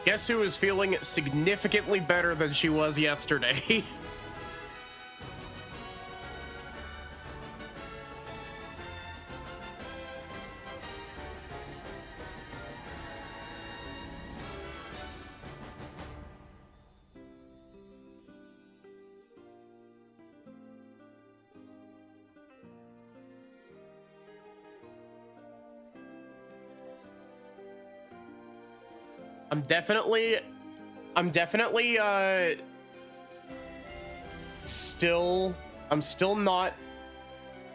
Guess who is feeling significantly better than she was yesterday? I'm definitely I'm still not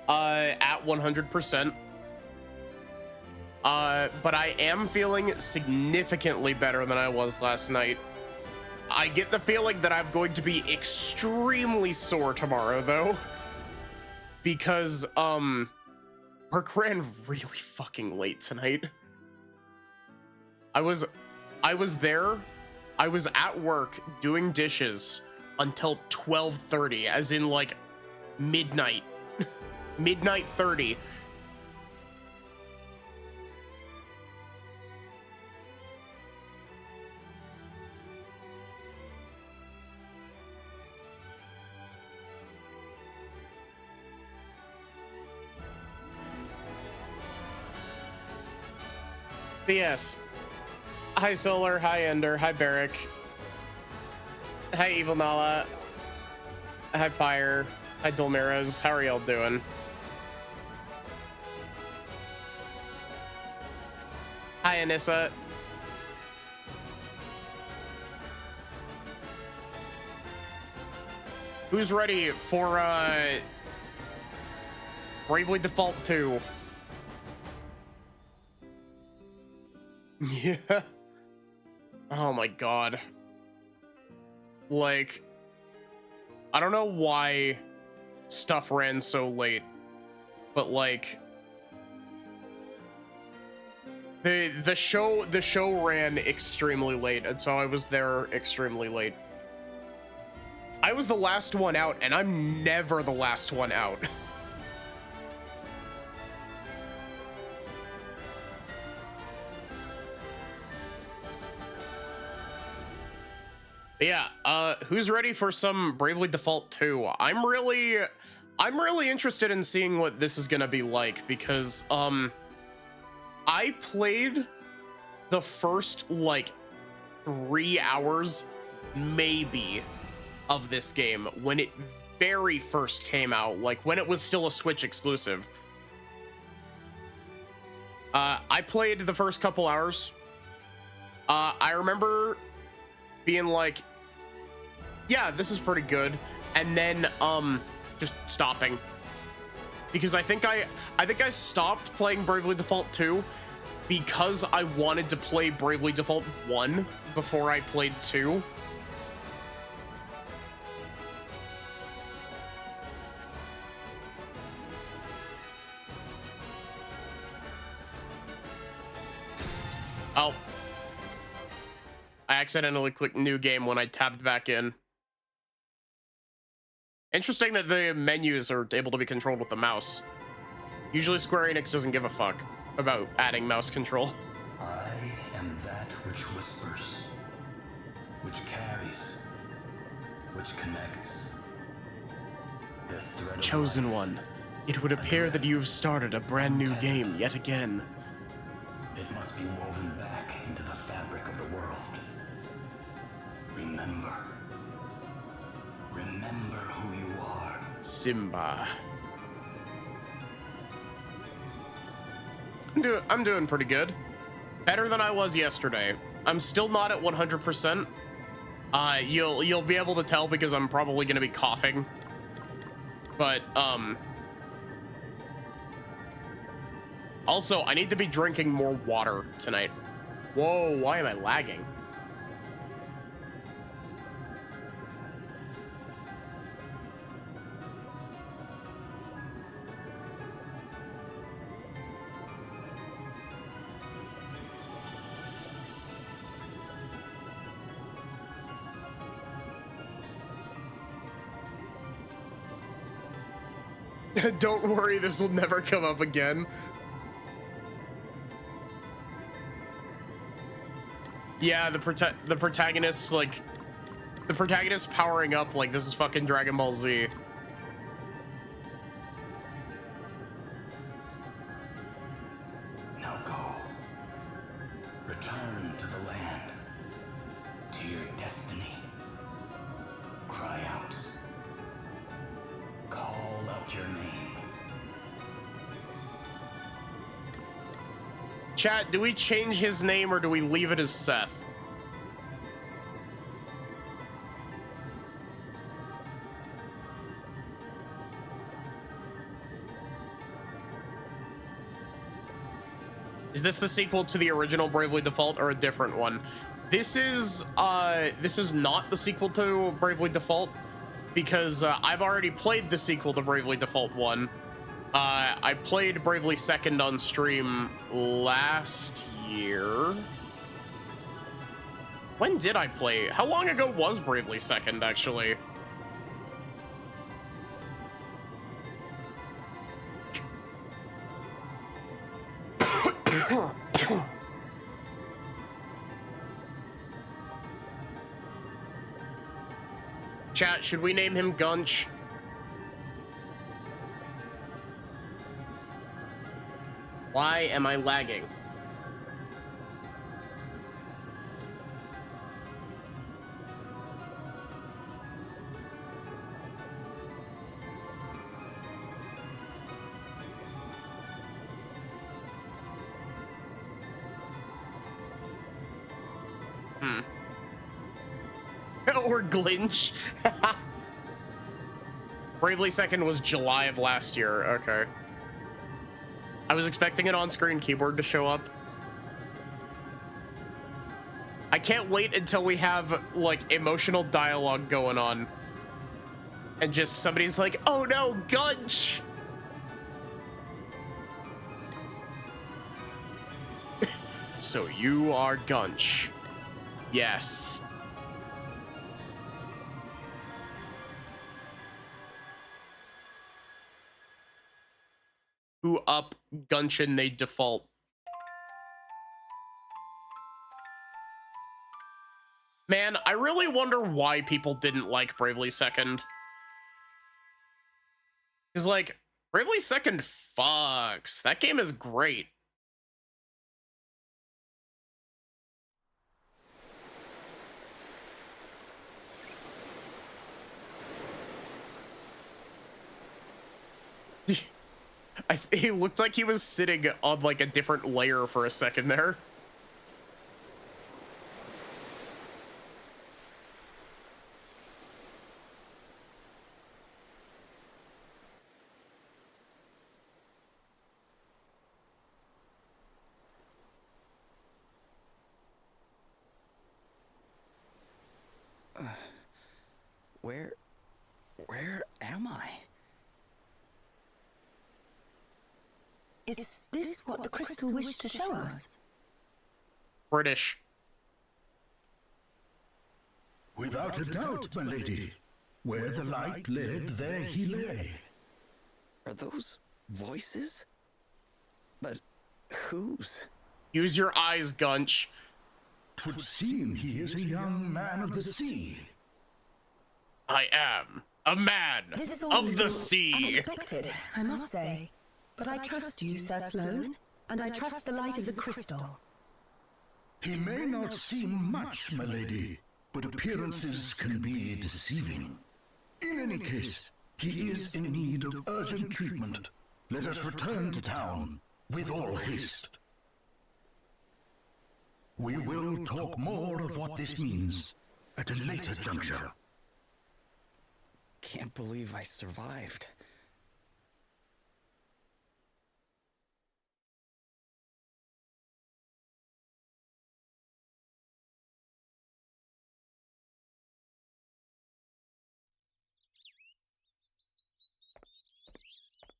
at 100%. But I am feeling significantly better than I was last night. I get the feeling that I'm going to be extremely sore tomorrow though, because work ran really fucking late tonight. I was at work doing dishes until 12:30, as in like midnight. Midnight 30. But yes. Hi Solar, hi Ender, hi Barrick. Hi Evil Nala. Hi Pyre. Hi Dulmeras. How are y'all doing? Hi Anissa. Who's ready for Bravely Default 2? Yeah. Oh my god. Like, I don't know why stuff ran so late, but like the show ran extremely late, and so I was there extremely late. I was the last one out, and I'm never the last one out. Yeah, who's ready for some Bravely Default 2? I'm really interested in seeing what this is gonna be like, because I played the first like 3 hours maybe of this game when it very first came out, like when it was still a Switch exclusive. I played the first couple hours. I remember being like, yeah, this is pretty good, and then just stopping, because I think I stopped playing Bravely Default 2 because I wanted to play Bravely Default 1 before I played 2. Oh, I accidentally clicked new game when I tabbed back in. Interesting that the menus are able to be controlled with the mouse. Usually Square Enix doesn't give a fuck about adding mouse control. I am that which whispers, which carries, which connects. This thread of Chosen life, one, it would appear that you've started a brand new game yet again. it must be woven back into the fabric of the world. Remember. Remember who you are. Simba. I'm doing pretty good. Better than I was yesterday. I'm still not at 100%. You'll be able to tell because I'm probably gonna be coughing. But also I need to be drinking more water tonight. Whoa, why am I lagging? Don't worry, this will never come up again. Yeah, the protagonist's like, the protagonist powering up like this is fucking Dragon Ball Z. Now go. Return to the land. To your destiny. Cry out. Call out your name. Chat, do we change his name or do we leave it as Seth? Is this the sequel to the original Bravely Default or a different one? This is not the sequel to Bravely Default because I've already played the sequel to Bravely Default 1. I played Bravely Second on stream last year. When did I play? How long ago was Bravely Second, actually? Chat, should we name him Gunch? Why am I lagging? Or Glinch. Bravely Second was July of last year. Okay. I was expecting an on-screen keyboard to show up. I can't wait until we have like emotional dialogue going on. And just somebody's like, oh no, Gunch! So you are Gunch. Yes. Who up Gunshin they default. Man, I really wonder why people didn't like Bravely Second. Because, like, Bravely Second fucks. That game is great. He looked like he was sitting on like a different layer for a second there. Where am I? Is this what the crystal wished to show us? British. Without a doubt, my lady. Where the light led, there he lay. Are those voices? But whose? Use your eyes, Gunch. 'Twould seem he is a young man of the sea. I am a man This is all of a the little sea. unexpected, I must say. But I trust you, Sir Sloane, and I trust the light of the crystal. He may not seem much, my lady, but appearances can be deceiving. In any case, he is in need of urgent treatment. Let us return to town with all haste. We will talk more of what this means at a later juncture. Can't believe I survived.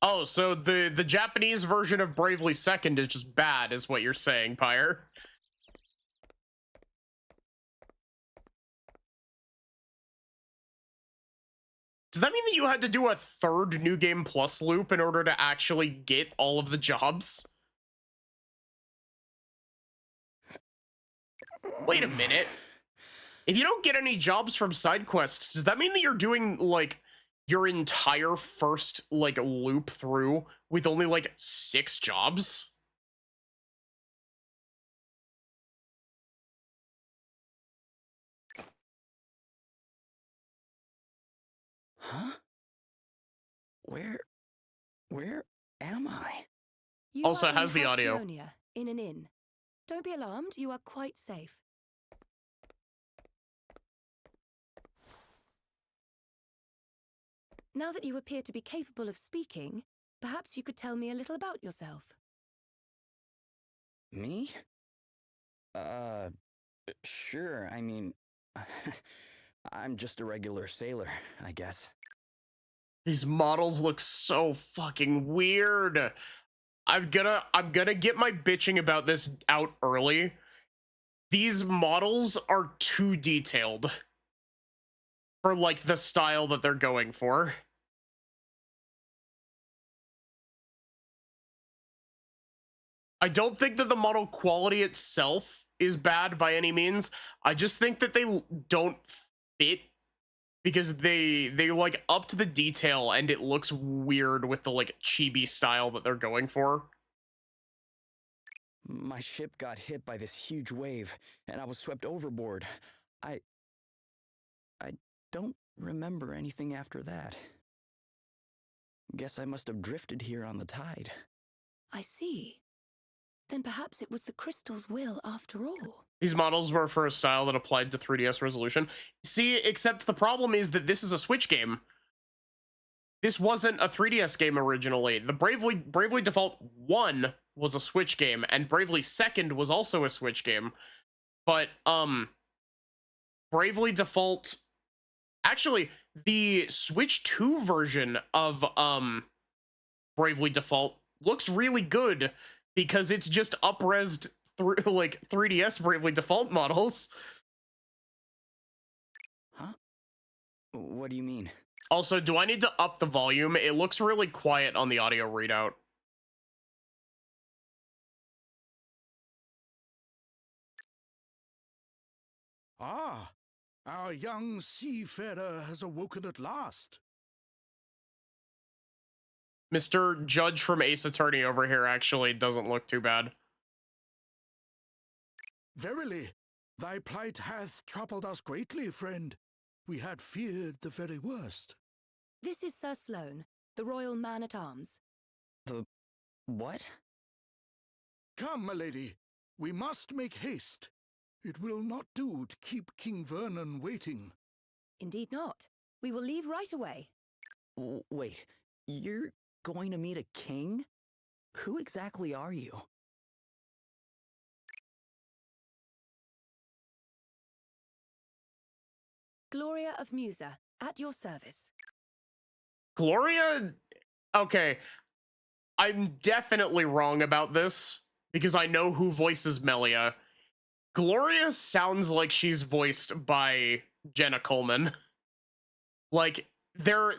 Oh, so the Japanese version of Bravely Second is just bad, is what you're saying, Pyre. Does that mean that you had to do a third New Game Plus loop in order to actually get all of the jobs? Wait a minute. If you don't get any jobs from side quests, does that mean that you're doing like your entire first like loop through with only like 6 jobs? Huh? Where am I? You Also, are it has in the audio. Halcyonia, in an inn. Don't be alarmed, you are quite safe. Now that you appear to be capable of speaking, perhaps you could tell me a little about yourself. Me? Sure, I mean, I'm just a regular sailor, I guess. These models look so fucking weird. I'm gonna get my bitching about this out early. These models are too detailed for like the style that they're going for. I don't think that the model quality itself is bad by any means. I just think that they don't fit because they like up to the detail and it looks weird with the like chibi style that they're going for. My ship got hit by this huge wave, and I was swept overboard. I don't remember anything after that. Guess I must have drifted here on the tide. I see. Then perhaps it was the crystal's will after all. These models were for a style that applied to 3DS resolution. See, except the problem is that this is a Switch game. This wasn't a 3DS game originally. The Bravely Default 1 was a Switch game, and Bravely Second was also a Switch game. But Bravely Default, actually, the Switch 2 version of Bravely Default looks really good because it's just up-resed through like 3DS Bravely Default models. Huh? What do you mean? Also, do I need to up the volume? It looks really quiet on the audio readout. Ah, our young seafarer has awoken at last. Mr. Judge from Ace Attorney over here actually doesn't look too bad. Verily, thy plight hath troubled us greatly, friend. We had feared the very worst. This is Sir Sloane, the royal man-at-arms. The what? Come, milady, we must make haste. It will not do to keep King Vernon waiting. Indeed not. We will leave right away. Wait, you're going to meet a king? Who exactly are you? Gloria of Musa, at your service. Gloria? Okay. I'm definitely wrong about this because I know who voices Melia. Gloria sounds like she's voiced by Jenna Coleman. Like, the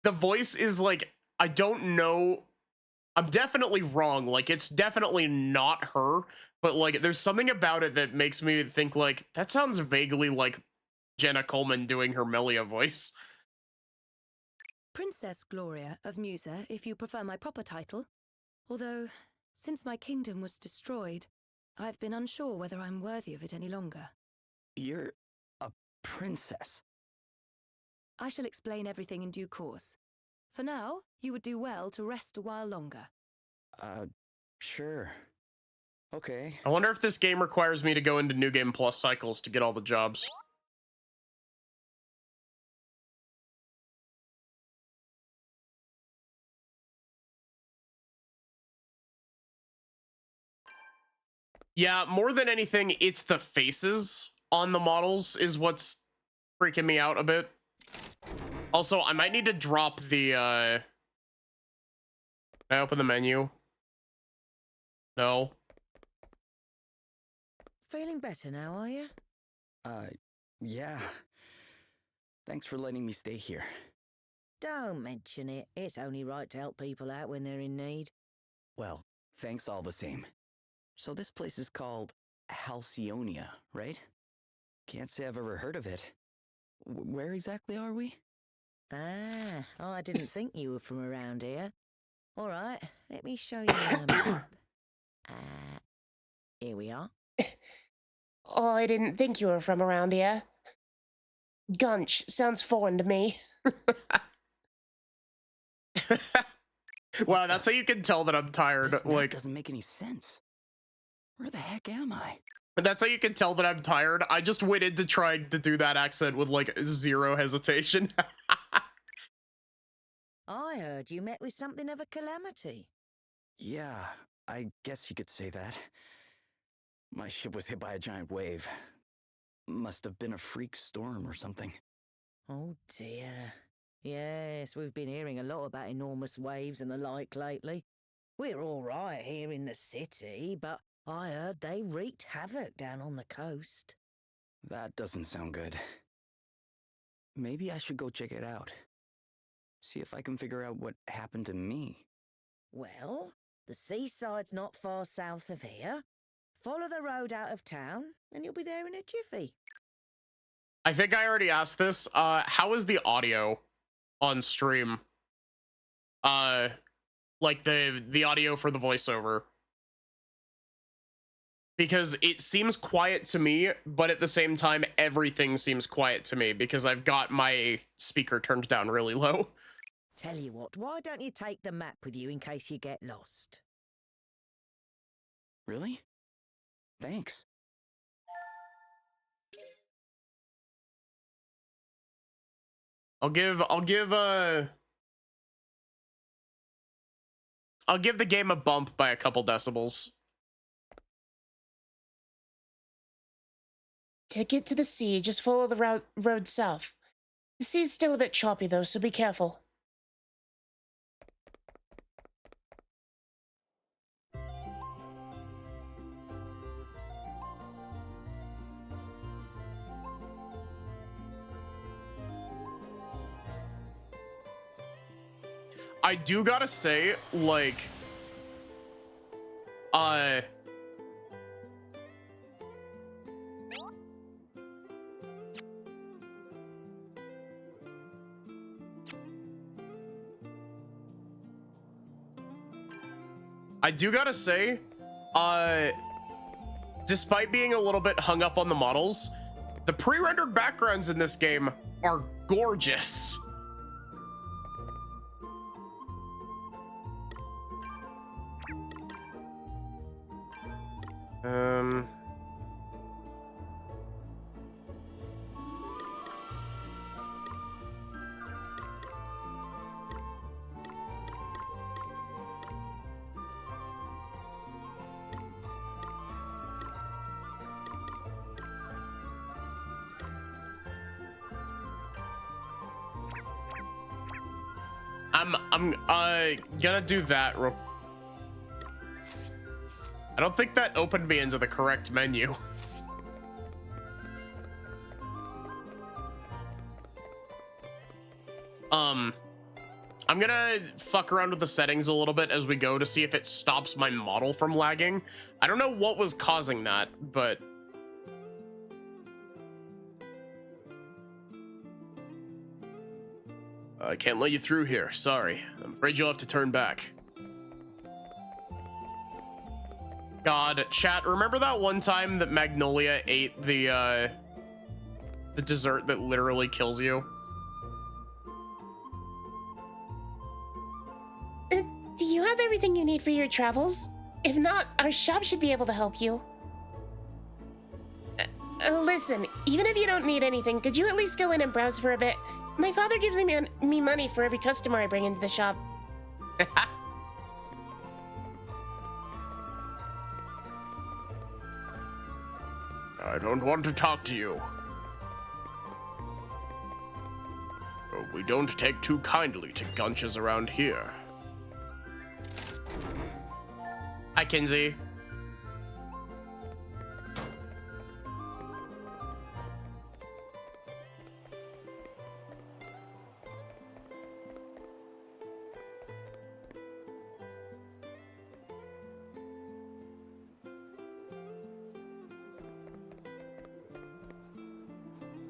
voice is like, I don't know. I'm definitely wrong. Like, it's definitely not her, but like, there's something about it that makes me think like, that sounds vaguely like Jenna Coleman doing her Melia voice. Princess Gloria of Musa, if you prefer my proper title. Although, since my kingdom was destroyed, I've been unsure whether I'm worthy of it any longer. You're a princess. I shall explain everything in due course. For now, you would do well to rest a while longer. Sure. Okay. I wonder if this game requires me to go into New Game Plus cycles to get all the jobs. Yeah, more than anything, it's the faces on the models is what's freaking me out a bit. Also, I might need to drop the, Can I open the menu? No. Feeling better now, are you? Yeah. Thanks for letting me stay here. Don't mention it. It's only right to help people out when they're in need. Well, thanks all the same. So this place is called Halcyonia, right? Can't say I've ever heard of it. Where exactly are we? Ah, I didn't think you were from around here. All right, let me show you a map. Here we are. Oh, I didn't think you were from around here. Gunch sounds foreign to me. Wow, that's how you can tell that I'm tired. This map Like, doesn't make any sense. Where the heck am I? that's how you can tell that I'm tired. I just went into trying to do that accent with like zero hesitation. I heard you met with something of a calamity. Yeah, I guess you could say that. My ship was hit by a giant wave. Must have been a freak storm or something. Oh dear. Yes, we've been hearing a lot about enormous waves and the like lately. We're all right here in the city, but I heard they wreaked havoc down on the coast. That doesn't sound good. Maybe I should go check it out. See if I can figure out what happened to me. Well, the seaside's not far south of here. Follow the road out of town, and you'll be there in a jiffy. I think I already asked this. How is the audio on stream? Like the audio for the voiceover. Because it seems quiet to me, but at the same time, everything seems quiet to me because I've got my speaker turned down really low. Tell you what, why don't you take the map with you in case you get lost? Really? Thanks. I'll give the game a bump by a couple decibels. To get to the sea, just follow the road south. The sea's still a bit choppy, though, so be careful. I do gotta say, like, despite being a little bit hung up on the models, the pre-rendered backgrounds in this game are gorgeous. I'm gonna do that real. I don't think that opened me into the correct menu. I'm gonna fuck around with the settings a little bit as we go to see if it stops my model from lagging. I don't know what was causing that, but I can't let you through here. Sorry. I'm afraid you'll have to turn back. God, chat, remember that one time that Magnolia ate the dessert that literally kills you? Do you have everything you need for your travels? If not, our shop should be able to help you. Listen, even if you don't need anything, could you at least go in and browse for a bit? My father gives me money for every customer I bring into the shop. I don't want to talk to you. We don't take too kindly to gunches around here. Hi, Kinsey.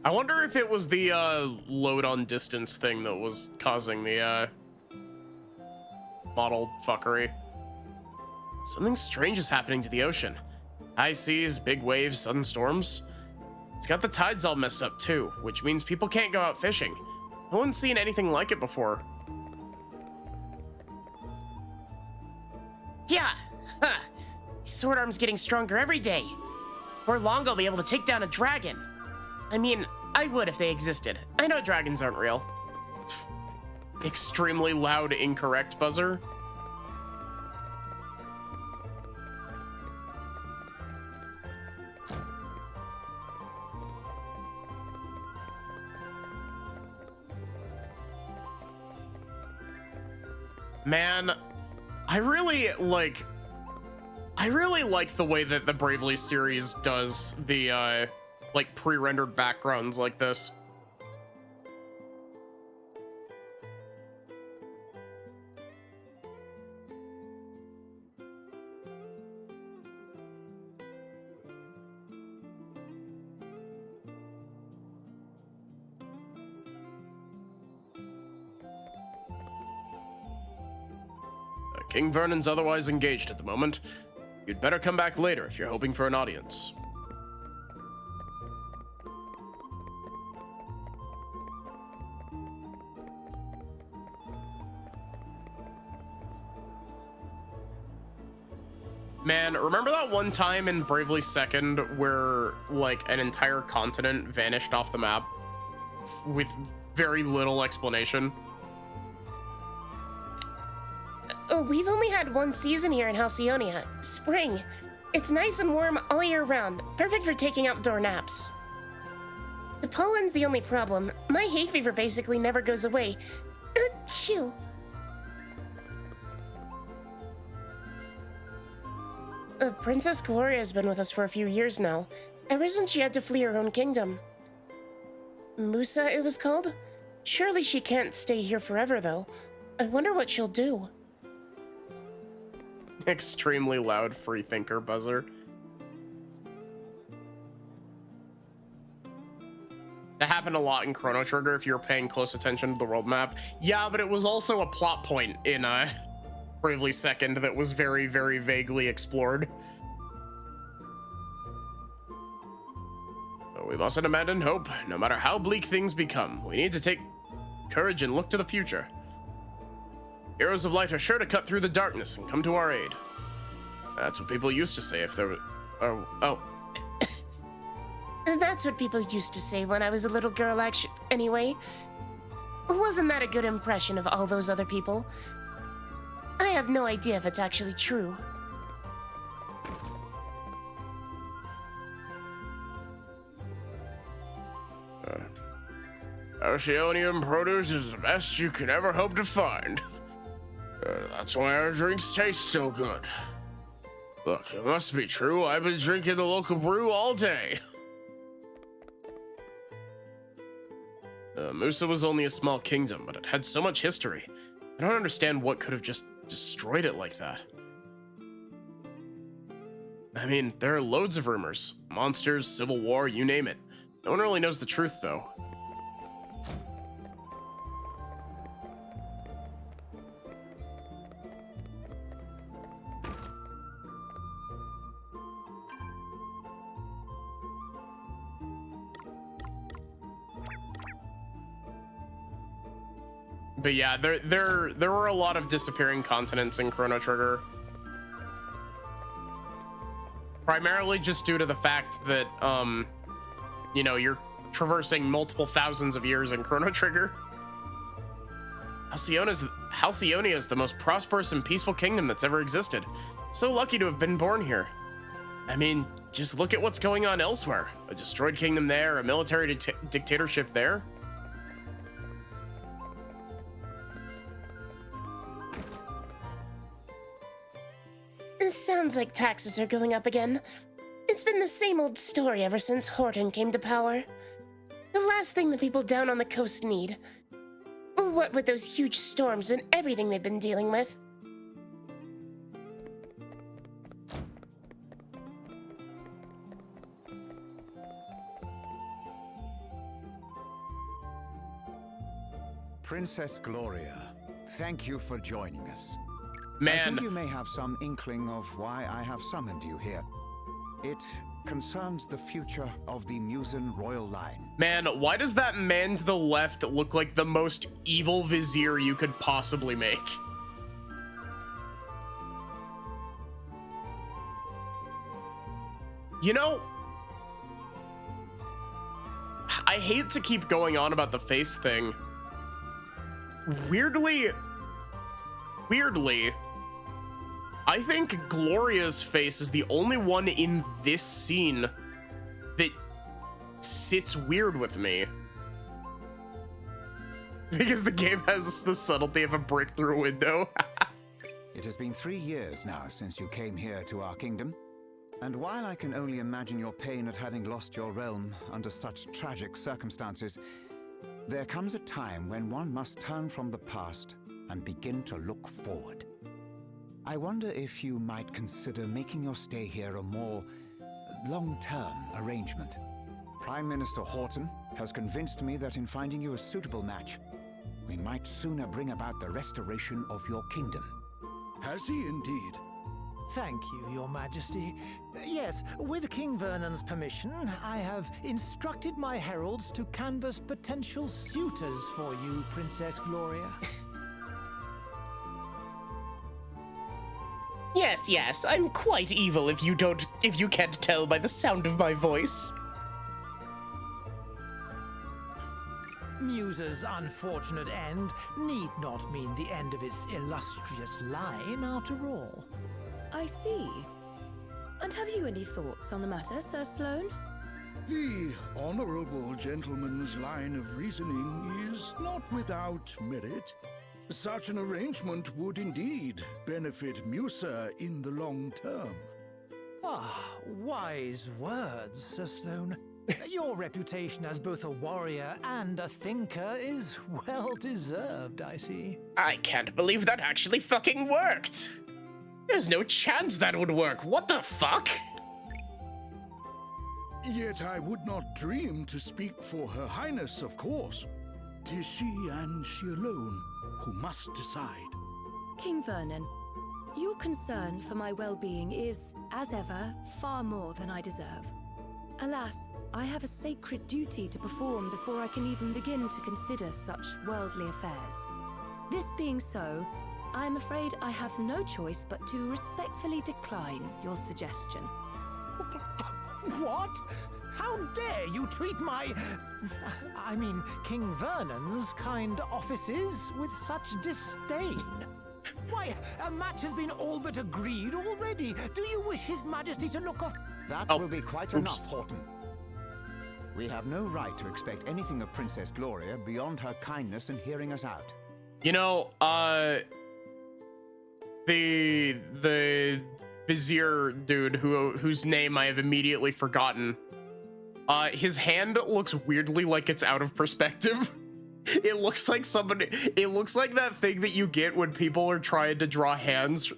I wonder if it was the load on distance thing that was causing the model fuckery. Something strange is happening to the ocean. High seas, big waves, sudden storms. It's got the tides all messed up too, which means people can't go out fishing. No one's seen anything like it before. Yeah, huh. Sword Arm's getting stronger every day. Before long, I'll be able to take down a dragon. I mean, I would if they existed. I know dragons aren't real. Extremely loud, incorrect buzzer. Man, I really like the way that the Bravely series does the like pre-rendered backgrounds like this. King Vernon's otherwise engaged at the moment. You'd better come back later if you're hoping for an audience. Man, remember that one time in Bravely Second where, like, an entire continent vanished off the map with very little explanation? Oh, we've only had one season here in Halcyonia, spring. It's nice and warm all year round, perfect for taking outdoor naps. The pollen's the only problem. My hay fever basically never goes away. Achoo. Princess Gloria has been with us for a few years now, ever since she had to flee her own kingdom. Musa, it was called? Surely she can't stay here forever, though. I wonder what she'll do. Extremely loud freethinker buzzer. That happened a lot in Chrono Trigger if you were paying close attention to the world map. Yeah, but it was also a plot point in Bravely Second that was very, very vaguely explored. But we mustn't abandon hope, no matter how bleak things become. We need to take courage and look to the future. Heroes of light are sure to cut through the darkness and come to our aid. That's what people used to say if there were... Oh. That's what people used to say when I was a little girl, anyway. Wasn't that a good impression of all those other people? I have no idea if it's actually true. Oceanian produce is the best you can ever hope to find. That's why our drinks taste so good. Look, it must be true. I've been drinking the local brew all day. Musa was only a small kingdom, but it had so much history. I don't understand what could have just destroyed it like that. I mean, there are loads of rumors. Monsters, civil war, you name it. No one really knows the truth, though. But yeah, there were a lot of disappearing continents in Chrono Trigger. Primarily just due to the fact that, you know, you're traversing multiple thousands of years in Chrono Trigger. Halcyonia is the most prosperous and peaceful kingdom that's ever existed. So lucky to have been born here. I mean, just look at what's going on elsewhere. A destroyed kingdom there, a military dictatorship there. It sounds like taxes are going up again. It's been the same old story ever since Horton came to power. The last thing the people down on the coast need. What with those huge storms and everything they've been dealing with. Princess Gloria, thank you for joining us. I Man, think you may have some inkling of why I have summoned you here. It concerns the future of the Musen royal line. man, why does that man to the left look like the most evil vizier you could possibly make? You know, I hate to keep going on about the face thing. Weirdly, I think Gloria's face is the only one in this scene that sits weird with me. Because the game has the subtlety of a brick through a window. It has been 3 years now since you came here to our kingdom. And while I can only imagine your pain at having lost your realm under such tragic circumstances, there comes a time when one must turn from the past and begin to look forward. I wonder if you might consider making your stay here a more long-term arrangement. Prime Minister Horton has convinced me that in finding you a suitable match, we might sooner bring about the restoration of your kingdom. Has he indeed? Thank you, Your Majesty. Yes, with King Vernon's permission, I have instructed my heralds to canvass potential suitors for you, Princess Gloria. Yes, I'm quite evil if you can't tell by the sound of my voice. Musa's unfortunate end need not mean the end of its illustrious line, after all. I see. And have you any thoughts on the matter, Sir Sloane? The honorable gentleman's line of reasoning is not without merit. Such an arrangement would indeed benefit Musa in the long term. Ah, wise words, Sir Sloane. Your reputation as both a warrior and a thinker is well deserved, I see. I can't believe that actually fucking worked. There's no chance that would work. What the fuck? Yet I would not dream to speak for Her Highness, of course. 'Tis she and she alone who must decide. King Vernon, your concern for my well-being is, as ever, far more than I deserve. Alas, I have a sacred duty to perform before I can even begin to consider such worldly affairs. This being so, I am afraid I have no choice but to respectfully decline your suggestion. What? How dare you treat I mean, King Vernon's kind offices with such disdain? Why, a match has been all but agreed already. Do you wish His Majesty to look off? That will be quite enough, Horton. We have no right to expect anything of Princess Gloria beyond her kindness in hearing us out. You know, the vizier dude whose name I have immediately forgotten. His hand looks weirdly like it's out of perspective. It looks like that thing that you get when people are trying to draw hands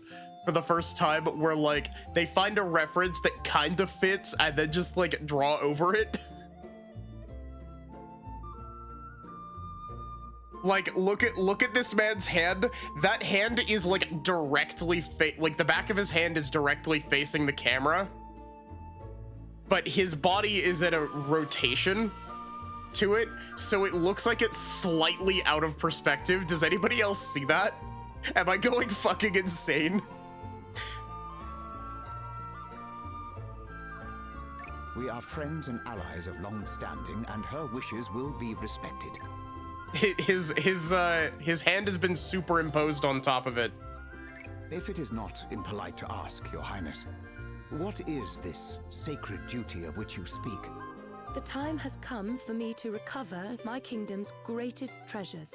for the first time, where like they find a reference that kind of fits and then just like draw over it. Like, look at this man's hand. That hand is like directly like the back of his hand is directly facing the camera, but his body is at a rotation to it, so it looks like it's slightly out of perspective. Does anybody else see that? Am I going fucking insane? We are friends and allies of long standing, and her wishes will be respected. His hand has been superimposed on top of it. If it is not impolite to ask, Your Highness, what is this sacred duty of which you speak? The time has come for me to recover my kingdom's greatest treasures,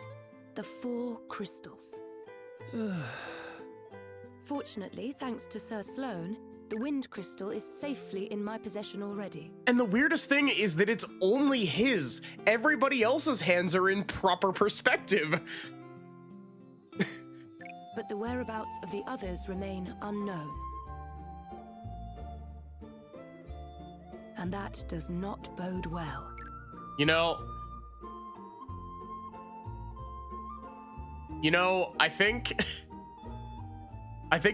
the 4 crystals. Fortunately, thanks to Sir Sloane, the wind crystal is safely in my possession already. And the weirdest thing is that it's only his. Everybody else's hands are in proper perspective. But the whereabouts of the others remain unknown. And that does not bode well. You know, You know, I think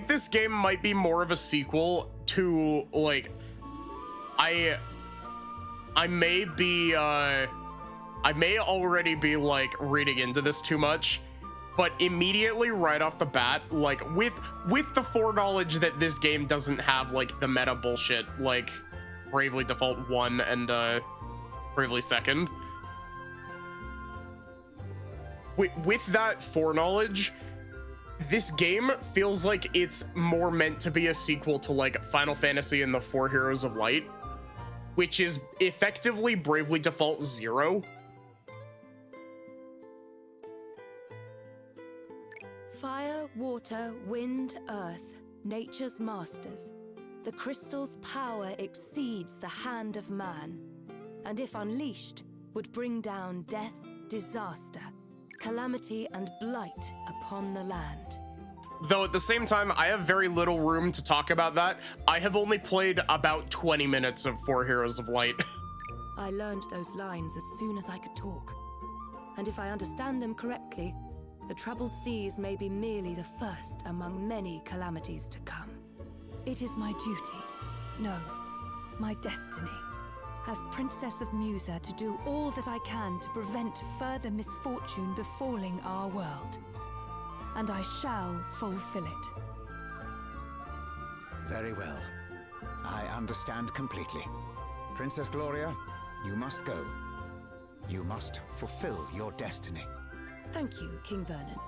this game might be more of a sequel to, like, I may already be like reading into this too much, but immediately right off the bat, like with the foreknowledge that this game doesn't have like the meta bullshit like Bravely Default 1 and Bravely 2nd. With that foreknowledge, this game feels like it's more meant to be a sequel to like Final Fantasy and the Four Heroes of Light, which is effectively Bravely Default 0. Fire, water, wind, earth, nature's masters. The crystal's power exceeds the hand of man, and if unleashed, would bring down death, disaster, calamity, and blight upon the land. Though at the same time, I have very little room to talk about that. I have only played about 20 minutes of Four Heroes of Light. I learned those lines as soon as I could talk. And if I understand them correctly, the troubled seas may be merely the first among many calamities to come. It is my duty, no, my destiny, as Princess of Musa, to do all that I can to prevent further misfortune befalling our world. And I shall fulfill it. Very well. I understand completely. Princess Gloria, you must go. You must fulfill your destiny. Thank you, King Vernon.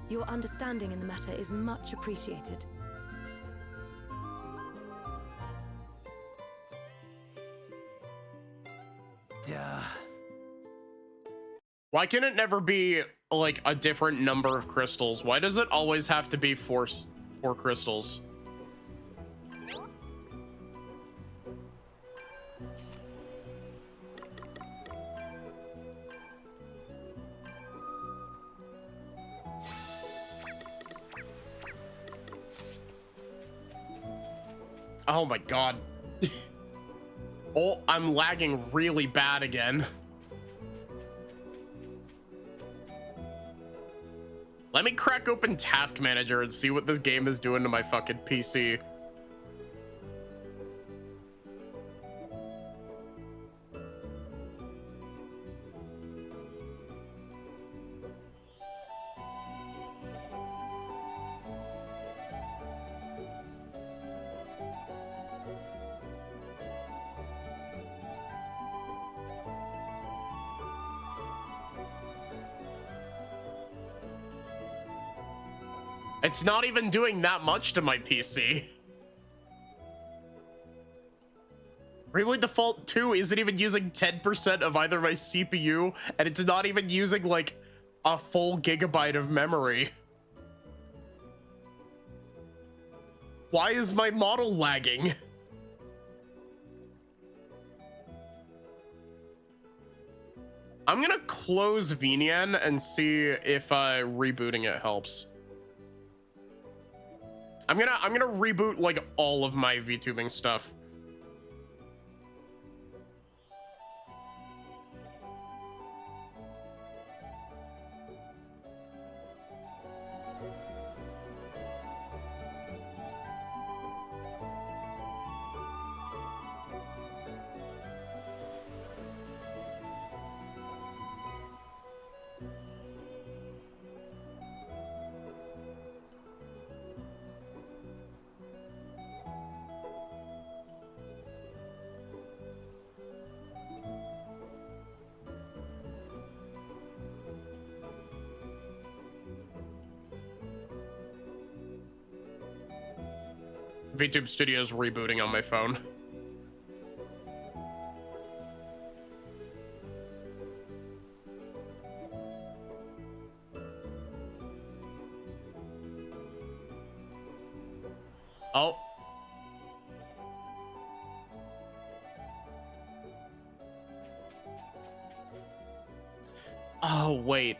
Your understanding in the matter is much appreciated. Duh. Why can it never be like a different number of crystals? Why does it always have to be four crystals? Oh my god. Oh, I'm lagging really bad again. Let me crack open Task Manager and see what this game is doing to my fucking PC. It's not even doing that much to my PC. Bravely Default 2 isn't even using 10% of either my CPU, and it's not even using like a full gigabyte of memory. Why is my model lagging? I'm gonna close VNyan and see if rebooting it helps. I'm gonna reboot like all of my VTubing stuff. VTube Studio is rebooting on my phone. Oh. Oh, wait.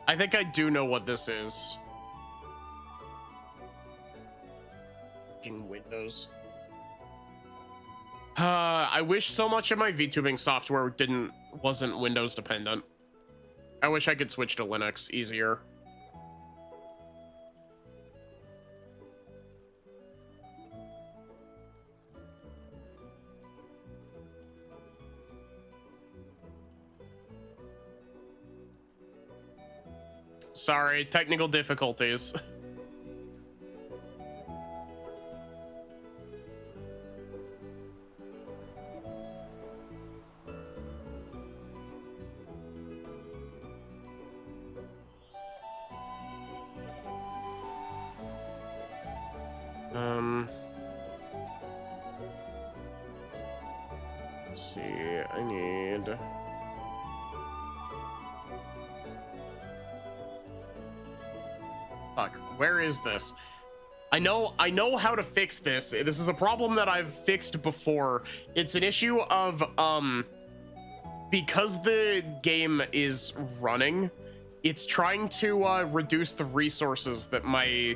I think I do know what this is. Windows. I wish so much of my VTubing software wasn't Windows dependent. I wish I could switch to Linux easier. Sorry, technical difficulties. Let's see, I need... Fuck, where is this? I know how to fix this. This is a problem that I've fixed before. It's an issue of, because the game is running, it's trying to reduce the resources that my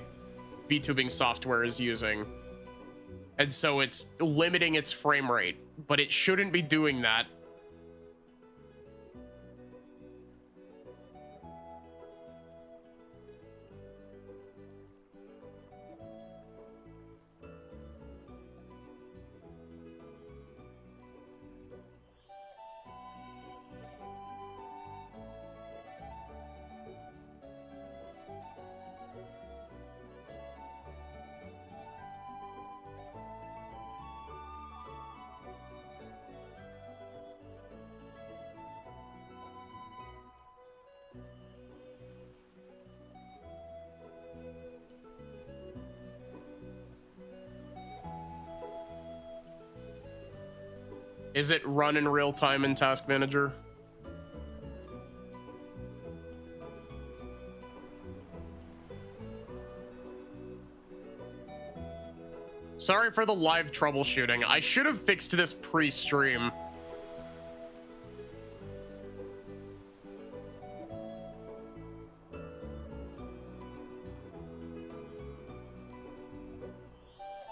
VTubing software is using. And so it's limiting its frame rate, but it shouldn't be doing that. Is it run in real time in Task Manager? Sorry for the live troubleshooting. I should have fixed this pre-stream.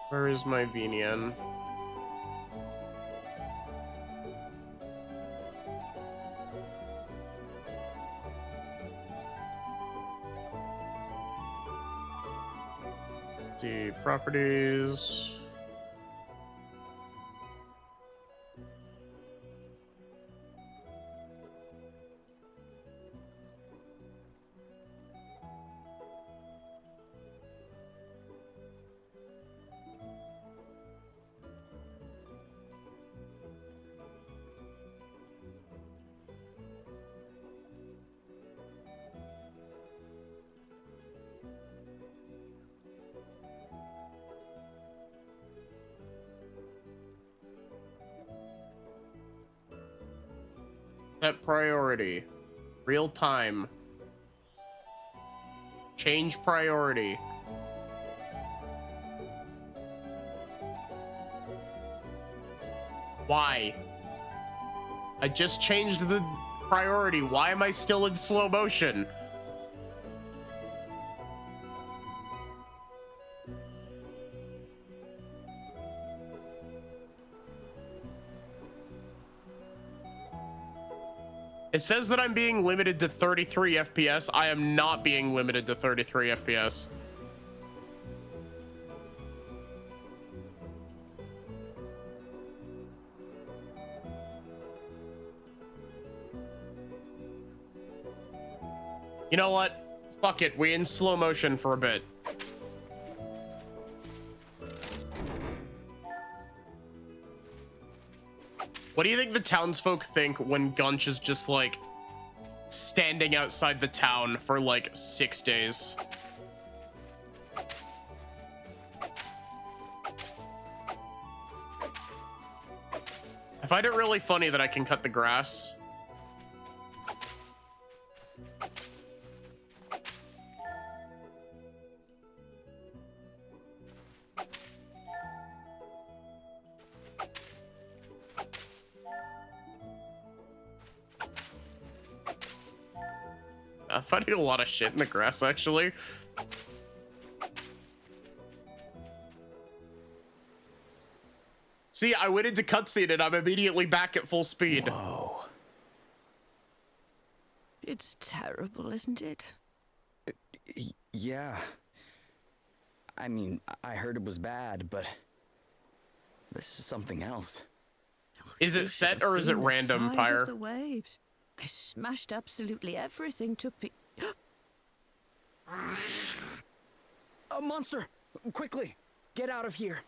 Where is my VNN? See, properties. Set priority. Real time. Change priority. Why? I just changed the priority. Why am I still in slow motion? It says that I'm being limited to 33 FPS. I am not being limited to 33 FPS. You know what? Fuck it. We in slow motion for a bit. What do you think the townsfolk think when Gunch is just like standing outside the town for like 6 days? I find it really funny that I can cut the grass. I'm finding a lot of shit in the grass, actually. See, I went into cutscene and I'm immediately back at full speed. Whoa. It's terrible, isn't it? Yeah. I mean, I heard it was bad, but this is something else. Is it set or is it random, Pyre? The waves. They smashed absolutely everything to A monster! Quickly, get out of here.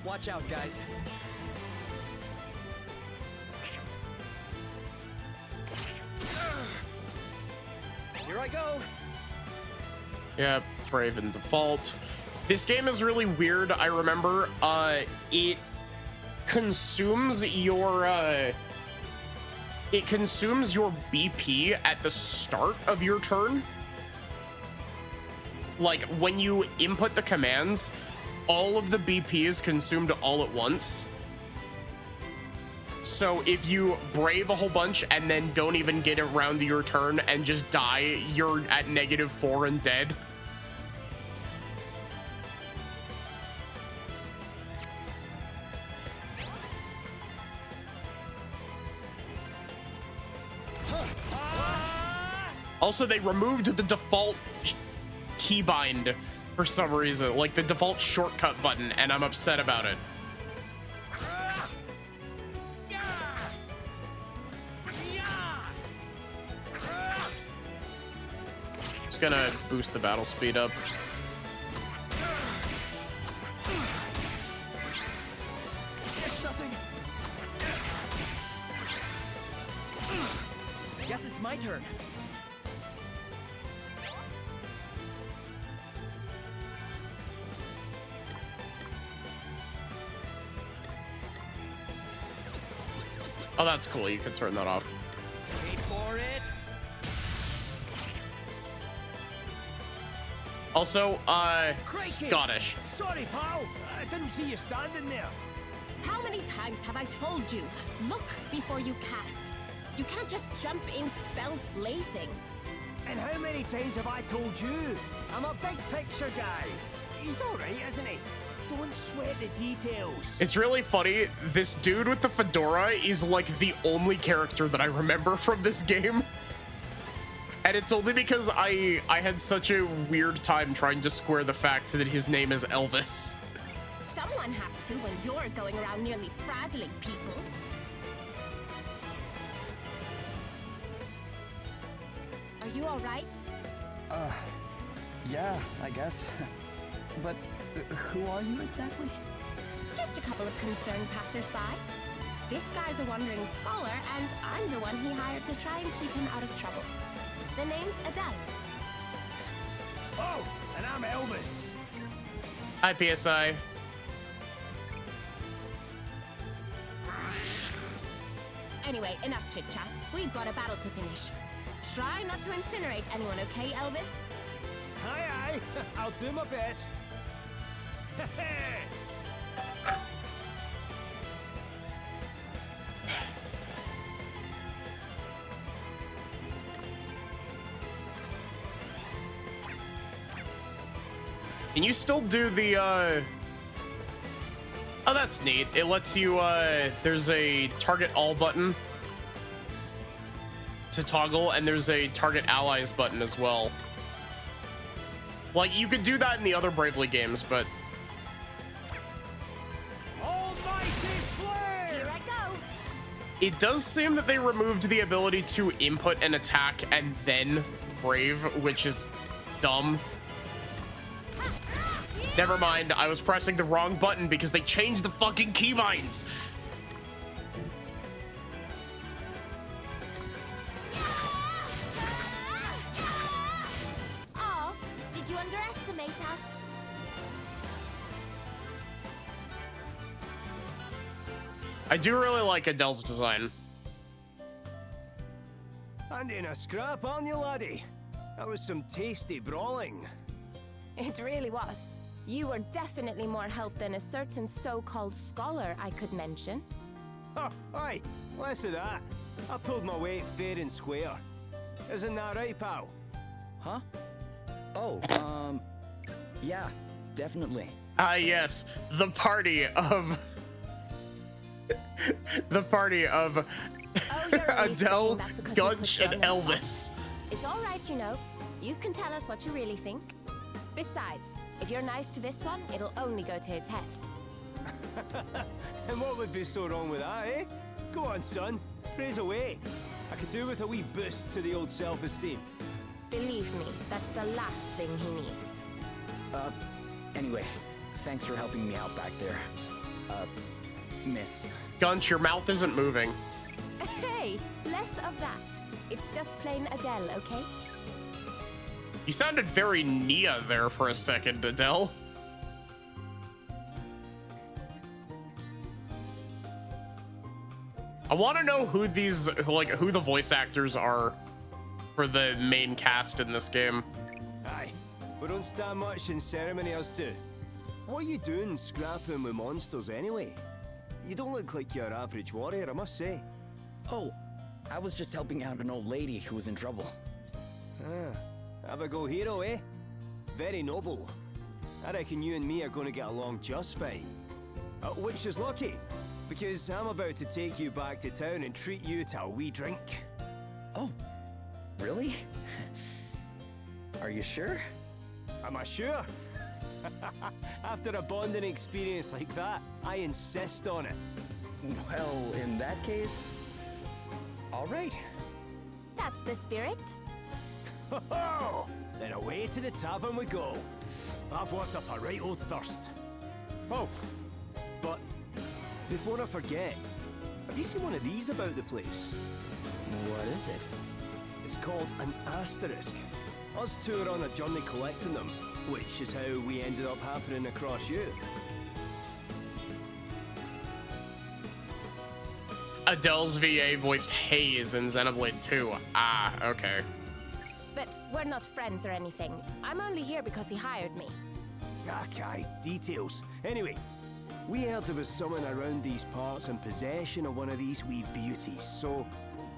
Watch out, guys. Here I go. Yeah, Brave and Default. This game is really weird. I remember it consumes your BP at the start of your turn. Like when you input the commands, all of the BP is consumed all at once. So if you brave a whole bunch and then don't even get around to your turn and just die, you're at -4 and dead. Also, they removed the default keybind for some reason, like the default shortcut button, and I'm upset about it. Just gonna boost the battle speed up. Guess it's my turn. Oh, that's cool. You can turn that off. Wait for it. Also, Scottish. Sorry, pal. I didn't see you standing there. How many times have I told you? Look before you cast. You can't just jump in spells blazing. And how many times have I told you? I'm a big picture guy. He's alright, isn't he? Don't sweat the details. It's really funny. This dude with the fedora is like the only character that I remember from this game. And it's only because I had such a weird time trying to square the fact that his name is Elvis. Someone has to when you're going around nearly frazzling people. Are you alright? Yeah, I guess. But who are you exactly? Just a couple of concerned passers-by. This guy's a wandering scholar, and I'm the one he hired to try and keep him out of trouble. The name's Adele. Oh, and I'm Elvis. Hi, PSI. Anyway, enough chit-chat. We've got a battle to finish. Try not to incinerate anyone, okay, Elvis? Aye, aye. I'll do my best. Can you still do the, Oh, that's neat. It lets you, there's a target all button to toggle, and there's a target allies button as well. Like, you could do that in the other Bravely games, but... Almighty flare! Here I go! It does seem that they removed the ability to input an attack and then brave, which is dumb. Never mind, I was pressing the wrong button because they changed the fucking keybinds. Oh, did you underestimate us? I do really like Adele's design. And in a scrap, aren't you, laddie? That was some tasty brawling. It really was. You were definitely more help than a certain so-called scholar I could mention. Oh, aye, less of that. I pulled my weight fair and square. Isn't that right, pal? Huh? Oh, yeah, definitely. Ah, yes, the party of... the party of Adele, Gunch, and Elvis. It's all right, you know. You can tell us what you really think. Besides, if you're nice to this one, it'll only go to his head. And what would be so wrong with that, eh? Go on, son. Praise away. I could do with a wee boost to the old self-esteem. Believe me, that's the last thing he needs. Anyway, thanks for helping me out back there. Miss. Gunch, your mouth isn't moving. Hey, less of that. It's just plain Adele, okay? You sounded very Nia there for a second, Adele. I want to know who these, who the voice actors are for the main cast in this game. Aye, we don't stand much in ceremony, us two. What are you doing scrapping with monsters anyway? You don't look like your average warrior, I must say. Oh, I was just helping out an old lady who was in trouble. Ah, have a go hero, eh? Very noble. I reckon you and me are going to get along just fine. Which is lucky, because I'm about to take you back to town and treat you to a wee drink. Oh, really? Are you sure? Am I sure? After a bonding experience like that, I insist on it. Well, in that case, all right. That's the spirit. Ho-ho! Then away to the tavern we go. I've worked up a right old thirst. Oh, but before I forget, have you seen one of these about the place? What is it? It's called an asterisk. Us two are on a journey collecting them, which is how we ended up happening across you. Adele's VA voiced Haze in Xenoblade 2. Ah, okay. But we're not friends or anything. I'm only here because he hired me. Okay, details. Anyway, we heard there was someone around these parts in possession of one of these wee beauties, so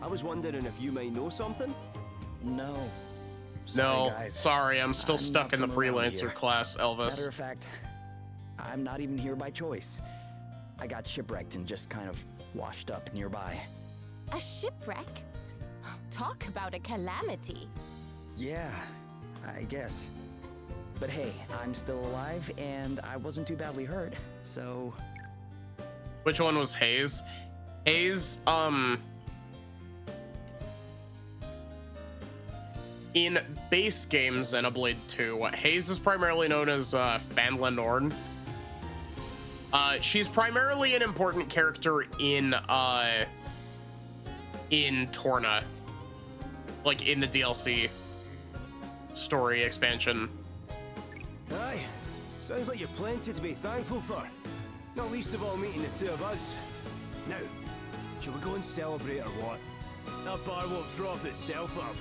I was wondering if you might know something? No. Sorry, guys. Sorry, I'm still I'm stuck not in the from around freelancer here. class, Elvis. Matter of fact, I'm not even here by choice. I got shipwrecked and just kind of washed up nearby. A shipwreck? Talk about a calamity. Yeah, I guess. But hey, I'm still alive and I wasn't too badly hurt, so... Which one was Haze? Haze, in base game Xenoblade 2, Haze is primarily known as Fanla Norn. She's primarily an important character in Torna, like in the DLC story expansion. Aye, sounds like you've plenty to be thankful for. Not least of all meeting the two of us. Now, shall we go and celebrate or what? That bar won't prop itself up.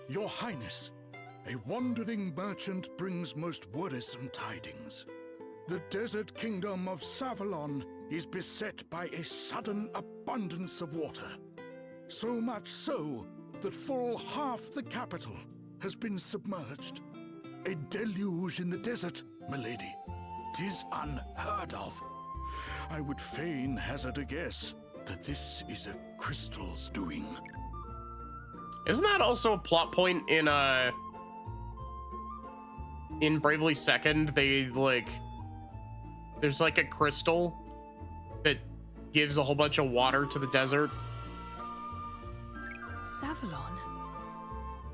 Your Highness, a wandering merchant brings most worrisome tidings. The desert kingdom of Savalon is beset by a sudden abundance of water. So much so that full half the capital has been submerged. A deluge in the desert, milady. 'Tis unheard of. I would fain hazard a guess that this is a crystal's doing. Isn't that also a plot point in Bravely Second? They there's like a crystal that gives a whole bunch of water to the desert. Savalon?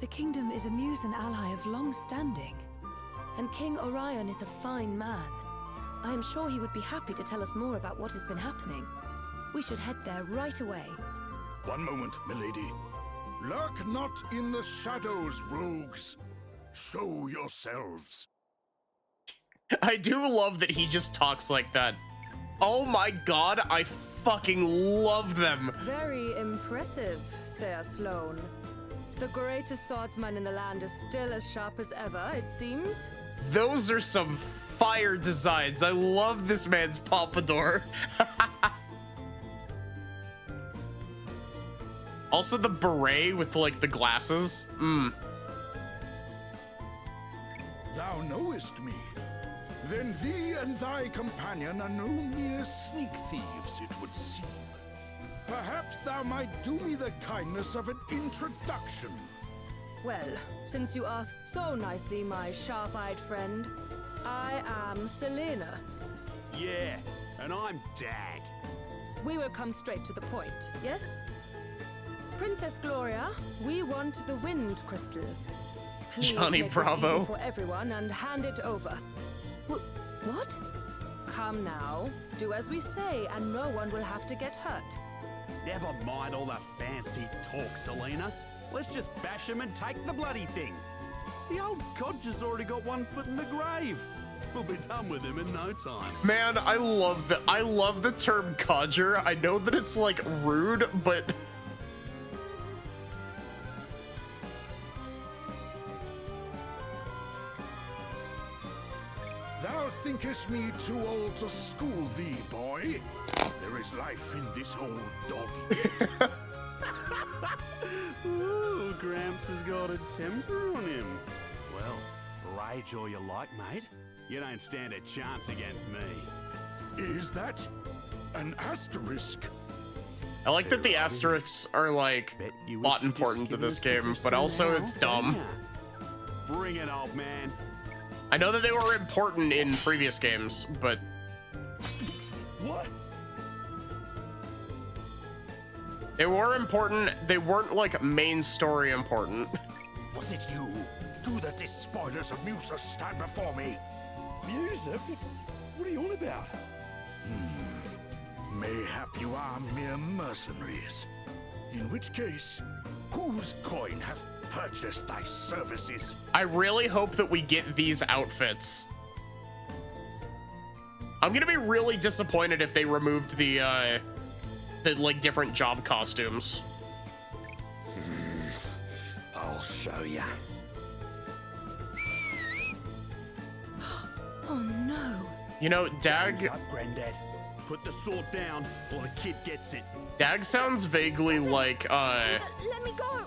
The kingdom is a Musen ally of long standing. And King Orion is a fine man. I am sure he would be happy to tell us more about what has been happening. We should head there right away. One moment, milady. Lurk not in the shadows, rogues. Show yourselves. I do love that he just talks like that. Oh my god, I fucking love them. Very impressive, Sir Sloan. The greatest swordsman in the land is still as sharp as ever, it seems. Those are some fire designs. I love this man's pompadour. Also the beret with like the glasses. Thou knowest me. Then thee and thy companion are no mere sneak thieves, it would seem. Perhaps thou might do me the kindness of an introduction. Well, since you asked so nicely, my sharp-eyed friend, I am Selena. Yeah, and I'm Dag. We will come straight to the point, yes? Princess Gloria, we want the Wind Crystal. Please Johnny make Bravo. this easy for everyone and hand it over. What? Come now, do as we say, and no one will have to get hurt. Never mind all the fancy talk, Selena. Let's just bash him and take the bloody thing. The old codger's already got one foot in the grave. We'll be done with him in no time. Man, I love the term codger. I know that it's like rude, but Thou thinkest me too old to school thee, boy? There is life in this old dog yet. Ooh, Gramps has got a temper on him. Well, rage all you like, mate. You don't stand a chance against me. Is that an asterisk? I like that the asterisks are like not important to this game, but also it's dumb. Bring it, old man. I know that they were important in previous games, but what? They were important. They weren't like main story important. Was it you? Do the despoilers of Musa stand before me? Musa? What are you on about? Mayhap you are mere mercenaries. In which case, whose coin hath purchased thy services? I really hope that we get these outfits. I'm gonna be really disappointed if they removed the like different job costumes. I'll show ya. Oh no. You know, Dag. Hands up, Granddad. Put the sword down, or the kid gets it. Dag sounds vaguely like Let me go.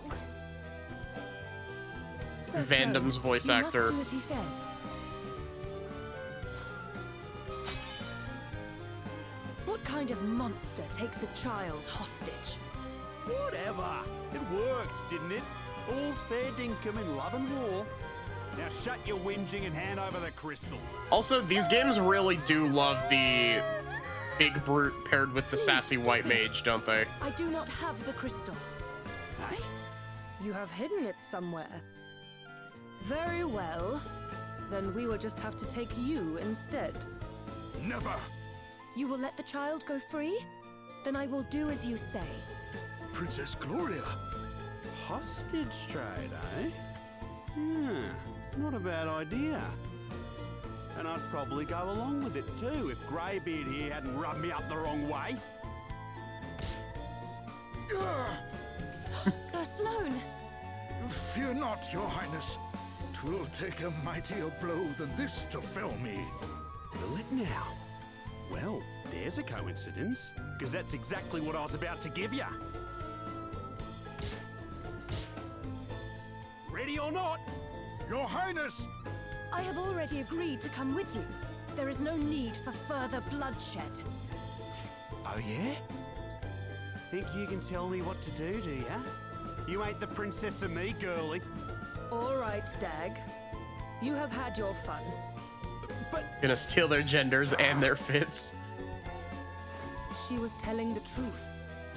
Sir Vandam's Sloan, voice you actor. Must do as he says. What kind of monster takes a child hostage? Whatever. It worked, didn't it? All's fair dinkum in love and war. Now shut your whinging and hand over the crystal. Also, these games really do love the big brute paired with the sassy white mage, don't they? I do not have the crystal. Hey? You have hidden it somewhere. Very well. Then we will just have to take you instead. Never. You will let the child go free? Then I will do as you say. Princess Gloria. Hostage trade, eh? Not a bad idea. And I'd probably go along with it too if Greybeard here hadn't rubbed me up the wrong way. Sir Sloan! Fear not, your highness. 'Twill take a mightier blow than this to fell me. Will it now? Well, there's a coincidence, because that's exactly what I was about to give you. Ready or not? Your highness! I have already agreed to come with you. There is no need for further bloodshed. Oh yeah? Think you can tell me what to do ya? You ain't the princess of me, girlie. All right, Dag. You have had your fun. Gonna steal their genders and their fits. She was telling the truth.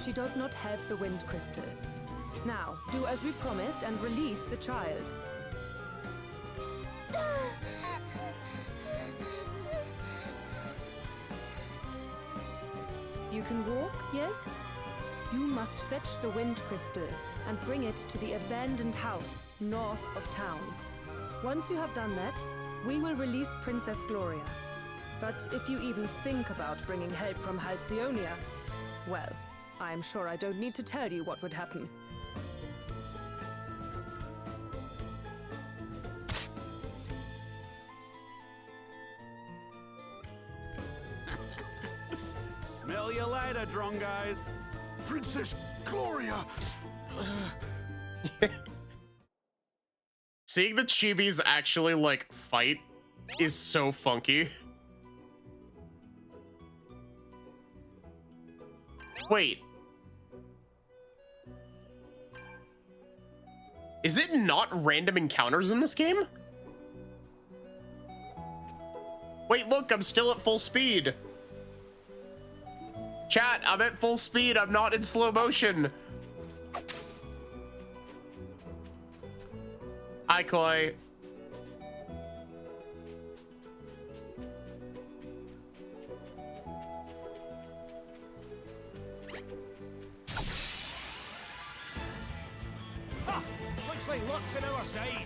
She does not have the Wind Crystal. Now, do as we promised and release the child. You can walk, yes? You must fetch the Wind Crystal and bring it to the abandoned house north of town. Once you have done that, we will release Princess Gloria. But if you even think about bringing help from Halcyonia, well, I'm sure I don't need to tell you what would happen. Smell you later, Drongo. Princess Gloria! Seeing the chibis actually like fight is so funky. Wait. Is it not random encounters in this game? Wait, look, I'm still at full speed. Chat, I'm at full speed. I'm not in slow motion. Hi, Koi. Looks like luck's on our side.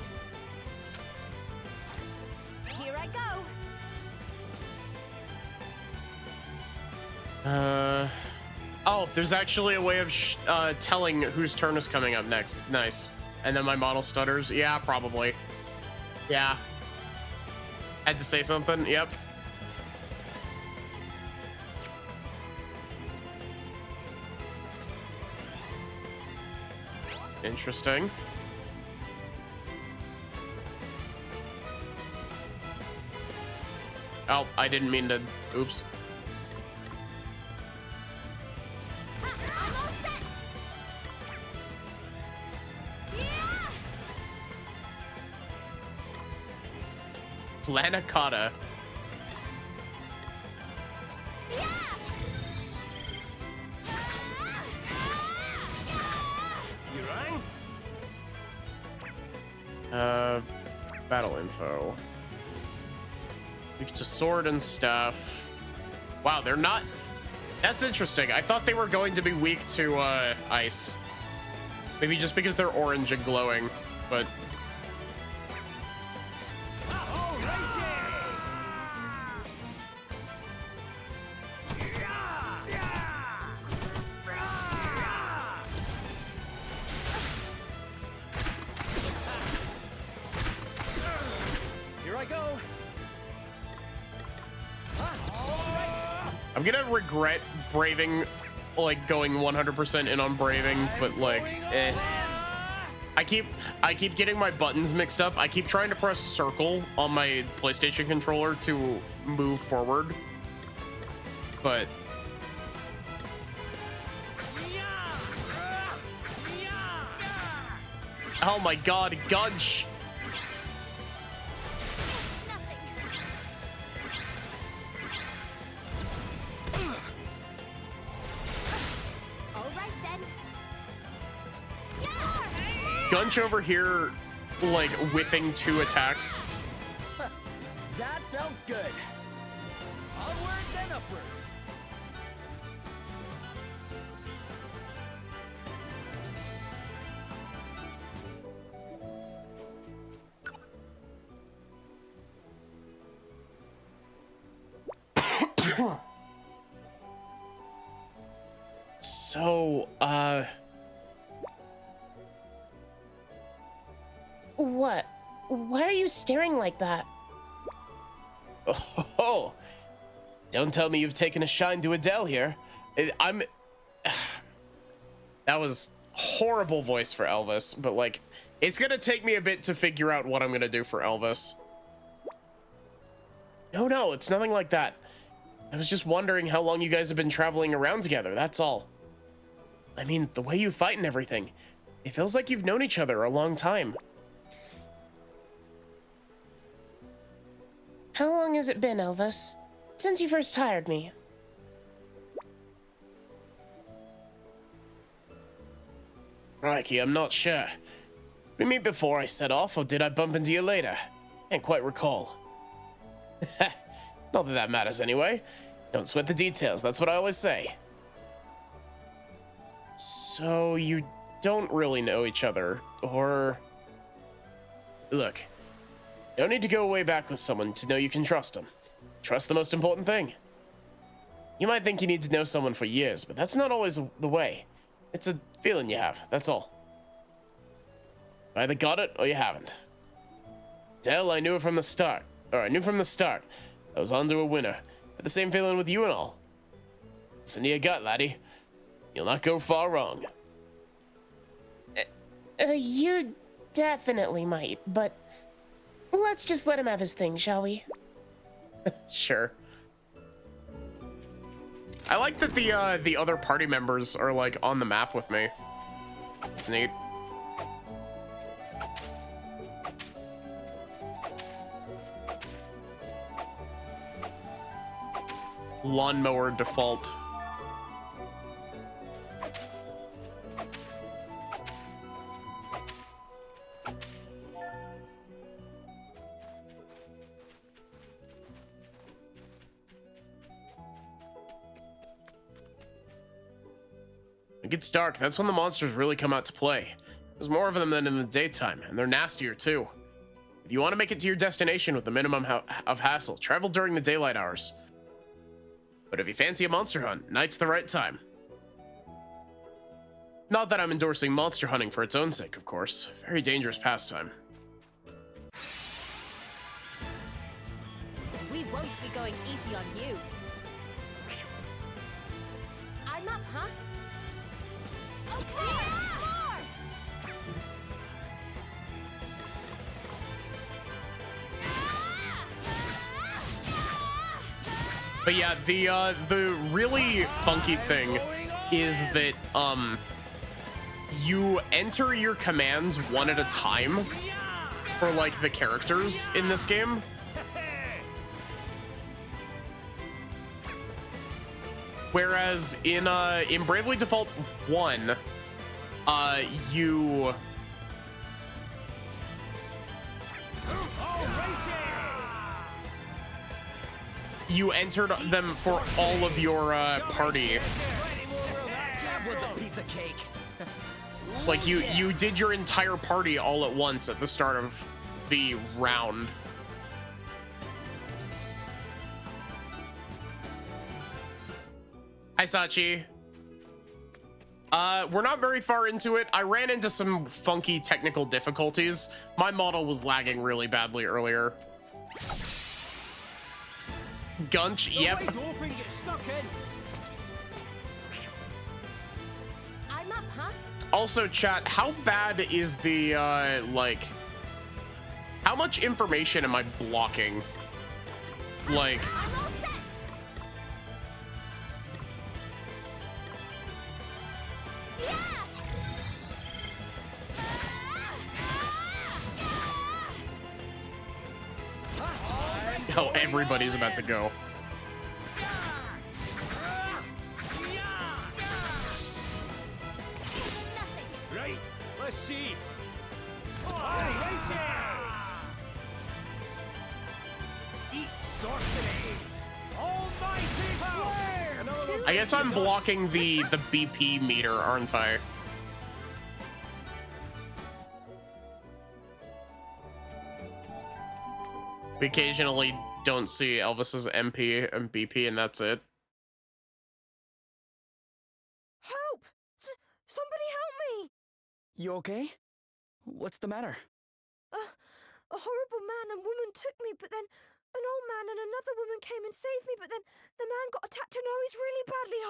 Here I go. Oh, there's actually a way of telling whose turn is coming up next. Nice. And then my model stutters. Yeah, probably. Yeah. Had to say something. Yep. Interesting. Oh, I didn't mean to. Oops. Flanacotta. You rang? Battle info. Weak to sword and stuff. Wow, they're not. That's interesting. I thought they were going to be weak to ice. Maybe just because they're orange and glowing, but. I'm gonna regret braving, like going 100% in on braving, but like, eh. I keep getting my buttons mixed up. I keep trying to press circle on my PlayStation controller to move forward, but. Oh my God, Gunch! Gunch over here, like, whiffing 2 attacks. That felt good. Onwards and upwards. So, What? Why are you staring like that? Oh, don't tell me you've taken a shine to Adele here. I'm. That was horrible voice for Elvis, but like, it's gonna take me a bit to figure out what I'm gonna do for Elvis. No, it's nothing like that. I was just wondering how long you guys have been traveling around together, that's all. I mean, the way you fight and everything, it feels like you've known each other a long time. How long has it been, Elvis? Since you first hired me? Crikey, I'm not sure. Did we meet before I set off, or did I bump into you later? Can't quite recall. Not that that matters anyway. Don't sweat the details, that's what I always say. So, you don't really know each other, or... Look, you don't need to go way back with someone to know you can trust them. Trust the most important thing. You might think you need to know someone for years, but that's not always the way. It's a feeling you have, that's all. You either got it or you haven't. Dell, I knew it from the start. Or I knew from the start I was onto a winner. Had the same feeling with you and all. Listen to your gut, laddie. You'll not go far wrong. You definitely might, but Let's just let him have his thing, shall we? Sure. I like that the other party members are like on the map with me. It's neat. Lawnmower default. It gets dark. That's when the monsters really come out to play. There's more of them than in the daytime, and they're nastier too. If you want to make it to your destination with the minimum of hassle, travel during the daylight hours. But if you fancy a monster hunt, night's the right time. Not that I'm endorsing monster hunting for its own sake, of course. Very dangerous pastime. We won't be going easy on you. I'm up, huh? Okay! But yeah, the really funky thing is that you enter your commands one at a time for like the characters in this game. Whereas in Bravely Default 1, you entered them for all of your party. That was a piece of cake. Like you did your entire party all at once at the start of the round. Hi, Sachi. We're not very far into it. I ran into some funky technical difficulties. My model was lagging really badly earlier. Gunch, yep. I'm up, huh? Also, chat, how bad is the, like, how much information am I blocking? Like, oh, everybody's about to go. Right, let's see. Eat sorcery. Almighty flare. I guess I'm blocking the BP meter, aren't I? We occasionally don't see Elvis's MP and BP, and that's it. Help! Somebody help me! You okay? What's the matter? A horrible man and woman took me, but then an old man and another woman came and saved me, but then the man got attacked and now he's really badly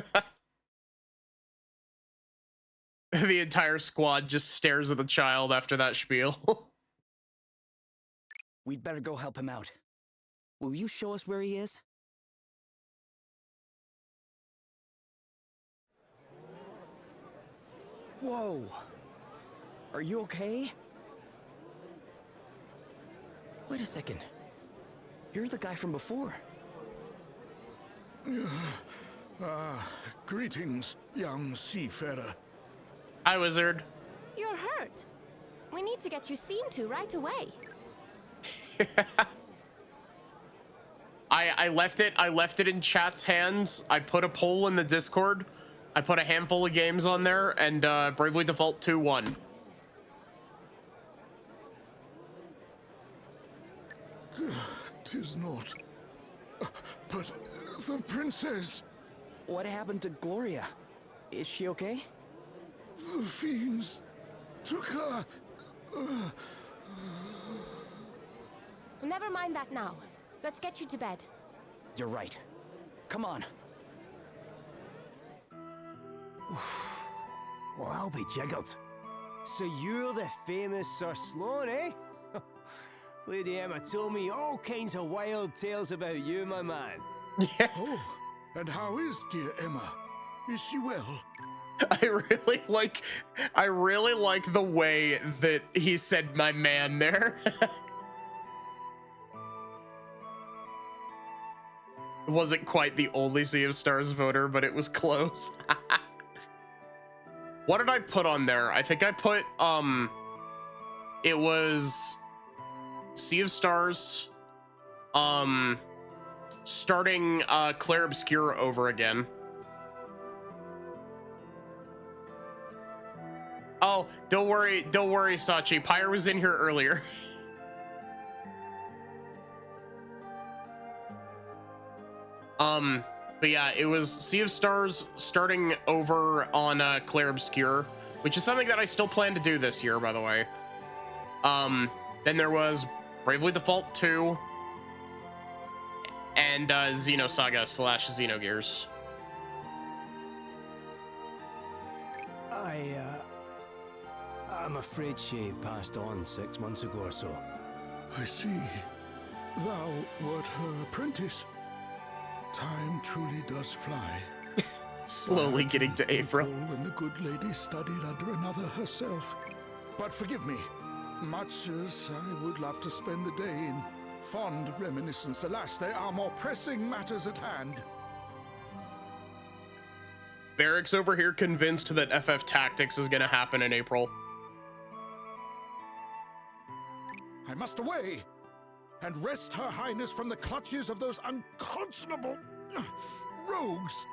hurt. The entire squad just stares at the child after that spiel. We'd better go help him out. Will you show us where he is? Whoa! Are you okay? Wait a second. You're the guy from before. Greetings, young seafarer. Hi, wizard. You're hurt. We need to get you seen to right away. I left it in chat's hands. I put a poll in the Discord. I put a handful of games on there, and Bravely Default 2 won. Tis not. But the princess. What happened to Gloria? Is she okay? The fiends took her. Never mind that now. Let's get you to bed. You're right. Come on. Well, I'll be jiggered. So you're the famous Sir Sloan, eh? Lady Emma told me all kinds of wild tales about you, my man. Yeah. Oh, and how is dear Emma? Is she well? I really like the way that he said my man there. It wasn't quite the only Sea of Stars voter, but it was close. What did I put on there? I think I put, it was Sea of Stars, starting Clair Obscur over again. Oh, don't worry, Sachi. Pyre was in here earlier. But yeah, it was Sea of Stars starting over on Clair Obscur, which is something that I still plan to do this year, by the way. Then there was Bravely Default 2 and Xenosaga / Xenogears. I'm afraid she passed on 6 months ago or so. I see. Thou wert her apprentice. Time truly does fly. Slowly getting to April. When the good lady studied under another herself. But forgive me, much as I would love to spend the day in fond reminiscence, alas, there are more pressing matters at hand. Barrick's over here convinced that FF Tactics is gonna happen in April. I must away and wrest Her Highness from the clutches of those unconscionable rogues.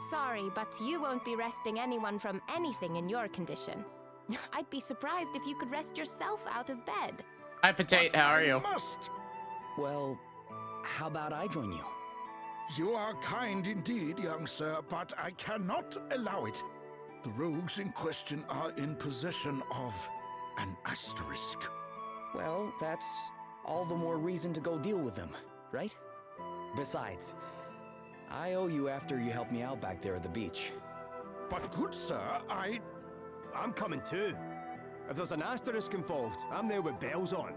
Sorry, but you won't be wresting anyone from anything in your condition. I'd be surprised if you could wrest yourself out of bed. Hi, Potate, how are you? Well, how about I join you? You are kind indeed, young sir, but I cannot allow it. The rogues in question are in possession of an asterisk. Well, that's all the more reason to go deal with them, right? Besides, I owe you after you helped me out back there at the beach. But good sir, I'm coming too. If there's an asterisk involved, I'm there with bells on.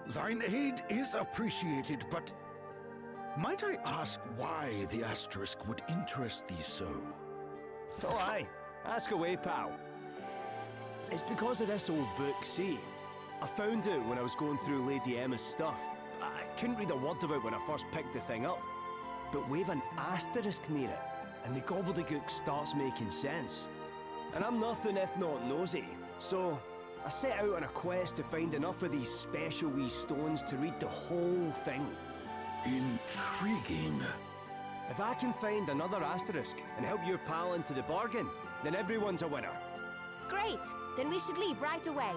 Thine aid is appreciated, but might I ask why the asterisk would interest thee so? Oh aye, ask away, pal. It's because of this old book, see? I found it when I was going through Lady Emma's stuff. I couldn't read a word of it when I first picked the thing up. But wave an asterisk near it, and the gobbledygook starts making sense. And I'm nothing if not nosy, so I set out on a quest to find enough of these special wee stones to read the whole thing. Intriguing. If I can find another asterisk and help your pal into the bargain, then everyone's a winner. Great! Then we should leave right away.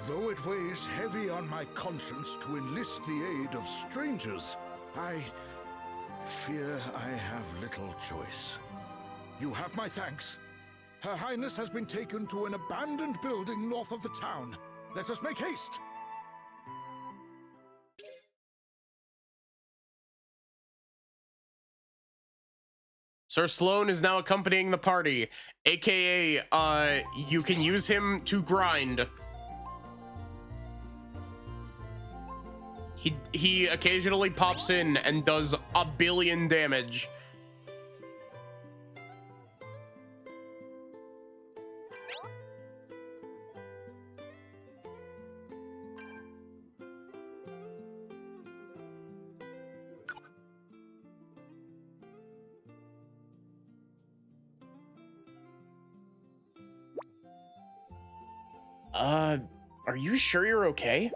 Though it weighs heavy on my conscience to enlist the aid of strangers, I fear I have little choice. You have my thanks. Her Highness has been taken to an abandoned building north of the town. Let us make haste. Sir Sloan is now accompanying the party, aka you can use him to grind. He occasionally pops in and does a billion damage. Are you sure you're okay?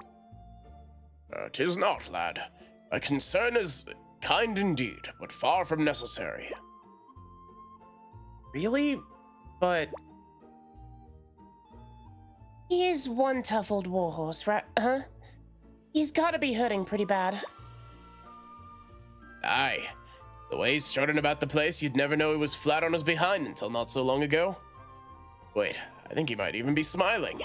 'Tis not, lad. A concern is kind indeed, but far from necessary. Really? But he is one tough old warhorse, right? Huh? He's gotta be hurting pretty bad. Aye. The way he's strutting about the place, you'd never know he was flat on his behind until not so long ago. Wait, I think he might even be smiling.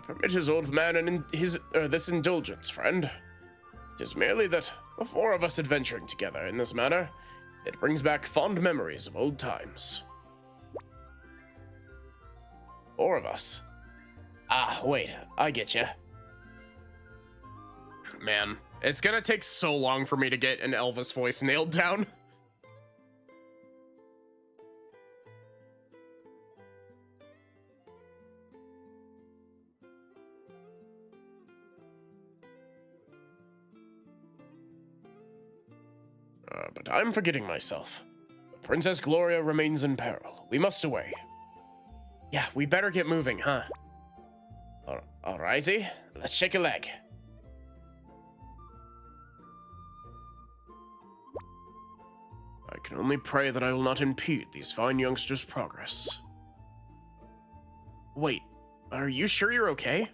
Permit his old man and this indulgence, friend. It is merely that the four of us adventuring together in this manner, it brings back fond memories of old times. 4 of us. Ah, wait, I get you. Man, it's gonna take so long for me to get an Elvis voice nailed down. But I'm forgetting myself. Princess Gloria remains in peril. We must away. Yeah, we better get moving, huh? Alrighty, let's shake a leg. I can only pray that I will not impede these fine youngsters' progress. Wait, are you sure you're okay?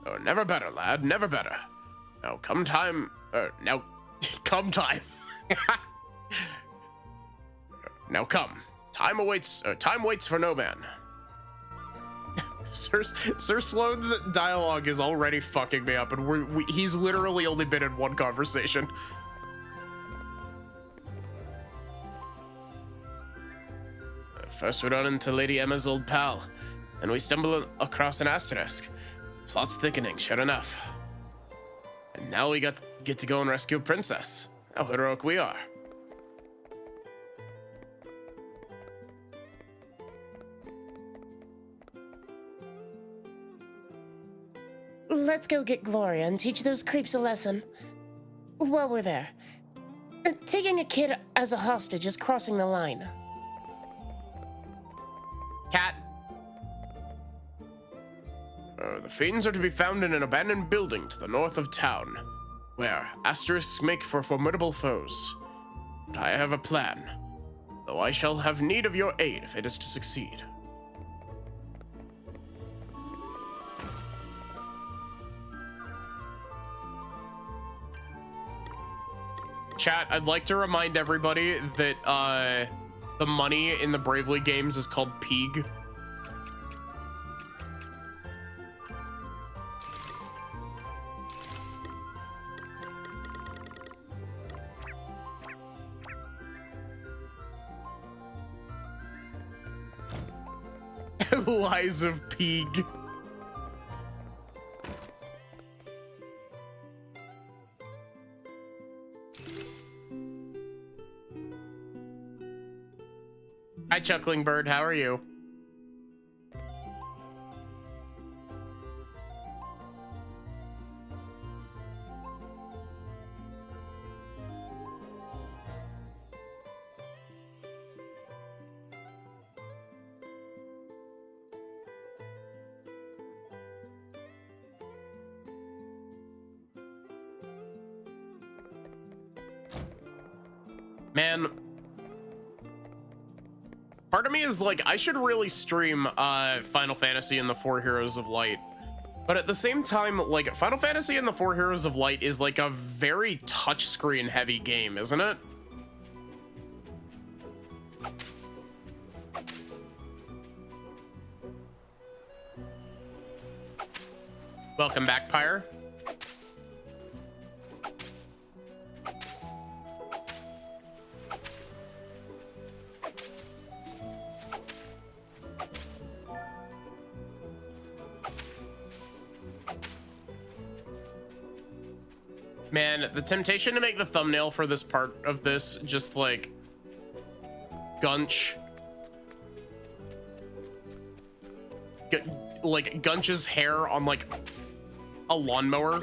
Oh, never better, lad, never better. Now come time, come time. Now come. Time waits for no man. Sir Sloane's dialogue is already fucking me up, and he's literally only been in one conversation. First we run into Lady Emma's old pal, and we stumble across an asterisk. Plot's thickening, sure enough. And now we get to go and rescue a princess. How heroic we are. Let's go get Gloria and teach those creeps a lesson. While we're there, taking a kid as a hostage is crossing the line. Cat. The fiends are to be found in an abandoned building to the north of town, where asterisks make for formidable foes. But I have a plan, though I shall have need of your aid if it is to succeed. Chat, I'd like to remind everybody that the money in the Bravely games is called Peeg. Lies of Peeg. Hi, Chuckling Bird. How are you? Man, part of me is like, I should really stream Final Fantasy and the Four Heroes of Light. But at the same time, like, Final Fantasy and the Four Heroes of Light is like a very touchscreen heavy game, isn't it? Welcome back, Pyre. Man, the temptation to make the thumbnail for this part of this just like Gunch. Like Gunch's hair on like a lawnmower.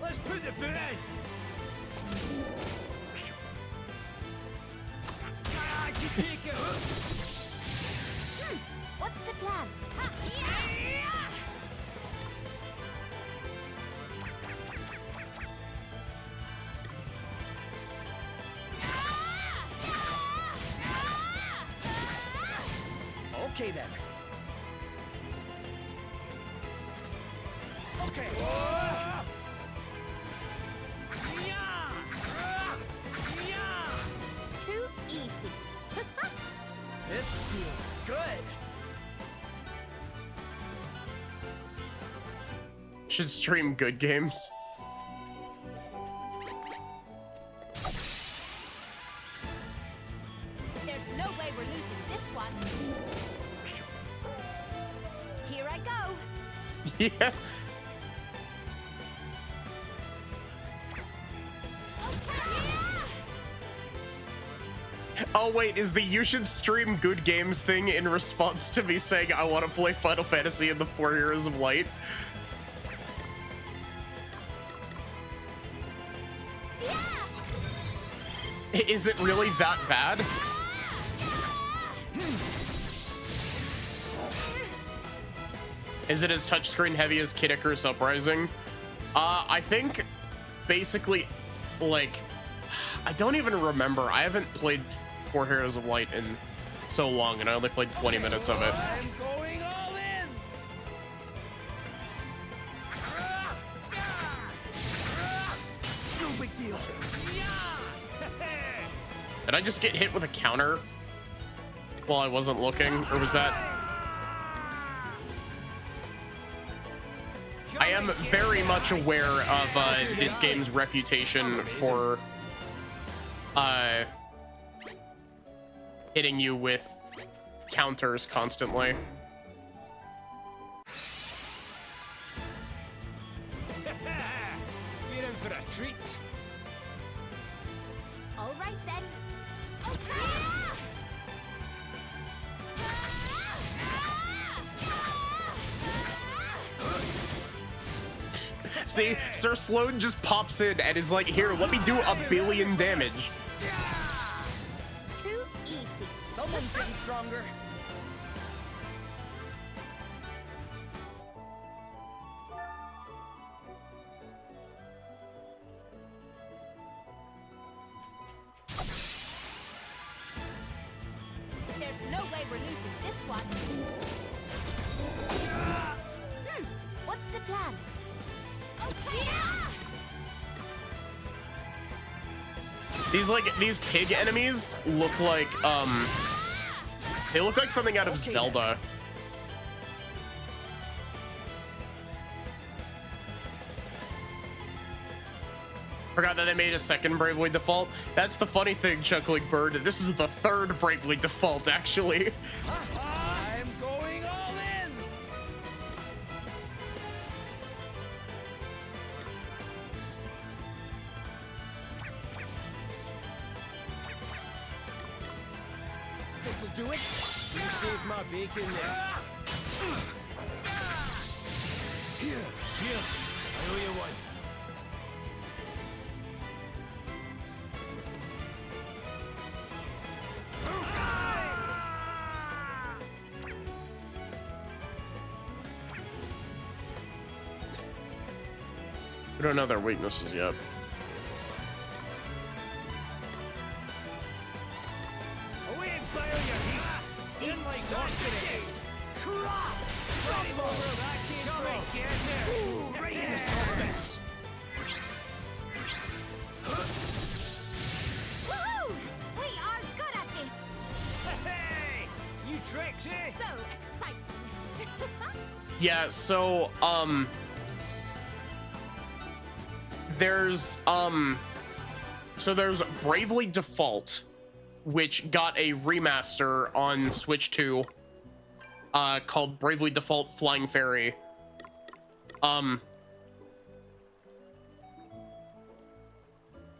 Let's put the boot in. I can take it. What's the plan? Okay then. Okay. Too easy. This feels good. Should stream good games. There's There's no way we're losing this one. Here I go. Yeah. Oh wait, is the you should stream good games thing in response to me saying I want to play Final Fantasy and the 4 Heroes of Light? Is it really that bad? Is it as touchscreen heavy as Kid Icarus Uprising? I think basically, like, I don't even remember. I haven't played 4 Heroes of Light in so long, and I only played 20 minutes of it. I'm going all in. No big deal. Did I just get hit with a counter while I wasn't looking, or was that? I am very much aware of this game's reputation for hitting you with counters constantly. You're in for a treat. All right then. See, Sir Sloan just pops in and is like, here, let me do 1 billion damage. Too easy. Someone's getting stronger. There's no way we're losing this one. What's the plan? These pig enemies look like they look like something out of Zelda. Forgot that they made a second Bravely Default. That's the funny thing, Chuckling Bird. This is the 3rd Bravely Default, actually. I'm going all in. This'll do it. You saved my bacon there. Here, cheers. I owe you one. We don't know their weaknesses yet. Away and fire your heat. In like sorcery. Crop. Ready for where that came from. Get it. Ready to solve this. Woohoo! We are good at this. Hey, you tricks, eh? So exciting. Yeah, so there's Bravely Default, which got a remaster on Switch 2 called Bravely Default Flying Fairy.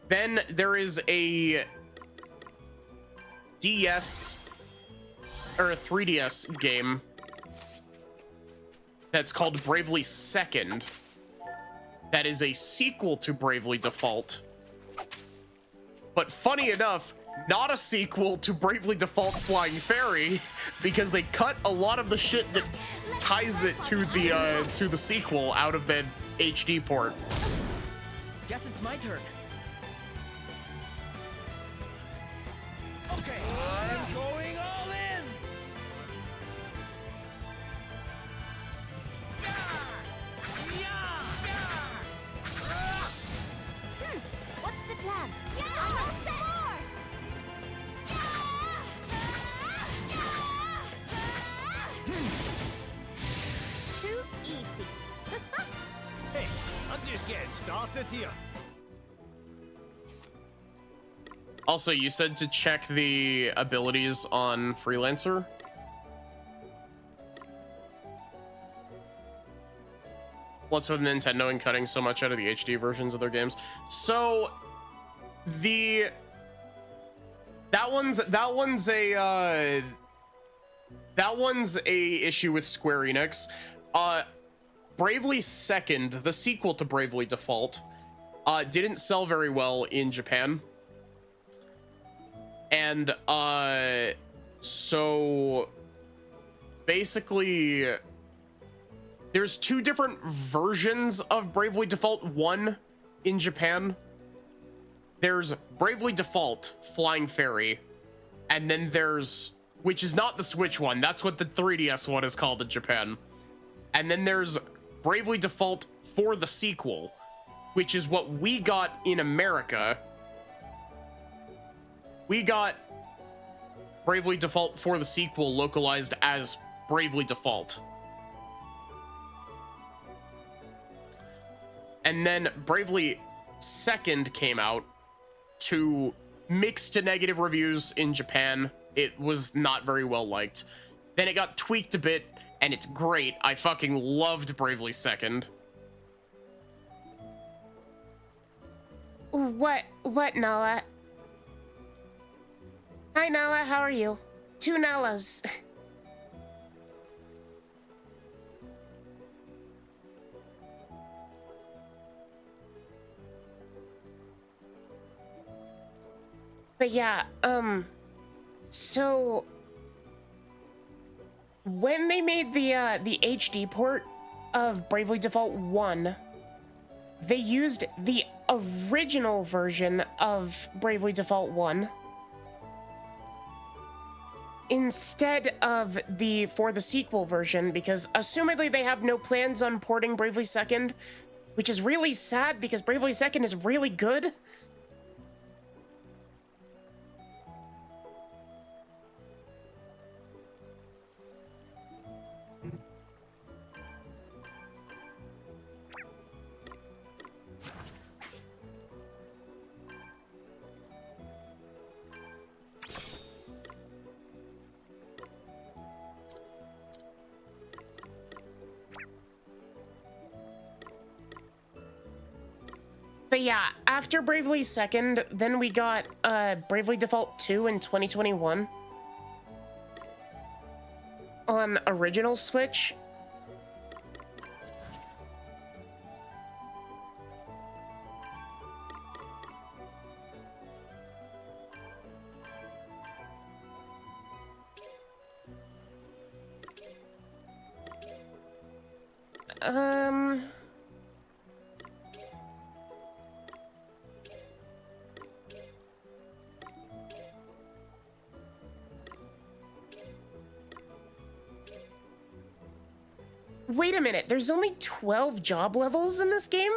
Then there is a DS or a 3DS game that's called Bravely Second. That is a sequel to Bravely Default. But funny enough, not a sequel to Bravely Default Flying Fairy, because they cut a lot of the shit that ties it to the sequel out of the HD port. Guess it's my turn. Okay, I'm going all in. What's the plan? I want some more. Too easy. Hey, I'm just getting started here. Also, you said to check the abilities on Freelancer. What's with Nintendo and cutting so much out of the HD versions of their games? So that one's a issue with Square Enix. Bravely Second, the sequel to Bravely Default, didn't sell very well in Japan. And so basically there's two different versions of Bravely Default 1 in Japan. There's Bravely Default Flying Fairy, and then there's, which is not the Switch one, that's what the 3DS one is called in Japan. And then there's Bravely Default for the sequel, which is what we got in America. We got Bravely Default for the sequel localized as Bravely Default. And then Bravely Second came out to mixed to negative reviews in Japan. It was not very well liked. Then it got tweaked a bit, and it's great. I fucking loved Bravely Second. What, Nala? Hi, Nala, how are you? 2 Nalas. But yeah, so when they made the HD port of Bravely Default 1, they used the original version of Bravely Default 1 instead of the for the sequel version, because assumedly they have no plans on porting Bravely Second, which is really sad because Bravely Second is really good. But yeah, after Bravely Second, then we got Bravely Default 2 in 2021 on original Switch. Wait a minute, there's only 12 job levels in this game?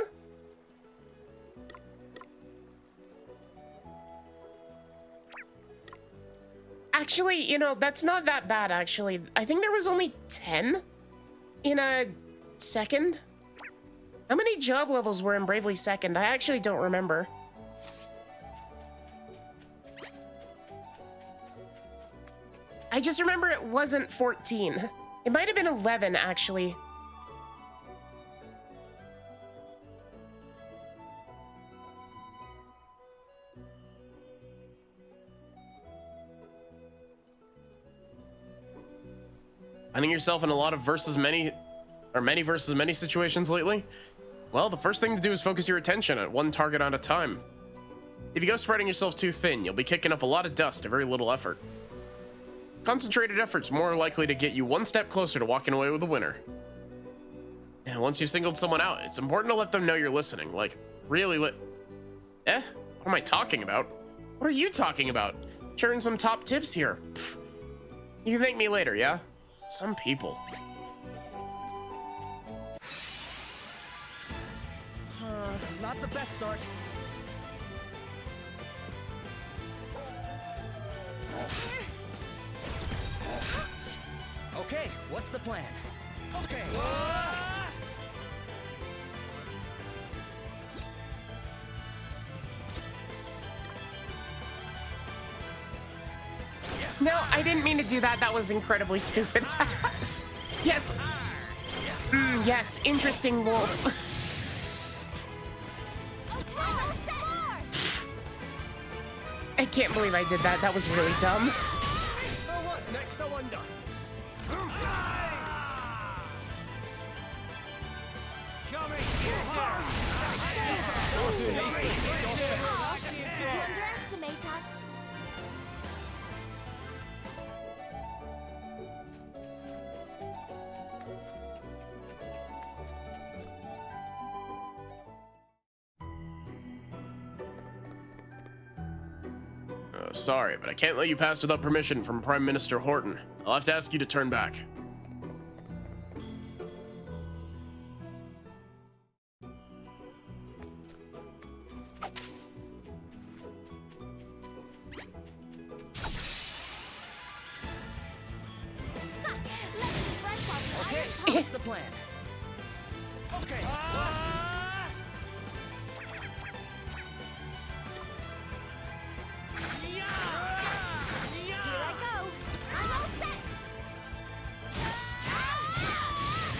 Actually, you know, that's not that bad, actually. I think there was only 10 in a second. How many job levels were in Bravely Second? I actually don't remember. I just remember it wasn't 14. It might have been 11, actually. Finding yourself in a lot of many versus many situations lately? Well, the first thing to do is focus your attention at one target at a time. If you go spreading yourself too thin, you'll be kicking up a lot of dust at very little effort. Concentrated effort's more likely to get you one step closer to walking away with a winner. And once you've singled someone out, it's important to let them know you're listening. Like, really What am I talking about? What are you talking about? Sharing some top tips here. Pfft. You can thank me later, yeah? Some people. Not the best start. Okay, what's the plan? Okay. No, I didn't mean to do that. That was incredibly stupid. Yes. Yes, interesting wolf. I can't believe I did that. That was really dumb. What's next, I wonder? Did you underestimate us? Sorry, but I can't let you pass without permission from Prime Minister Horton. I'll have to ask you to turn back. Okay, what's the plan? Okay. Here I go. I'm all set.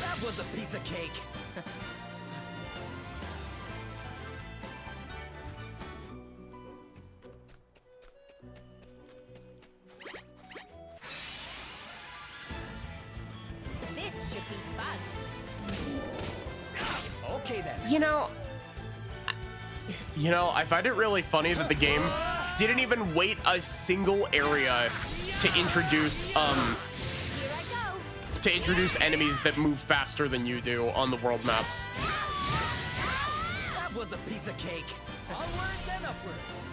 That was a piece of cake. This should be fun. Okay then. You know, I find it really funny that the game didn't even wait a single area to introduce enemies that move faster than you do on the world map. That was a piece of cake. Onwards and upwards.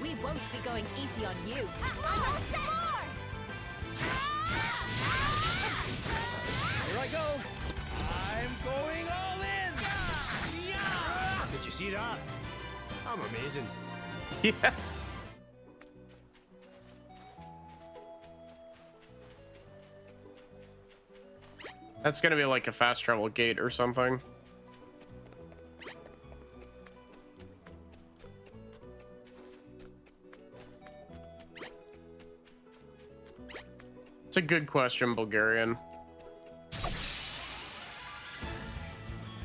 We won't be going easy on you. I'm all set. Here I go. I'm going all in. Did you see that? I'm amazing. Yeah. That's gonna be like a fast travel gate or something. It's a good question, Bulgarian.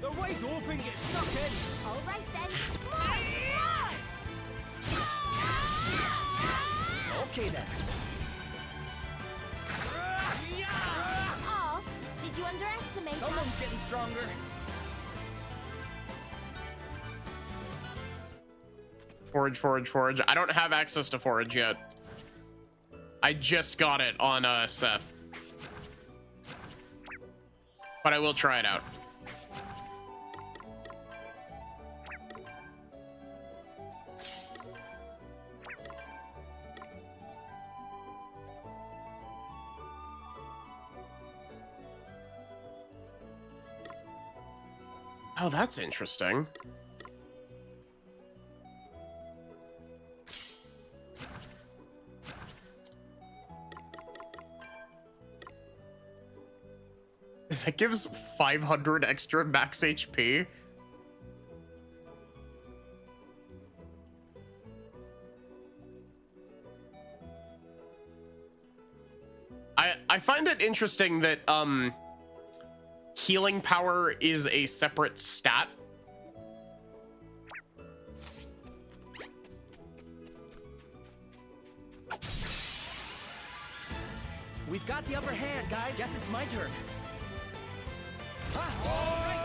They're wide open, get stuck in. All right then. Okay then. Oh, did you underestimate Someone's us? getting stronger. Forage, forage, forage. I don't have access to forage yet. I just got it on Seth. But I will try it out. Oh, that's interesting. That gives 500 extra max HP. I find it interesting that healing power is a separate stat. We've got the upper hand, guys. Guess it's my turn. All right.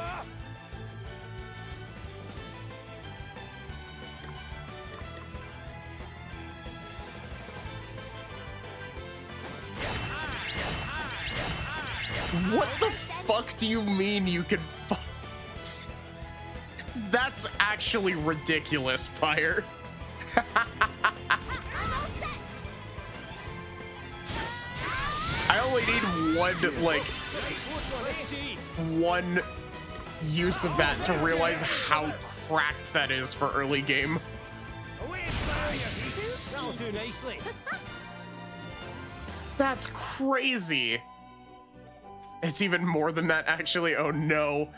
What the fuck do you mean you can That's actually ridiculous, Fire. I only need one use of that to realize how cracked that is for early game. That'll do nicely. That's crazy. It's even more than that, actually. Oh no.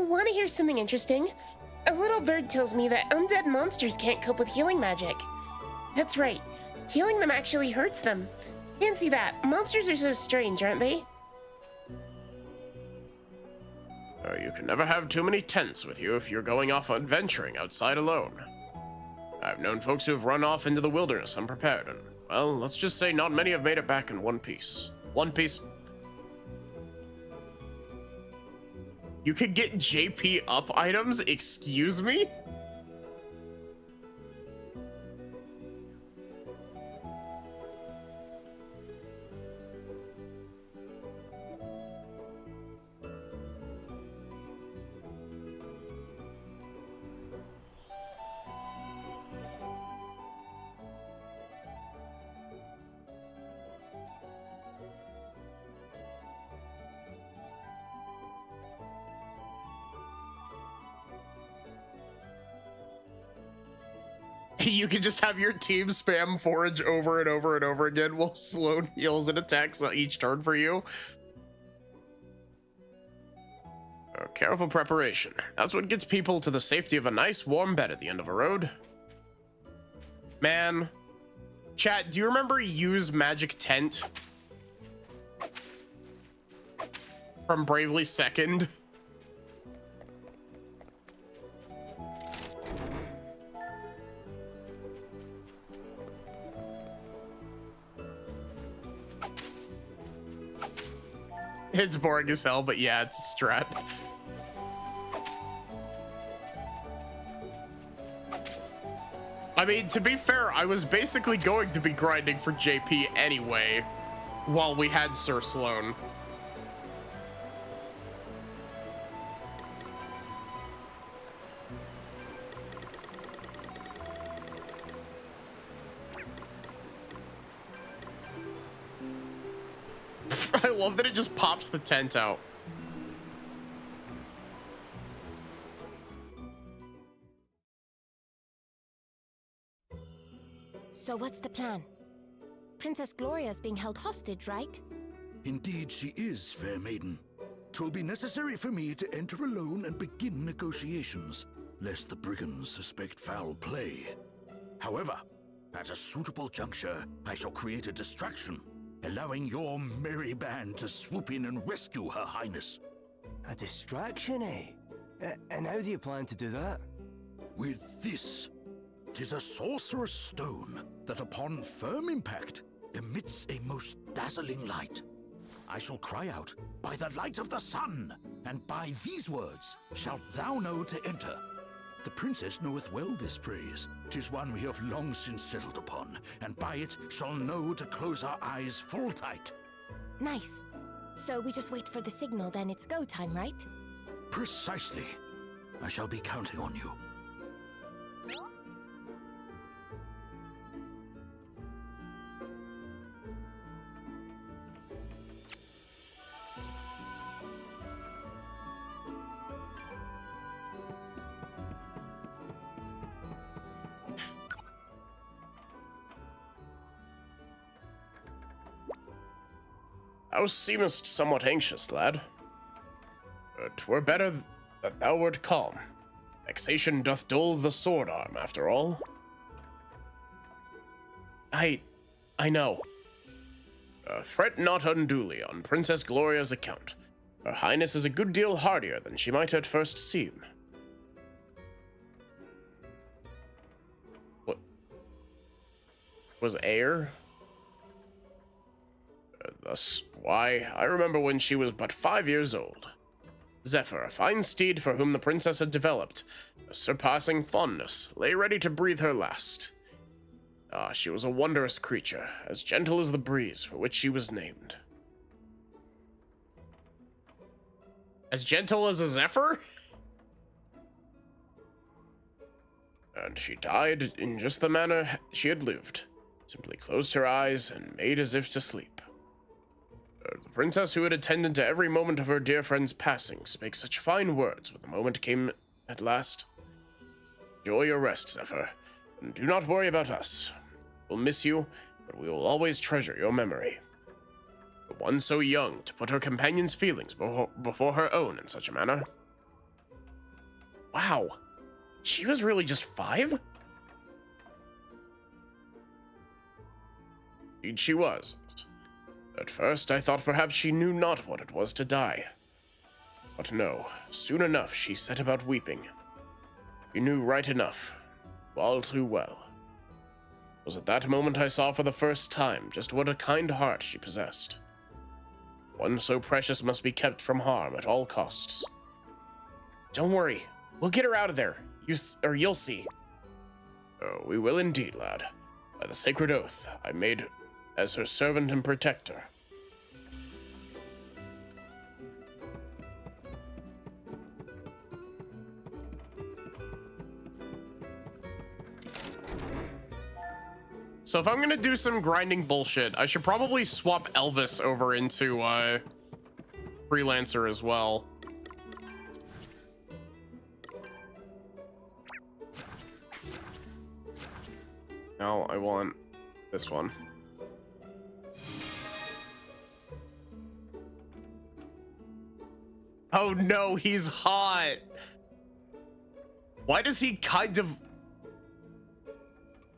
want to hear something interesting? A little bird tells me that undead monsters can't cope with healing magic. That's right. Healing them actually hurts them. Fancy that. Monsters are so strange, aren't they? You can never have too many tents with you if you're going off adventuring outside alone. I've known folks who have run off into the wilderness unprepared, and, well, let's just say not many have made it back in one piece. One piece. You could get JP up items? Excuse me? You can just have your team spam forage over and over and over again while Sloan heals and attacks each turn for you. Careful preparation. That's what gets people to the safety of a nice warm bed at the end of a road. Man. Chat, do you remember Use Magic Tent? From Bravely Second? It's boring as hell, but yeah, it's a strat. I mean, to be fair, I was basically going to be grinding for JP anyway, while we had Sir Sloan. I love that it just pops the tent out. So what's the plan? Princess Gloria's being held hostage, right? Indeed she is, fair maiden. 'Twill be necessary for me to enter alone and begin negotiations, lest the brigands suspect foul play. However, at a suitable juncture, I shall create a distraction, allowing your merry band to swoop in and rescue Her Highness. A distraction, eh? And how do you plan to do that? With this. 'Tis a sorcerer's stone that upon firm impact emits a most dazzling light. I shall cry out, "By the light of the sun, and by these words shalt thou know to enter." The princess knoweth well this phrase. 'Tis one we have long since settled upon, and by it shall know to close our eyes full tight. Nice. So we just wait for the signal, then it's go time, right? Precisely. I shall be counting on you. Thou seemest somewhat anxious, lad. 'Twere better that thou wert calm. Vexation doth dull the sword arm, after all. I know. Fret not unduly on Princess Gloria's account. Her Highness is a good deal hardier than she might at first seem. What? Was air? Thus, why, I remember when she was but 5 years old. Zephyr, a fine steed for whom the princess had developed a surpassing fondness, lay ready to breathe her last. Ah, she was a wondrous creature, as gentle as the breeze for which she was named. As gentle as a Zephyr? And she died in just the manner she had lived, simply closed her eyes and made as if to sleep. The princess who had attended to every moment of her dear friend's passing spake such fine words when the moment came at last. Enjoy your rest, Zephyr, and do not worry about us. We'll miss you, but we will always treasure your memory. For one so young to put her companion's feelings before her own in such a manner. Wow. She was really just 5? Indeed she was. At first I thought perhaps she knew not what it was to die. But no, soon enough she set about weeping. She knew right enough, all too well. It was at that moment I saw for the first time just what a kind heart she possessed. One so precious must be kept from harm at all costs. Don't worry, we'll get her out of there. You'll see. Oh, we will indeed, lad. By the sacred oath I made as her servant and protector. So if I'm gonna do some grinding bullshit, I should probably swap Elvis over into Freelancer as well. No, I want this one. Oh no, he's hot. Why does he kind of...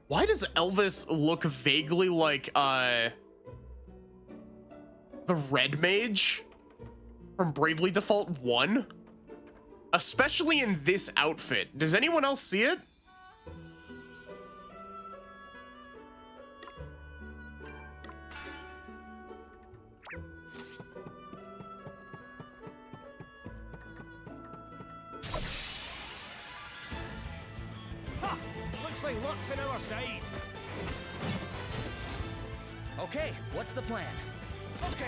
Why does Elvis look vaguely like, the Red Mage from Bravely Default 1? Especially in this outfit. Does anyone else see it? Looks like luck's on our side. Okay, what's the plan? Okay.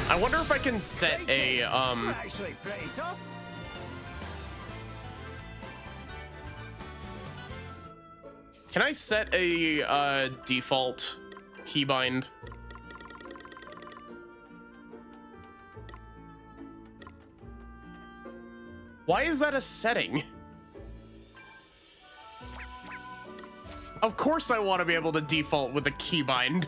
I wonder if I can set a, Actually pretty tough. Can I set a, default keybind? Why is that a setting? Of course I want to be able to default with a keybind.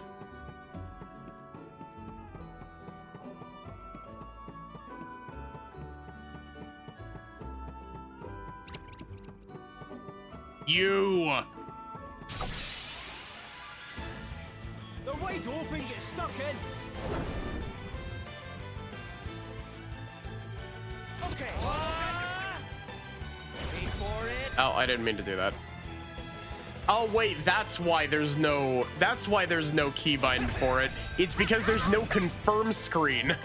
You. They're wide open, get stuck in. Okay. Wait for it. Oh, I didn't mean to do that. Oh wait, that's why there's no keybind for it. It's because there's no confirm screen.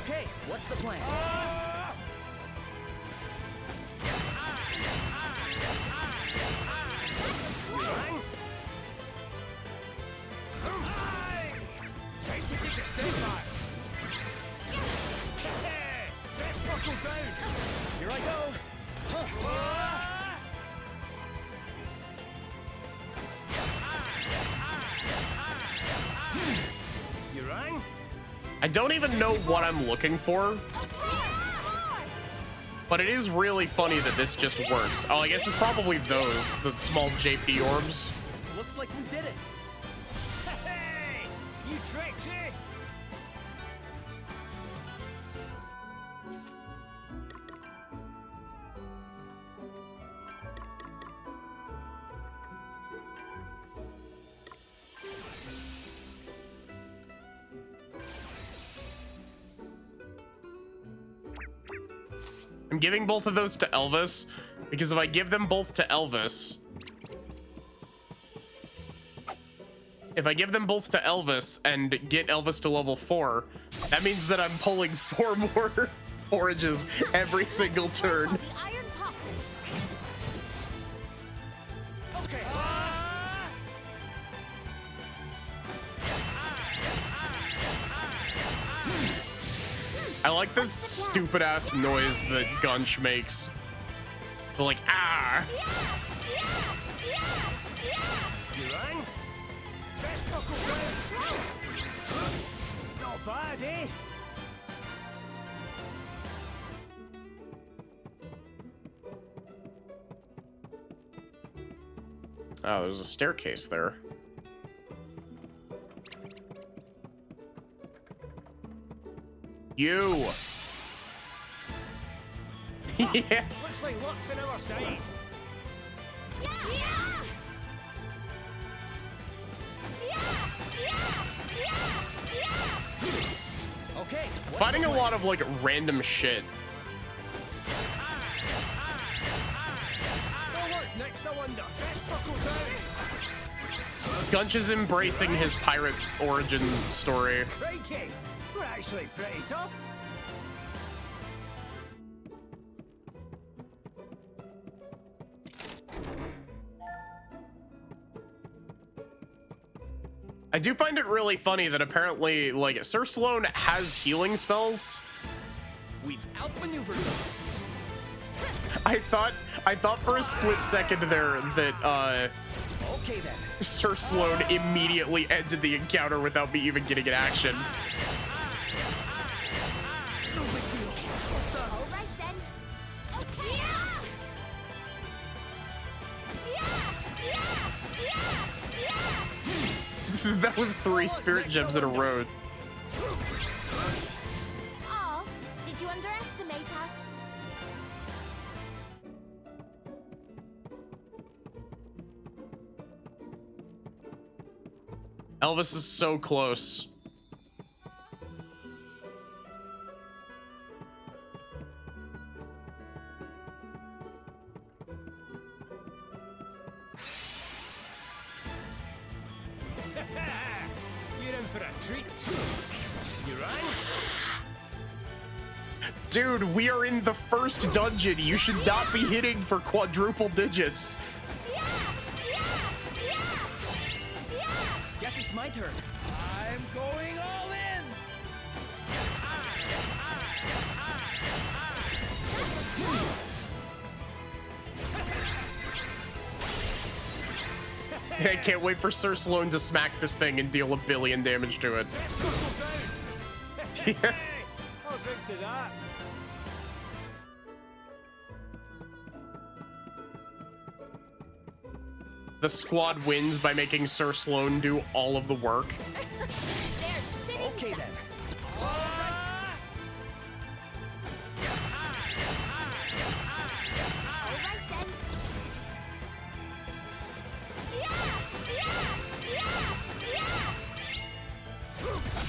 Okay, what's the plan? Time to take a step back. Let's buckle down. Here I go. You rang? I don't even know what I'm looking for. But it is really funny that this just works. Oh, I guess it's probably those, the small JP orbs. Looks like we did it. Hey, you tricks, eh? I'm giving both of those to Elvis, because if I give them both to Elvis, and get Elvis to level 4, that means that I'm pulling 4 more forages every single turn. Okay. I like this stupid ass noise that Gunch makes. They're like, ah. Not bad, eh? Oh, there's a staircase there. You. Yeah. Looks like luck's on our side. Okay. Finding a lot of like random shit. Next, I wonder. Best buckle down. Gunch is embracing his pirate origin story. Crikey, we're actually pretty tough. I do find it really funny that apparently, like, Sir Sloan has healing spells. We've outmaneuvered them. I thought for a split second there that Okay then. Sir Sloan immediately ended the encounter without me even getting an action. That was 3 spirit gems in a row. Oh, did you underestimate us? Elvis is so close. You're in for a treat. You right? Dude, we are in the first dungeon. You should not be hitting for quadruple digits. Guess it's my turn. I'm going all in. I can't wait for Sir Sloan to smack this thing and deal 1 billion damage to it. Yeah. I'll drink to that. The squad wins by making Sir Sloan do all of the work. Okay then.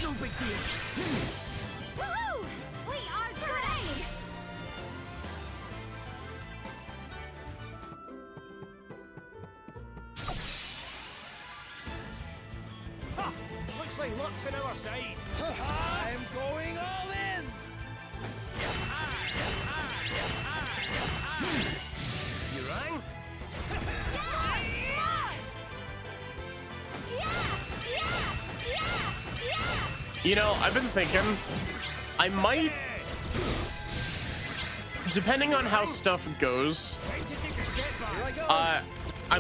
No big deal. Woohoo! We are great! Ha! Looks like luck's on our side. I'm going all in. You rang? You know, I've been thinking, I might, depending on how stuff goes, I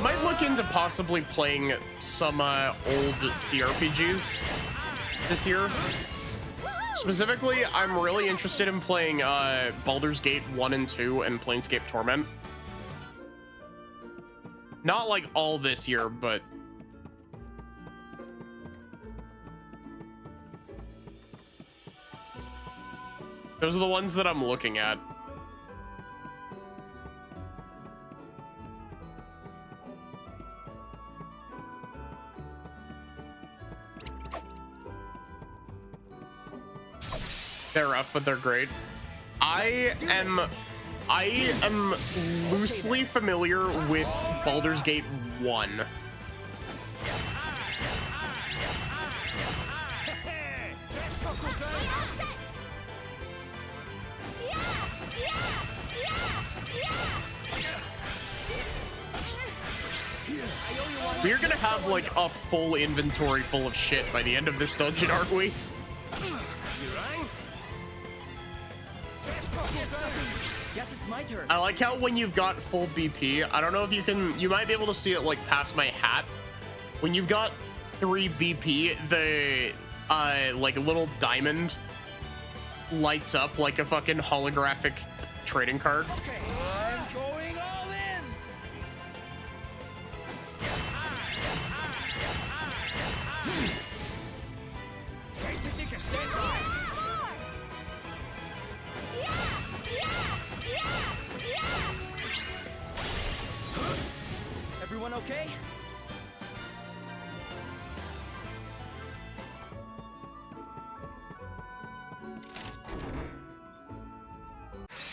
might look into possibly playing some old CRPGs this year. Specifically, I'm really interested in playing Baldur's Gate 1 and 2 and Planescape Torment. Not like all this year, but those are the ones that I'm looking at. They're rough, but they're great. I am loosely familiar with Baldur's Gate 1. We're gonna have like a full inventory full of shit by the end of this dungeon, aren't we? Guess it's my turn. I like how when you've got full BP, I don't know if you might be able to see it like past my hat. When you've got 3 BP, the like a little diamond lights up like a fucking holographic trading card. Okay, I'm going all in. Take to take a stand by. Everyone okay?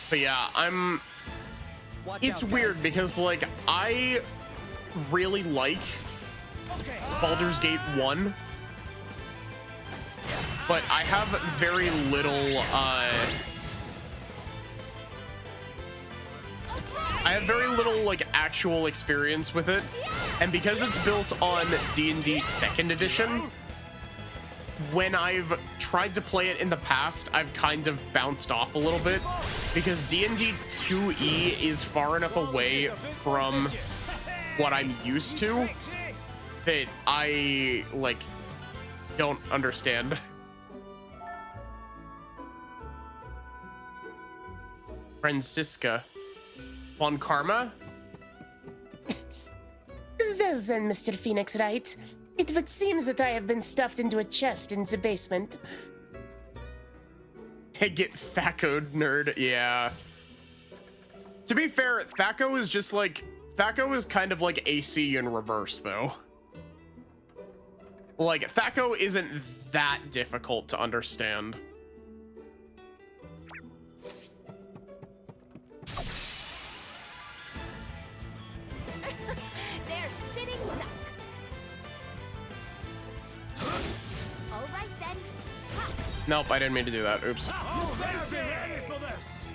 But yeah, it's weird because like I really like Baldur's Gate 1, but I have very little like actual experience with it, and because it's built on D&D 2nd edition, when I've tried to play it in the past, I've kind of bounced off a little bit because D&D 2E is far enough away from what I'm used to that I like don't understand. Franziska von Karma? Well then, Mr. Phoenix Wright. It would seem that I have been stuffed into a chest in the basement. Hey, get Thaco, nerd. Yeah. To be fair, Thaco is just like... Thaco is kind of like AC in reverse, though. Like, Thaco isn't that difficult to understand. They're sitting ducks. All right then. Ha. Nope, I didn't mean to do that. Oops. Oh, ready for this.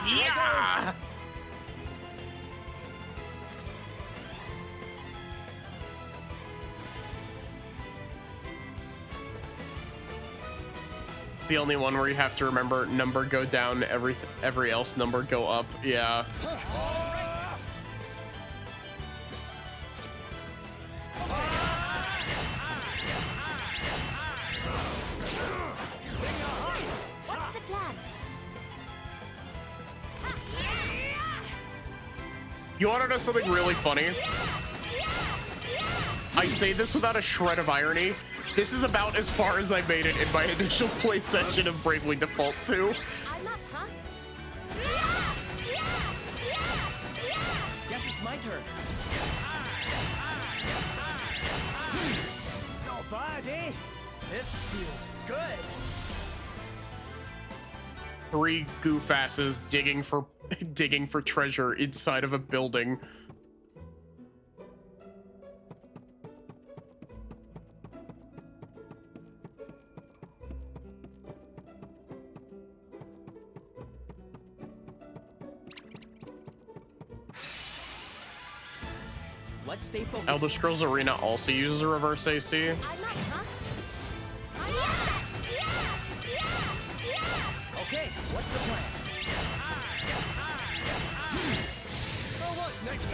Yeah! It's the only one where you have to remember number go down, every else number go up. Yeah. What's the plan? You want to know something really funny? I say this without a shred of irony. This is about as far as I made it in my initial play session of Bravely Default 2. I'm up, huh? Guess it's my turn. Not bad, eh? This feels good. 3 goof asses digging for treasure inside of a building. Let's stay focused. Elder Scrolls Arena also uses a reverse AC. I'm up, huh? Okay, what's the plan? Oh, what's next?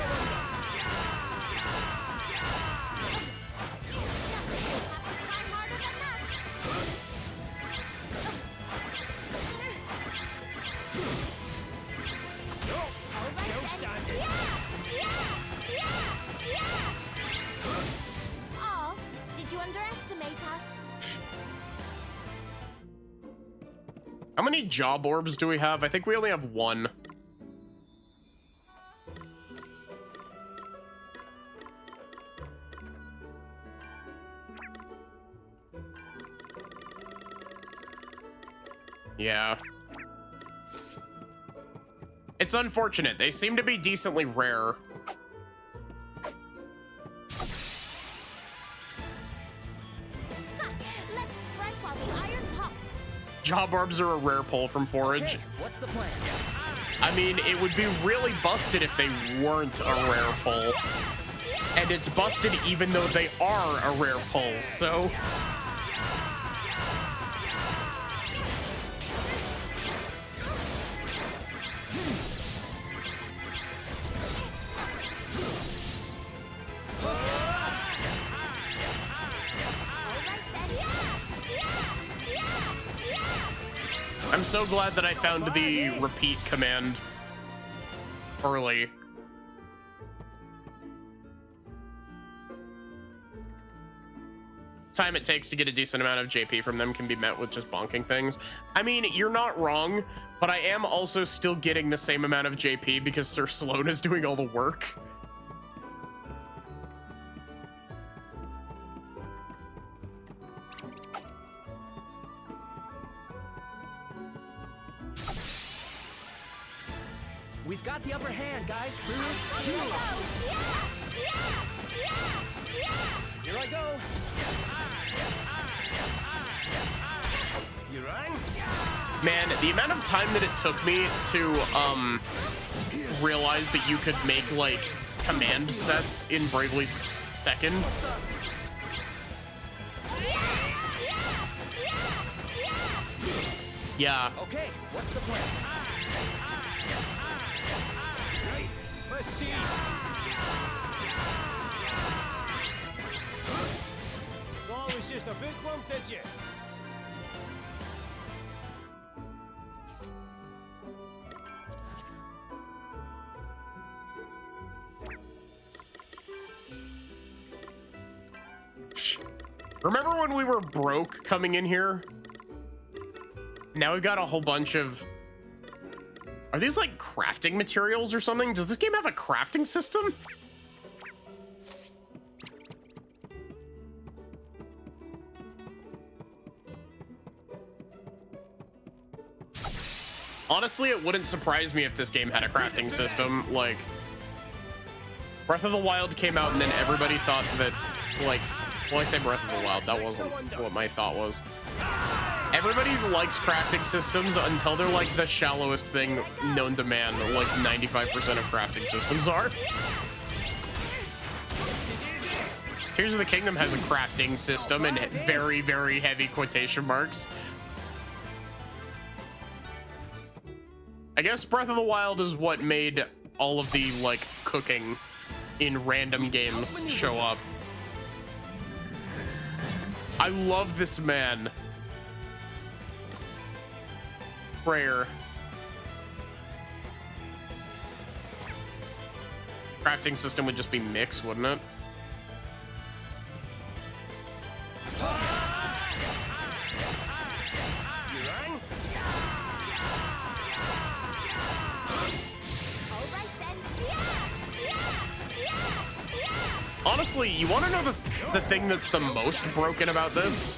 Still standing. Oh, did you underestimate us? How many job orbs do we have? I think we only have 1. Yeah. It's unfortunate. They seem to be decently rare. Let's strike while the iron's hot. Job orbs are a rare pull from Forage. Okay, what's What's the plan? I mean, it would be really busted if they weren't a rare pull. And it's busted even though they are a rare pull, so... I'm so glad that I found the repeat command early. Time it takes to get a decent amount of JP from them can be met with just bonking things. I mean, you're not wrong, but I am also still getting the same amount of JP because Sir Sloan is doing all the work. We've got the upper hand, guys. Here I go. You rang? Man, the amount of time that it took me to realize that you could make like command sets in Bravely Second. Yeah. Okay, what's the plan? Let's see. Thought it was just a big one, did you? Remember when we were broke coming in here? Now we've got a whole bunch of... Are these like crafting materials or something? Does this game have a crafting system? Honestly, it wouldn't surprise me if this game had a crafting system. Like, Breath of the Wild came out and then everybody thought that, like, well, I say Breath of the Wild, that wasn't what my thought was. Everybody likes crafting systems until they're like the shallowest thing known to man, like 95% of crafting systems are. Tears of the Kingdom has a crafting system in very, very heavy quotation marks. I guess Breath of the Wild is what made all of the like cooking in random games show up. I love this man. Prayer. Crafting system would just be mix, wouldn't it? Honestly, you want to know the thing that's the most broken about this?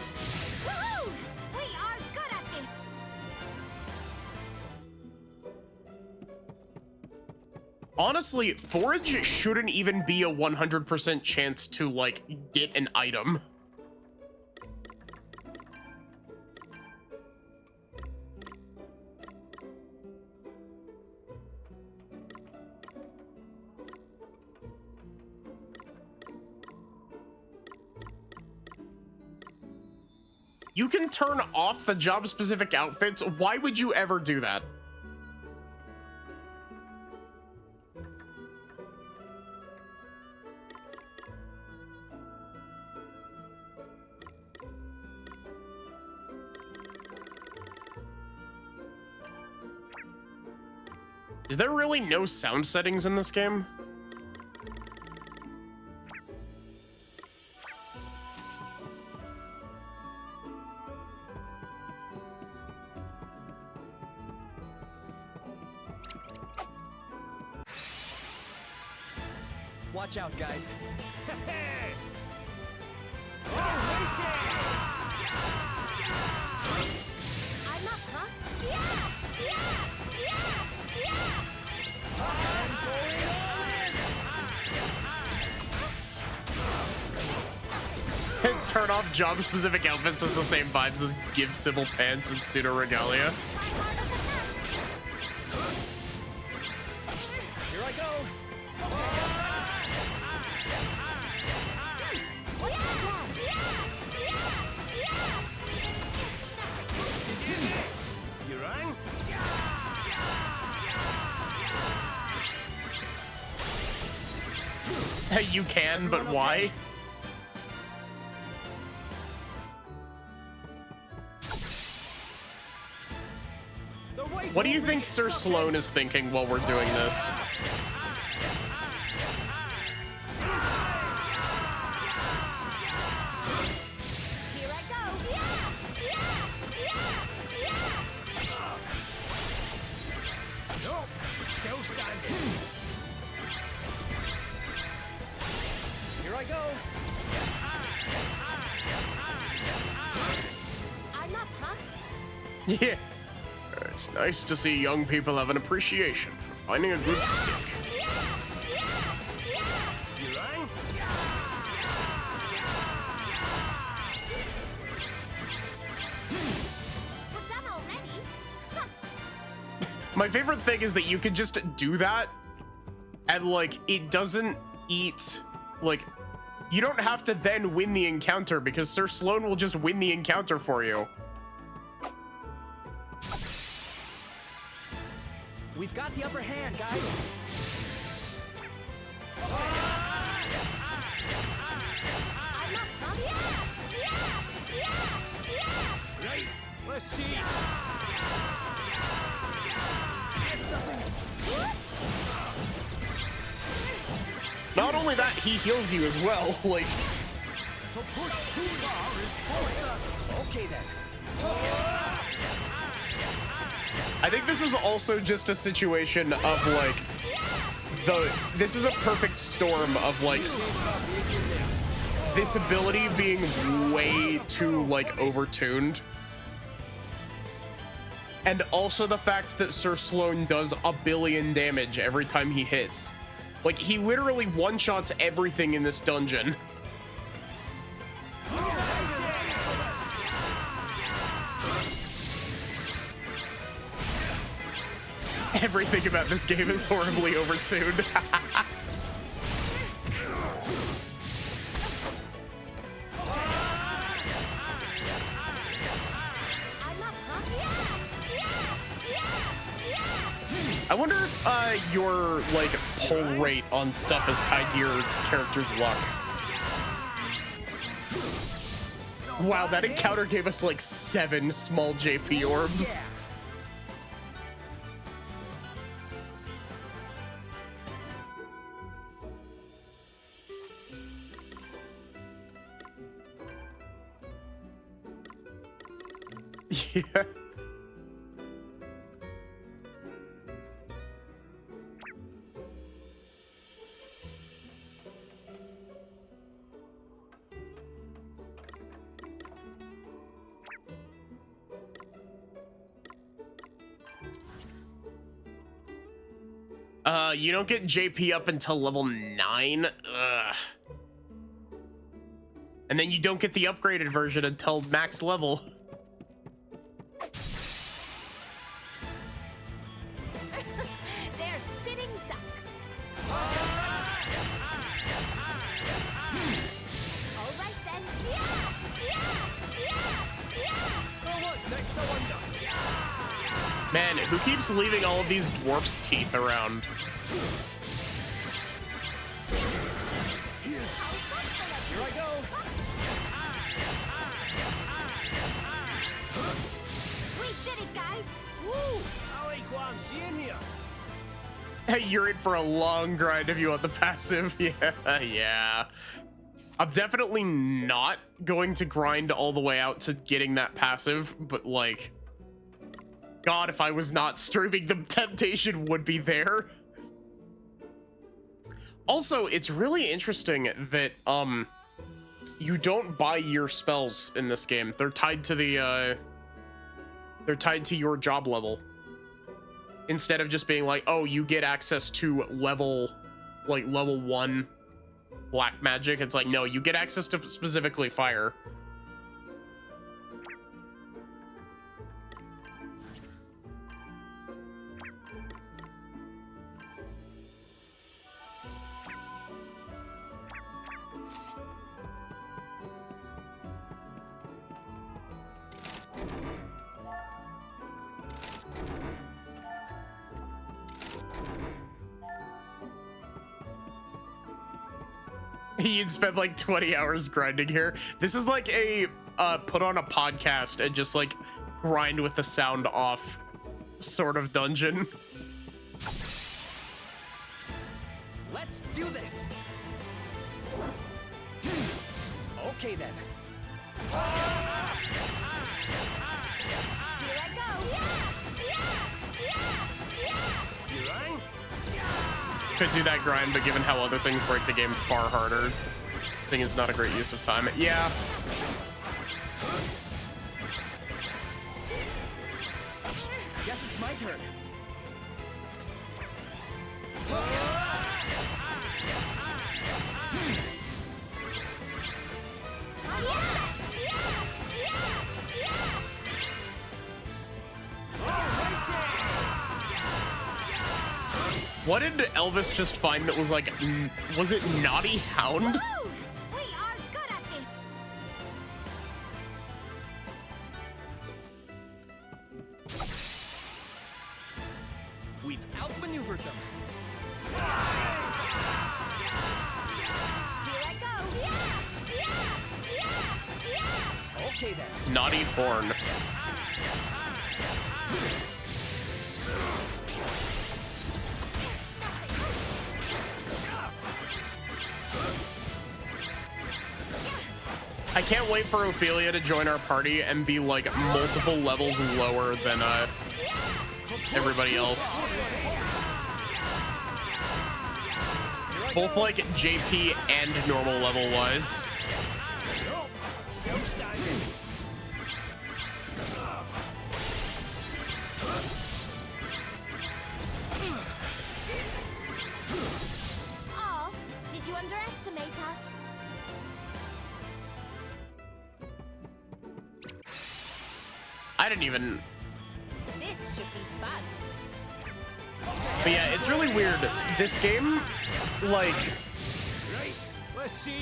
Honestly, Forage shouldn't even be a 100% chance to, like, get an item. You can turn off the job-specific outfits. Why would you ever do that? Is there really no sound settings in this game? Watch out, guys. I'm up, huh? Turn off job-specific outfits as the same vibes as Give Civil Pants and Pseudo Regalia. You rang? You can, but why? What do you think Sir Sloan is thinking while we're doing this? Here I go. Nope, still standing. Here I go. I'm up, huh? Yeah. It's nice to see young people have an appreciation for finding a good stick. You rang? We're done already? My favorite thing is that you could just do that and like it doesn't eat, like you don't have to then win the encounter because Sir Sloan will just win the encounter for you. We've got the upper hand, guys. I'm up, huh? Right, let's see. Not only that, he heals you as well. Like, So push too far is forward. Okay then. I think this is also just a situation of like, this is a perfect storm of like, this ability being way too like overtuned. And also the fact that Sir Sloan does 1 billion damage every time he hits. Like, he literally one-shots everything in this dungeon. Everything about this game is horribly overtuned. I wonder if your like pull rate on stuff is tied to your character's luck. Wow, that encounter gave us like 7 small JP orbs. Yeah. You don't get JP up until level 9. Ugh. And then you don't get the upgraded version until max level. They're sitting ducks. All right then. What's next, I wonder? Man, who keeps leaving all of these dwarfs' teeth around? Here I go. We did it, guys. Woo! I like what I'm seeing here. Hey, you're in for a long grind if you want the passive. Yeah, yeah. I'm definitely not going to grind all the way out to getting that passive, but like, God, if I was not streaming, the temptation would be there. Also, it's really interesting that you don't buy your spells in this game. They're tied to the they're tied to your job level. Instead of just being like, oh, you get access to level 1 black magic, it's like, no, you get access to specifically fire. You'd spend like 20 hours grinding here. This is like a put on a podcast and just like grind with the sound off sort of dungeon. Let's do this. Okay then. Here I go. Could do that grind, but given how other things break the game far harder, I think it's not a great use of time. Yeah. Guess it's my turn. What did Elvis just find that was like, was it Naughty Hound? We are good at this. We've outmaneuvered them. Here I go. Okay then. Naughty Horn. I can't wait for Ophelia to join our party and be like multiple levels lower than everybody else. Both like JP and normal level wise. Oh, did you underestimate us? I didn't even. This should be fun. But yeah, it's really weird. This game, like, Let's see.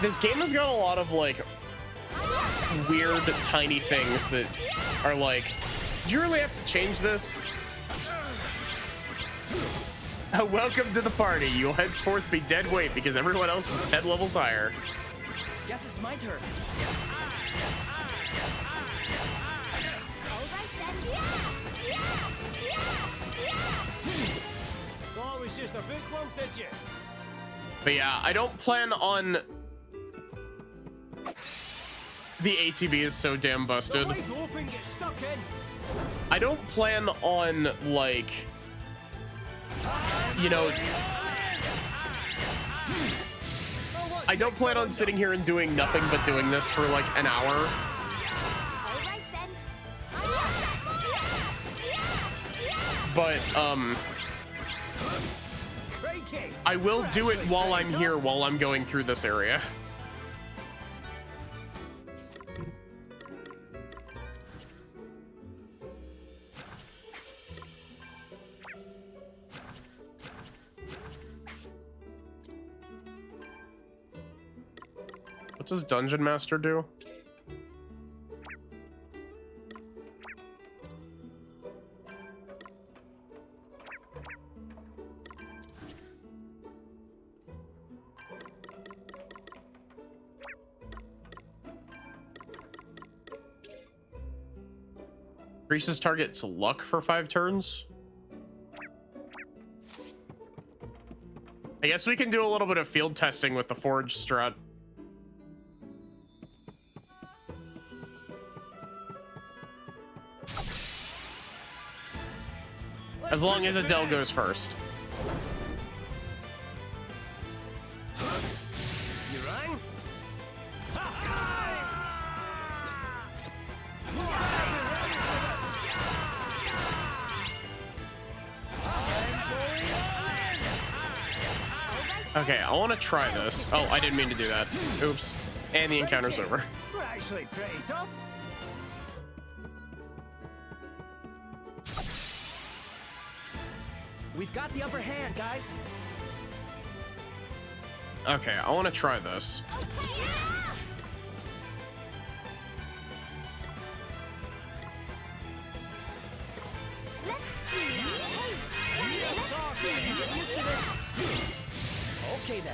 this game has got a lot of like weird tiny things that are like, do you really have to change this? Welcome to the party. You'll henceforth be dead weight because everyone else is 10 levels higher. Guess it's my turn. Thought it was just a book lump, did you? But yeah, I don't plan on. The ATB is so damn busted. Wide open, get stuck in. I don't plan on like, you know, I don't plan on sitting here and doing nothing but doing this for like an hour. But I will do it while I'm here, while I'm going through this area. What does Dungeon Master do? Increases target's luck for 5 turns. I guess we can do a little bit of field testing with the Forge strat. As long as Adele goes first. You rang? Okay, I want to try this. Oh, I didn't mean to do that. Oops. And the encounter's over. We're actually pretty tough. We've got the upper hand, guys. Okay, I want to try this. Let's see. Okay then.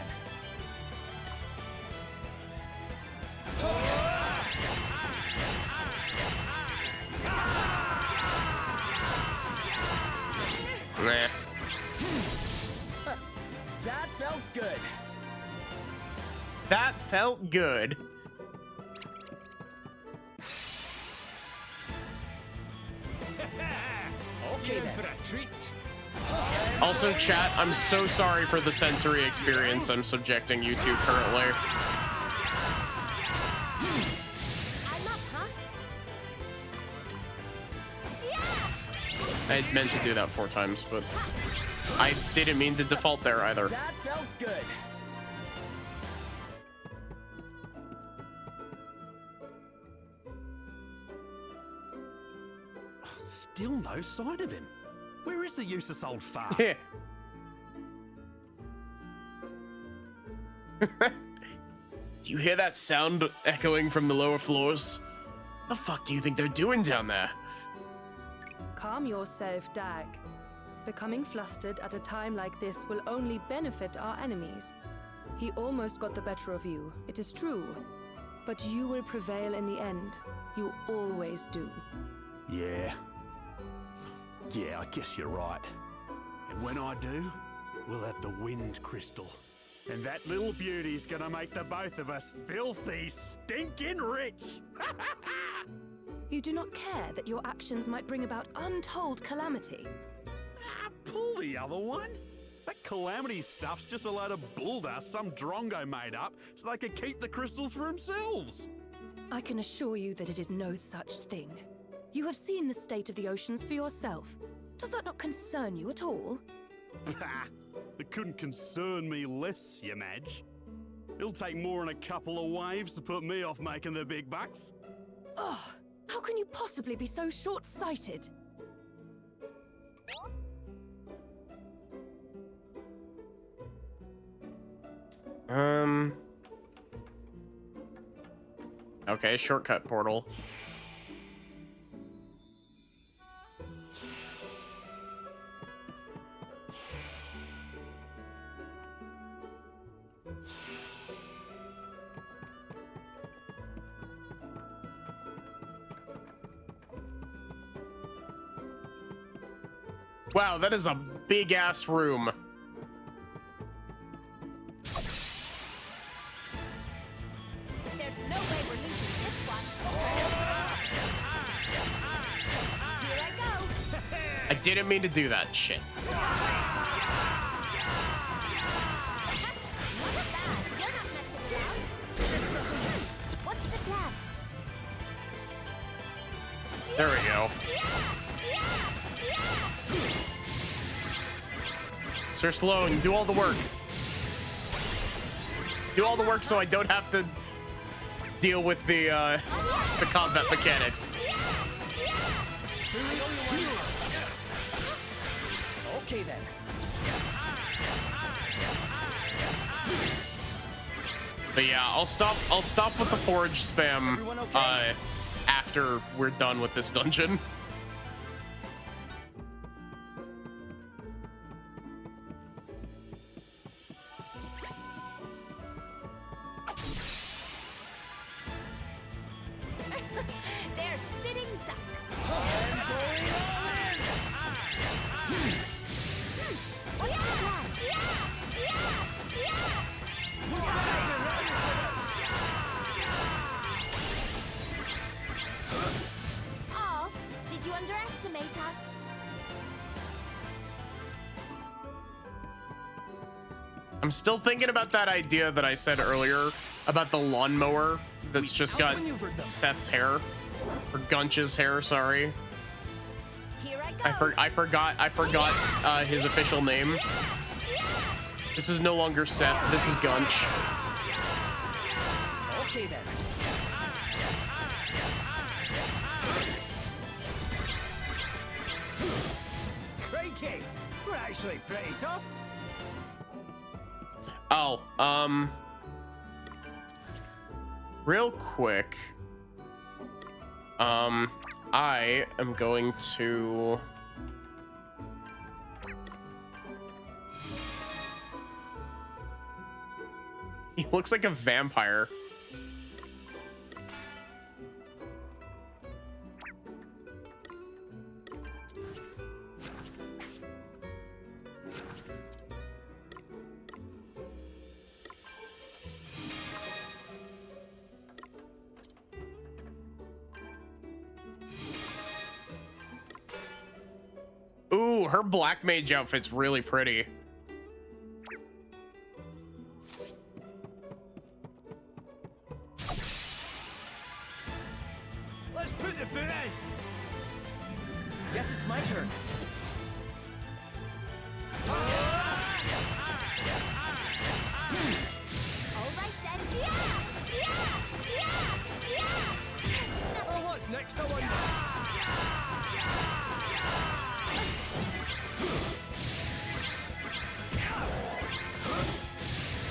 Nah. That felt good. That felt good. Okay then. For a treat. Also, chat, I'm so sorry for the sensory experience I'm subjecting you to currently. I'm up, huh? I meant to do that 4 times, but I didn't mean to default there either. That felt good. Still no sign of him. Where is the useless old fart? Do you hear that sound echoing from the lower floors? The fuck do you think they're doing down there? Calm yourself, Dag. Becoming flustered at a time like this will only benefit our enemies. He almost got the better of you, it is true. But you will prevail in the end. You always do. Yeah. Yeah, I guess you're right. And when I do, we'll have the wind crystal. And that little beauty's gonna make the both of us filthy, stinking rich! You do not care that your actions might bring about untold calamity. Pull the other one. That calamity stuff's just a load of bulldust some drongo made up so they could keep the crystals for themselves. I can assure you that it is no such thing. You have seen the state of the oceans for yourself. Does that not concern you at all? It couldn't concern me less, you Madge. It'll take more than a couple of waves to put me off making the big bucks. Oh, how can you possibly be so short-sighted? Okay, shortcut portal. Wow, that is a big ass room. There's no way we're losing this one. Here I go. I didn't mean to do that shit. You're not messing around. What's the plan? There we go. Sir Sloan, do all the work. Do all the work so I don't have to deal with the combat mechanics. Okay then. But yeah, I'll stop with the forge spam after we're done with this dungeon. They're sitting ducks. What's the plan? Oh, did you underestimate us? I'm still thinking about that idea that I said earlier about the lawnmower that's just got Seth's hair, or Gunch's hair, sorry. Here I go. I forgot his official name. This is no longer Seth, this is Gunch. Okay then. Crikey, we're actually pretty tough. Oh, real quick, I am going to looks like a vampire. Ooh, her black mage outfit's really pretty. Let's put the boot in. Guess it's my turn. All right then. Yeah. Oh, what's next? I wonder.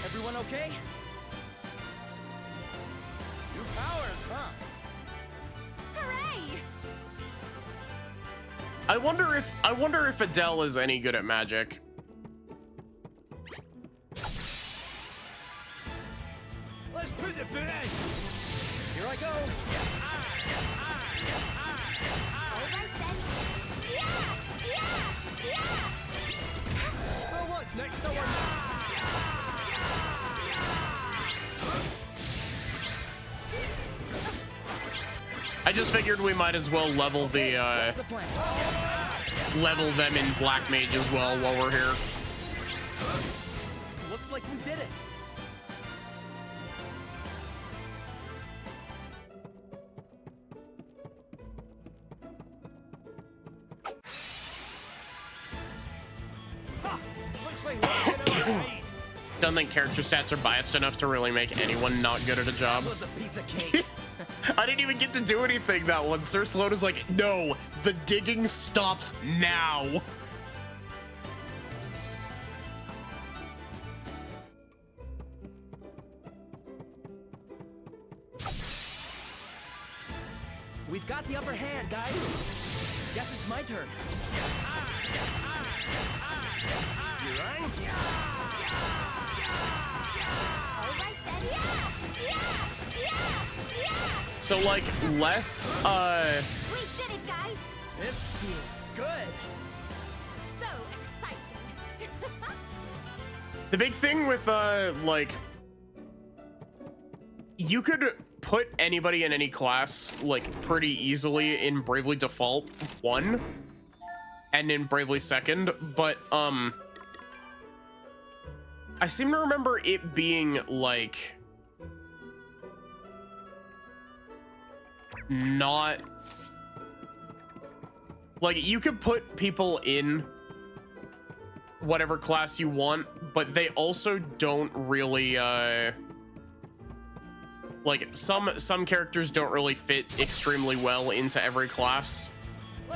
Everyone okay? New powers, huh? Hooray! I wonder if Adele is any good at magic. Let's put the boot in. Here I go. All right then. Yeah. Well, what's next? I wonder. I just figured we might as well level the level them in black mage as well while we're here. Looks like we did it. Ha! Looks like we're in our speed. Don't think character stats are biased enough to really make anyone not good at a job. That was a piece of cake. I didn't even get to do anything that one. Sir Sloan is like, no, the digging stops now. We've got the upper hand, guys. Guess it's my turn. You right? All right then. Yeah. So like less We did it, guys. This feels good. So exciting. the big thing with like you could put anybody in any class like pretty easily in Bravely Default 1 and in Bravely 2nd, but I seem to remember it being like not like you could put people in whatever class you want, but they also don't really like some characters don't really fit extremely well into every class.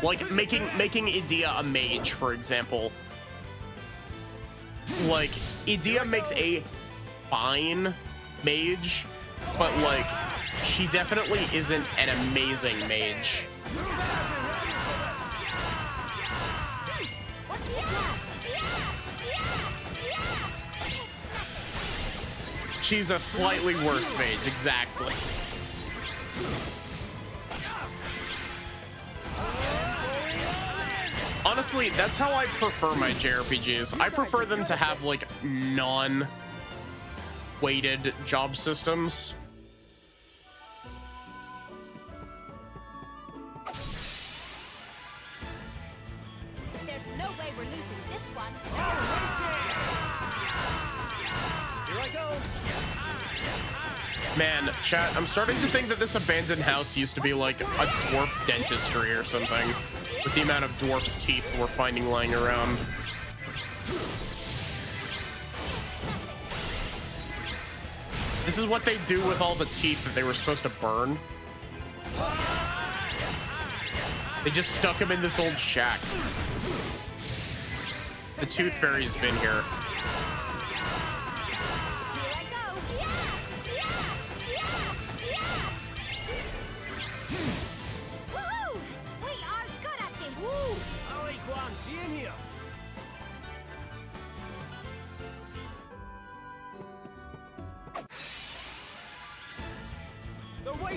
Like making Idea a mage, for example. Like Idea makes a fine mage, but like she definitely isn't an amazing mage. She's a slightly worse mage, exactly. Honestly, that's how I prefer my JRPGs. I prefer them to have like non-weighted job systems. There's no way we're losing this one. Here I go. Man, chat, I'm starting to think that this abandoned house used to be like a dwarf dentistry or something, with the amount of dwarf's teeth we're finding lying around. This is what they do with all the teeth that they were supposed to burn. They just stuck them in this old shack. The Tooth Fairy's been here.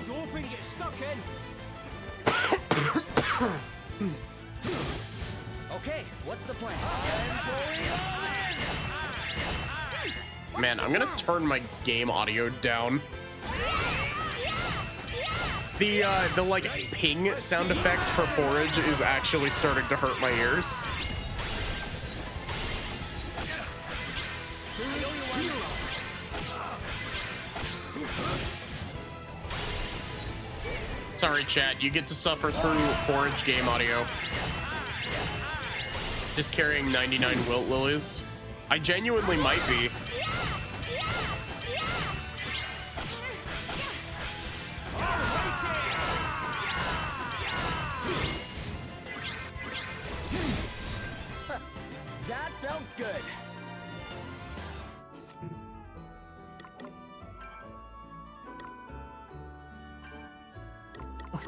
wide open, get stuck in. Okay, what's the plan? Man, I'm gonna turn my game audio down. The like ping sound effect for Forage is actually starting to hurt my ears. Sorry, chat, you get to suffer through Forage game audio. Just carrying 99 Wilt Lilies. I genuinely might be. That felt good.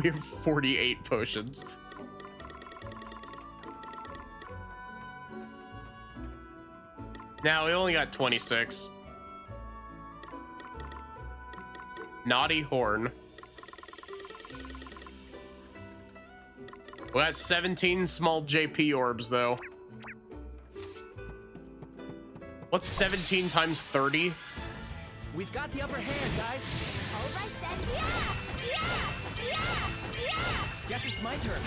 We have 48 potions. Now we only got 26. Naughty Horn. We got 17 small JP orbs though. What's 17 times 30? We've got the upper hand, guys. All right then. Guess it's my turn.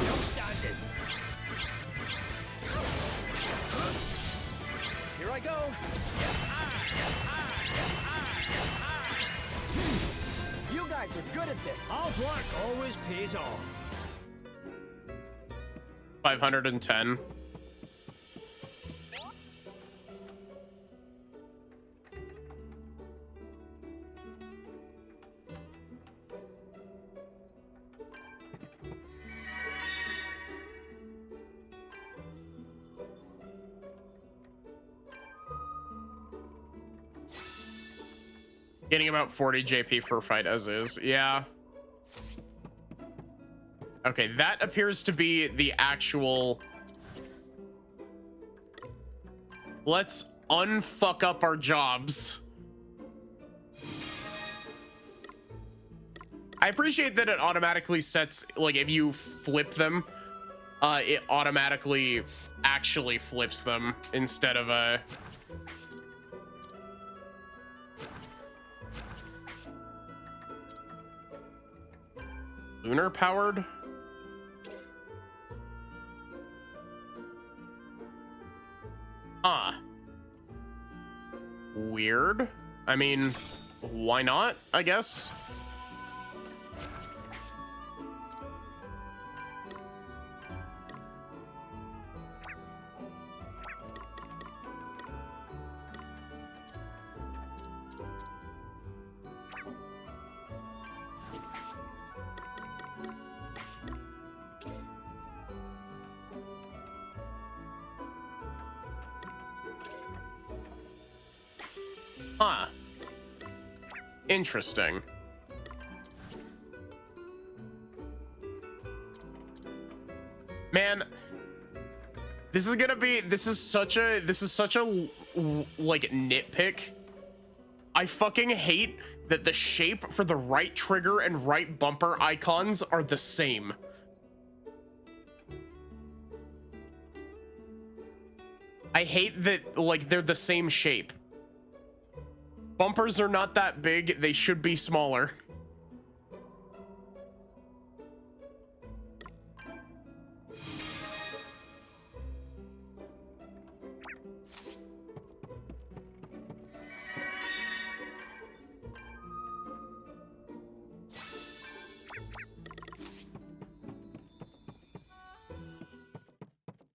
No standing. Here I go. You guys are good at this. Hard work always pays off. 510. Getting about 40 JP per fight as is. Yeah. Okay, that appears to be the actual... Let's unfuck up our jobs. I appreciate that it automatically sets, like, if you flip them, it automatically actually flips them instead of a... Lunar powered? Huh. Weird. I mean, why not, I guess? Huh. Interesting. Man, this is such a like nitpick. I fucking hate that the shape for the right trigger and right bumper icons are the same. I hate that, like, they're the same shape. Bumpers are not that big, they should be smaller.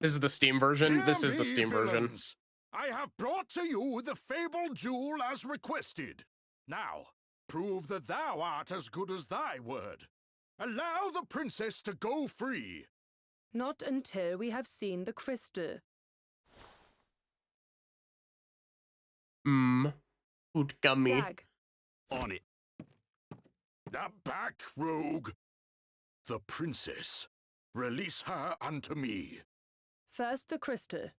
This is the Steam version. This is the Steam version. I have brought to you the fabled jewel as requested. Now, prove that thou art as good as thy word. Allow the princess to go free. Not until we have seen the crystal. Good gummy. Dag. On it. Now back, rogue. The princess. Release her unto me. First the crystal.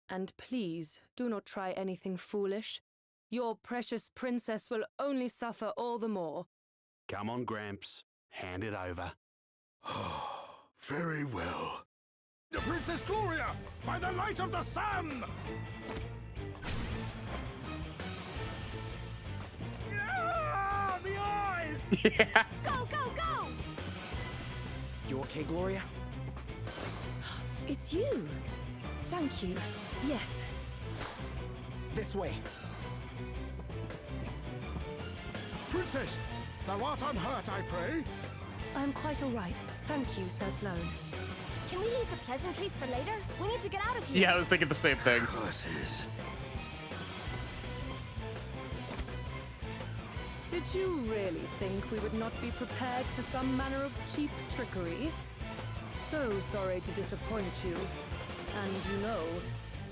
And please, do not try anything foolish. Your precious princess will only suffer all the more. Come on, Gramps. Hand it over. Very well. The Princess Gloria, by the light of the sun! Ah, the eyes! Yeah. Go, go, go! You okay, Gloria? It's you. Thank you. Yes. This way. Princess, thou art unhurt, I pray? I'm quite all right. Thank you, Sir Sloane. Can we leave the pleasantries for later? We need to get out of here. Yeah, I was thinking the same thing. Curses. Did you really think we would not be prepared for some manner of cheap trickery? So sorry to disappoint you. And you know,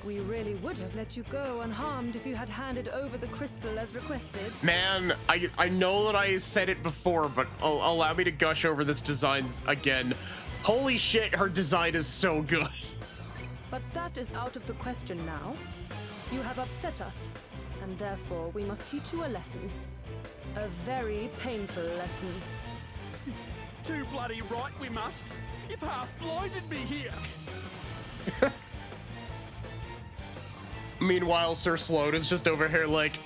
we really would have let you go unharmed if you had handed over the crystal as requested. Man, I know that I said it before, but allow me to gush over this design again. Holy shit, her design is so good. But that is out of the question now. You have upset us, and therefore we must teach you a lesson. A very painful lesson. Too bloody right we must. You've half blinded me here. Meanwhile, Sir Sloane is just over here like,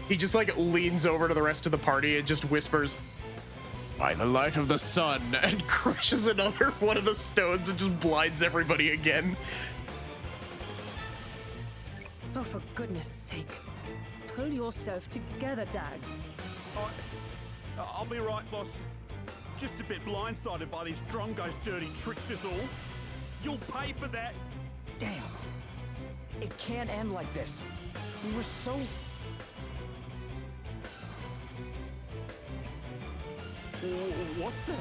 he just like leans over to the rest of the party and just whispers, "By the light of the sun," and crushes another one of the stones and just blinds everybody again. Oh, for goodness sake. Pull yourself together, Dag. I'll be right, boss. Just a bit blindsided by these Drongo's dirty tricks is all. You'll pay for that. Damn. It can't end like this. We were so... What the?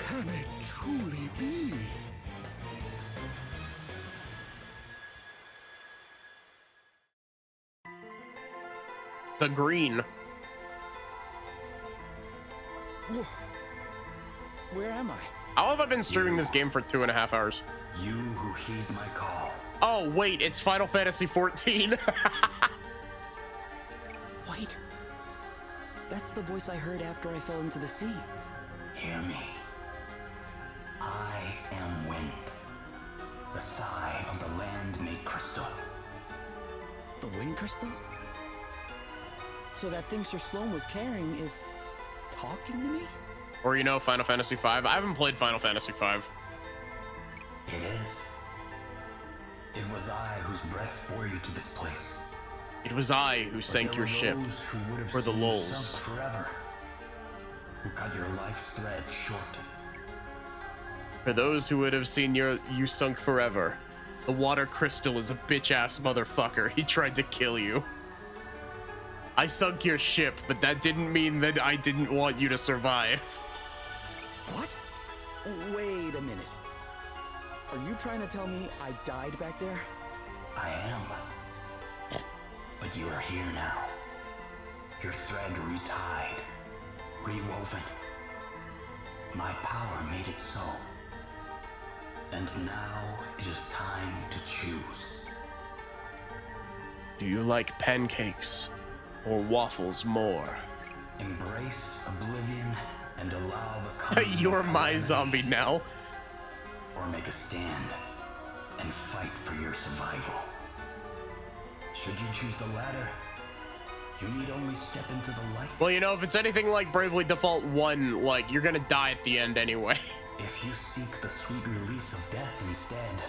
Can it truly be? The green. Where am I? How have I been streaming this game for 2.5 hours? You who heed my call. Oh, wait, it's Final Fantasy XIV. Wait. That's the voice I heard after I fell into the sea. Hear me. I am wind. The sigh of the land made crystal. The wind crystal? So that thing Sir Sloane was carrying is talking to me? Or, you know, Final Fantasy V. I haven't played Final Fantasy V. It is. It was I whose breath bore you to this place. It was I who sank your ship for the lulz. Sunk forever. Who cut your life's thread short. For those who would have seen you sunk forever, the water crystal is a bitch-ass motherfucker. He tried to kill you. I sunk your ship, but that didn't mean that I didn't want you to survive. What? Wait a minute. Are you trying to tell me I died back there? I am. But you are here now. Your thread retied, rewoven. My power made it so. And now it is time to choose. Do you like pancakes or waffles more? Embrace oblivion and allow the coming You're of my calamity. zombie now. Or make a stand and fight for your survival. Should you choose the latter, you need only step into the light. Well, you know, if it's anything like Bravely Default 1, like, you're gonna die at the end anyway. If you seek the sweet release of death instead,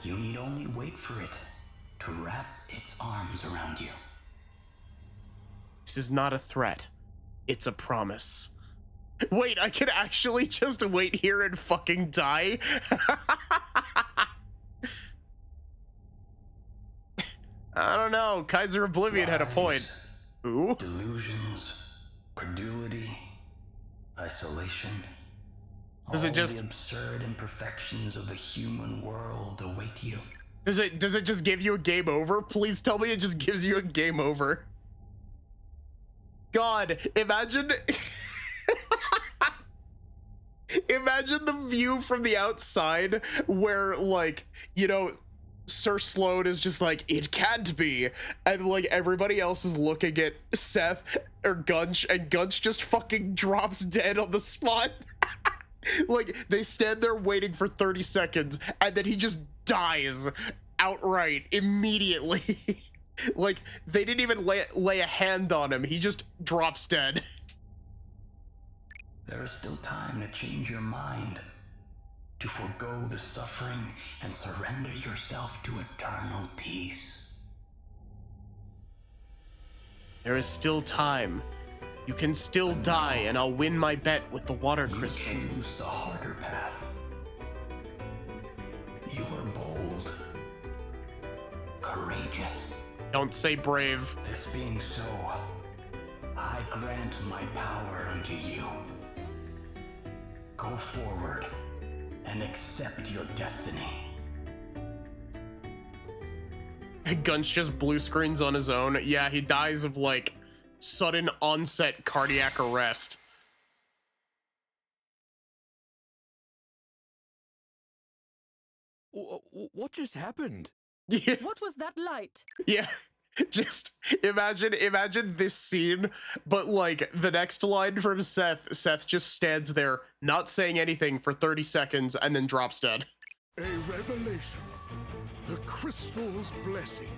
you need only wait for it to wrap its arms around you. This is not a threat. It's a promise. Wait, I can actually just wait here and fucking die? I don't know. Kaiser Oblivion had a point. Ooh. Delusions, credulity, isolation. Does it all just- the absurd imperfections of the human world await you. Does it just give you a game over? Please tell me it just gives you a game over. God, imagine Imagine the view from the outside where, like, you know, Sir Sloan is just like, it can't be, and like everybody else is looking at Seth or Gunch, and Gunch just fucking drops dead on the spot. Like, they stand there waiting for 30 seconds, and then he just dies outright immediately. Like, they didn't even lay a hand on him, he just drops dead. There is still time to change your mind, to forego the suffering and surrender yourself to eternal peace. There is still time. You can still die, and I'll win my bet with the water crystal. You choose the harder path. You are bold, courageous. Don't say brave. This being so, I grant my power unto you. Go forward and accept your destiny. Gunch just blue screens on his own. Yeah, he dies of like sudden onset cardiac arrest. What just happened? Yeah. What was that light? Yeah. Just imagine this scene, but like the next line from Seth just stands there, not saying anything for 30 seconds, and then drops dead. A revelation. The crystal's blessing.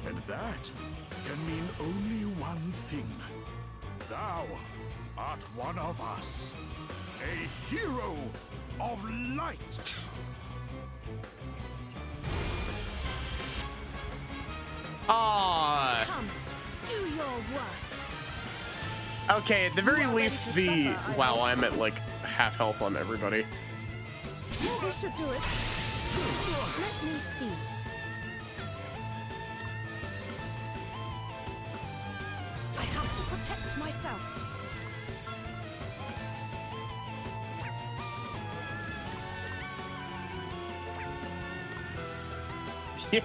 And that can mean only one thing. Thou art one of us. A hero of light. Ah. Come, do your worst. Okay, at the very least, the wow, I'm at like half health on everybody. This should do it. Let me see. I have to protect myself. Yeah.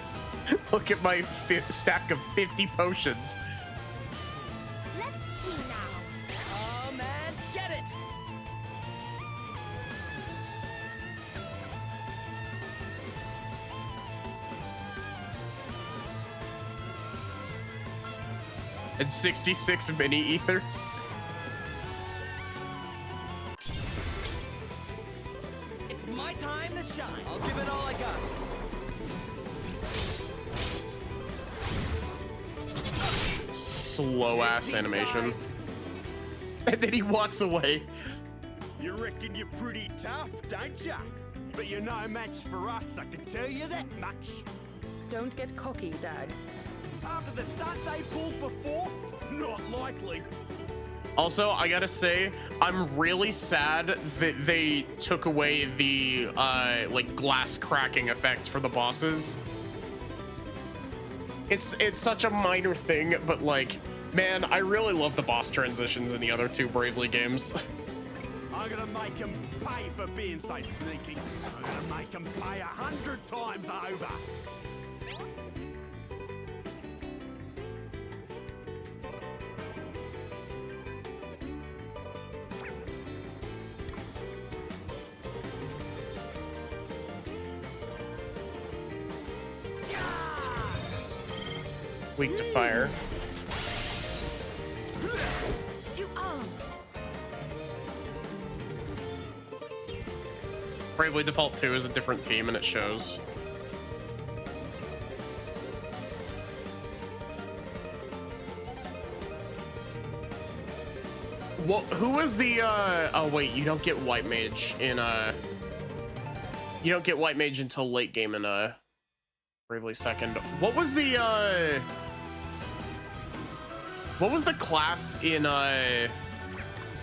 Look at my stack of 50 potions. Let's see now. Oh man, get it! And 66 mini ethers. It's my time to shine. I'll give it all I got. Slow ass animation. And then he walks away. You reckon you're pretty tough, don't ya? But you're no match for us, I can tell you that much. Don't get cocky, Dag. After the stunt they pulled before? Not likely. Also, I gotta say, I'm really sad that they took away the like glass cracking effect for the bosses. It's such a minor thing, but like, man, I really love the boss transitions in the other two Bravely games. I'm gonna make him pay for being so sneaky. I'm gonna make him pay 100 times over. Weak to fire. To arms. Bravely Default 2 is a different team and it shows. What, who was the oh wait, you don't get White Mage in you don't get White Mage until late game in Bravely Second. What was the class in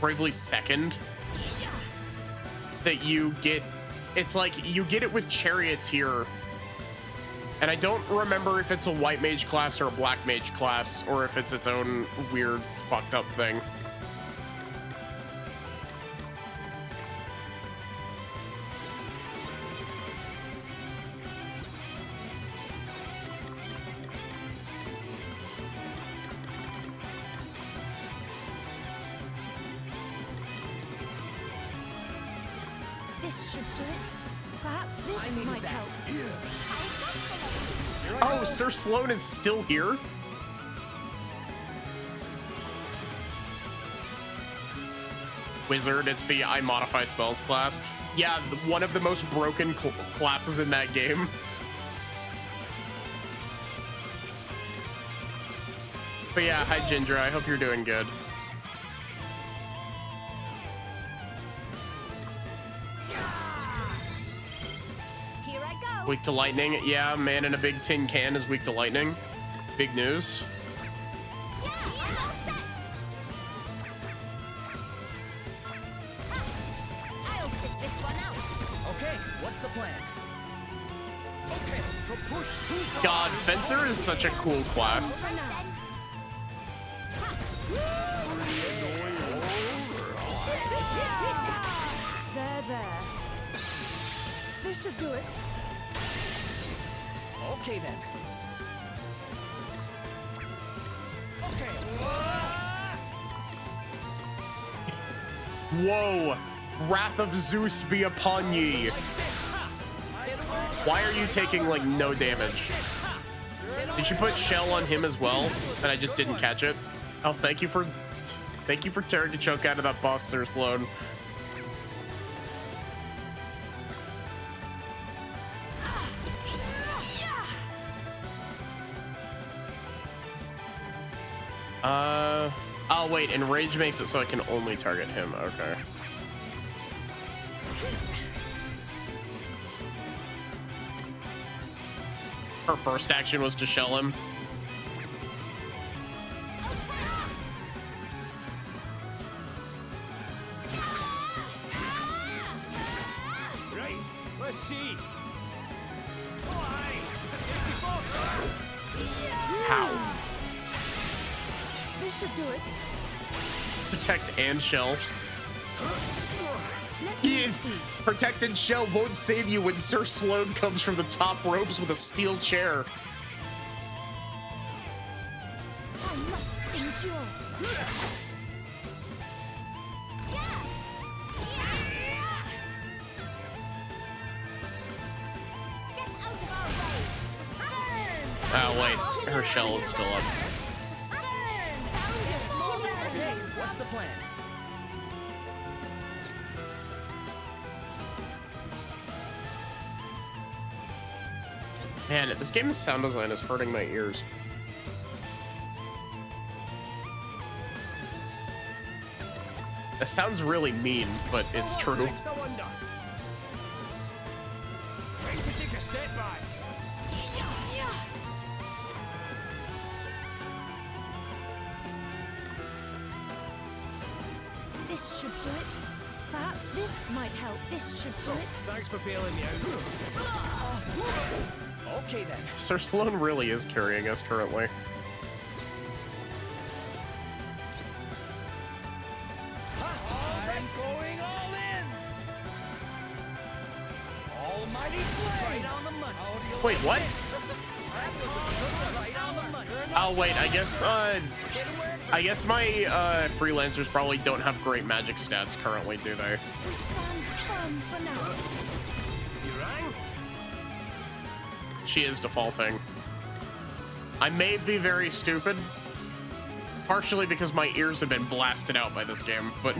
Bravely Second that you get? It's like you get it with Charioteer, and I don't remember if it's a White Mage class or a Black Mage class, or if it's its own weird fucked up thing. This should do it. Perhaps this might help. Oh, Sir Sloan is still here? Wizard, it's the I modify spells class. Yeah, one of the most broken classes in that game. But yeah, hi Ginger, I hope you're doing good. Here I go. Weak to lightning. Yeah, man in a big tin can is weak to lightning. Big news. Yeah, I'm all set. I'll sit this one out. Okay, what's the plan? Okay, so push too far. God, Fencer is such a cool class. There. This should do it. Okay then. Okay. Whoa! Wrath of Zeus be upon ye. Why are you taking like no damage? Did you put shell on him as well? And I just didn't catch it. Oh, thank you for tearing a choke out of that boss, Sir Sloan. Oh wait, and rage makes it so I can only target him. Okay. Her first action was to shell him. Right, let's see. How? This should do it. Protect and shell. Protect and shell won't save you when Sir Sloan comes from the top ropes with a steel chair. I must endure. Oh wait, her shell is still up. Okay, what's the plan? Man, this game's sound design is hurting my ears. That sounds really mean, but it's true. Next, I wonder. Time to take a step back. This should do it. Perhaps this might help. This should do it. Thanks for bailing me out. Okay then. Sir Sloan really is carrying us currently. I'm going all in. Almighty flame. Right on the money. Wait, what? Right on the money. Oh wait, I guess my freelancers probably don't have great magic stats currently, do they? We stand firm for now. You rang? She is defaulting. I may be very stupid, partially because my ears have been blasted out by this game, but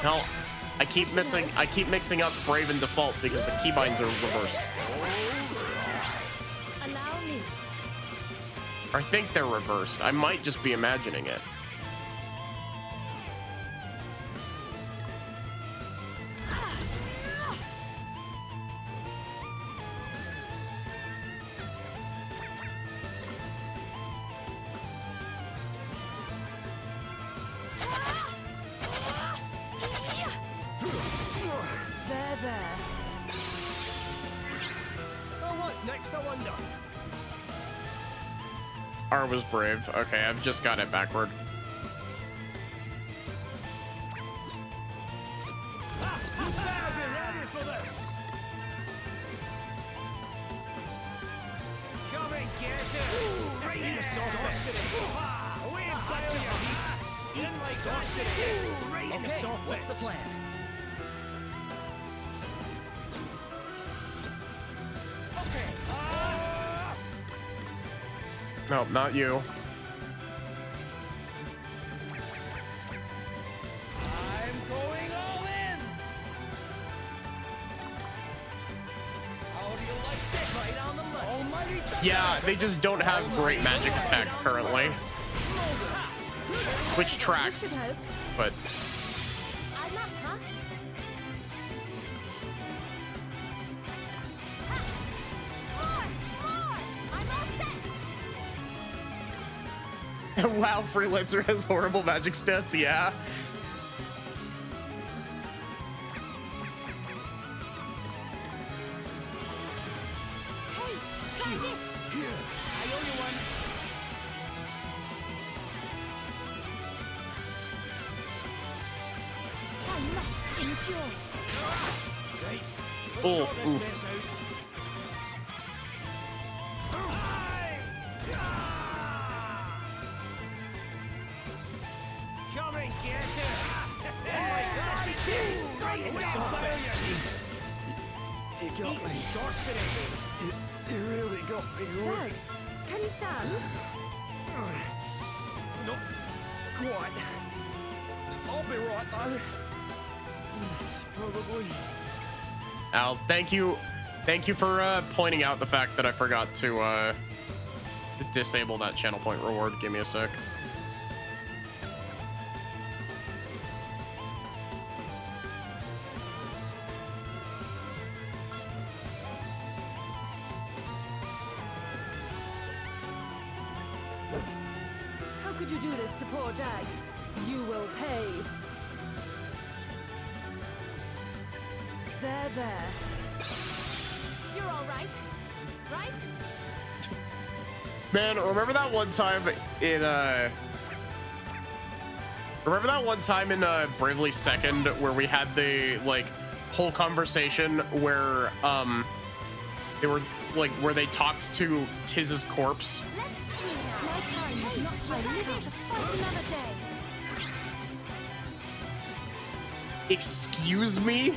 no, I keep mixing up Brave and Default because the keybinds are reversed. Allow me. Or I think they're reversed. I might just be imagining it. There. Oh, what's next, I wonder? R was brave. Okay, I've just got it backward. You better be ready for this. Come and get it. Right in the sorcery. Away and fire your heat. Okay, what's the plan? No, not you. I'm going all in. How do you like this? Right on the money. Almighty Yeah, they just don't have great magic attack currently. Which tracks, but I'm up, huh? More! I'm all set! wow, Freelancer has horrible magic stats, yeah. Hey, try this! Here, I owe you one. I must endure. Right, let's Oh, sort this oof. mess out. Come and get it! Oh my God! Right in the soft bits. You got me. Sorcery. You really got me. Dag, can you stand? Not quite. I'll be right though. Probably. Al, thank you for pointing out the fact that I forgot to disable that channel point reward. Give me a sec. How could you do this to poor Dag? You will pay. There. You're all right, right? Man, remember that one time in Bravely Second where we had the like whole conversation where they were like where they talked to Tiz's corpse? Let's see now. My time has not yet come to fight another day. Excuse me?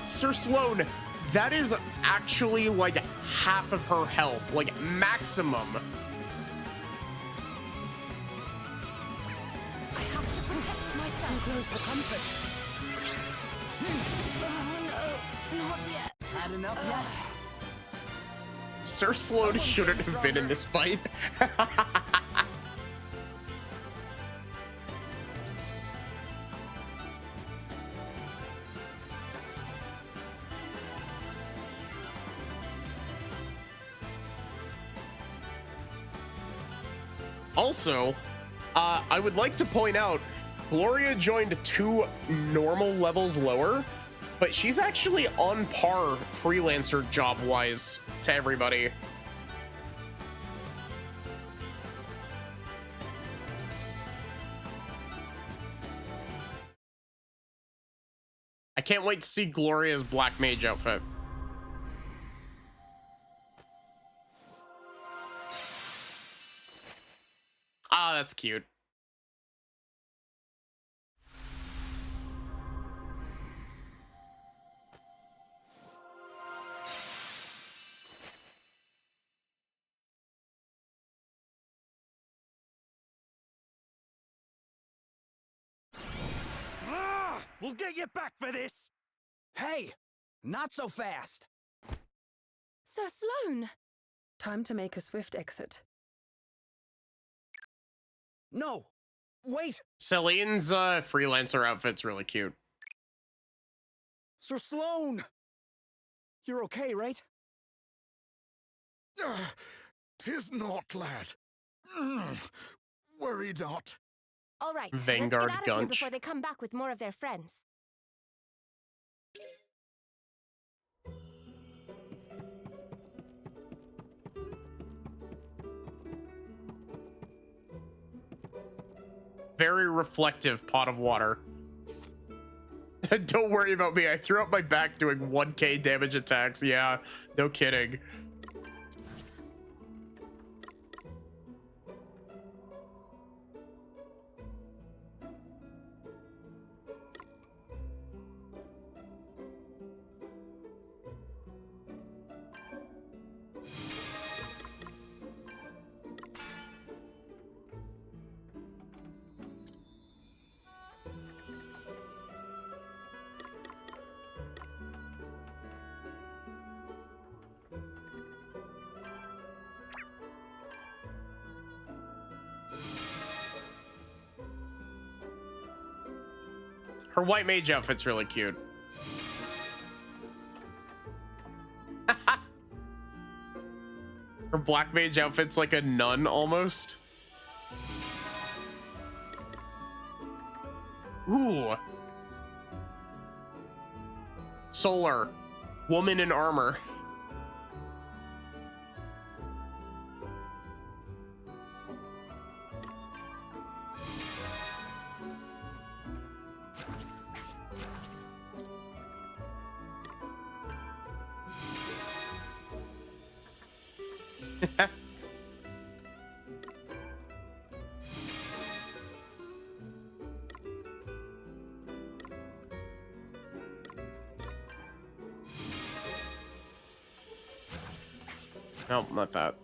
Sir Sloan, that is actually like half of her health, like maximum. I have to protect myself. Too close for comfort. Oh no, not yet. Had enough yet? Sir Sloan shouldn't have been in this fight. Also, I would like to point out, Gloria joined 2 normal levels lower, but she's actually on par freelancer job-wise to everybody. I can't wait to see Gloria's Black Mage outfit. Ah, that's cute. We'll get you back for this. Hey, not so fast. Sir Sloan! Time to make a swift exit. No, wait. Celine's freelancer outfit's really cute. Sir Sloan! You're okay, right? Tis not, lad. Worry not. All right, Vanguard let's get out of here Gunch. before they come back with more of their friends. Very reflective pot of water. Don't worry about me. I threw up my back doing 1k damage attacks. Yeah, no kidding. Her white mage outfit's really cute. Her black mage outfit's like a nun almost. Ooh. Solar. Woman in armor. No, not that.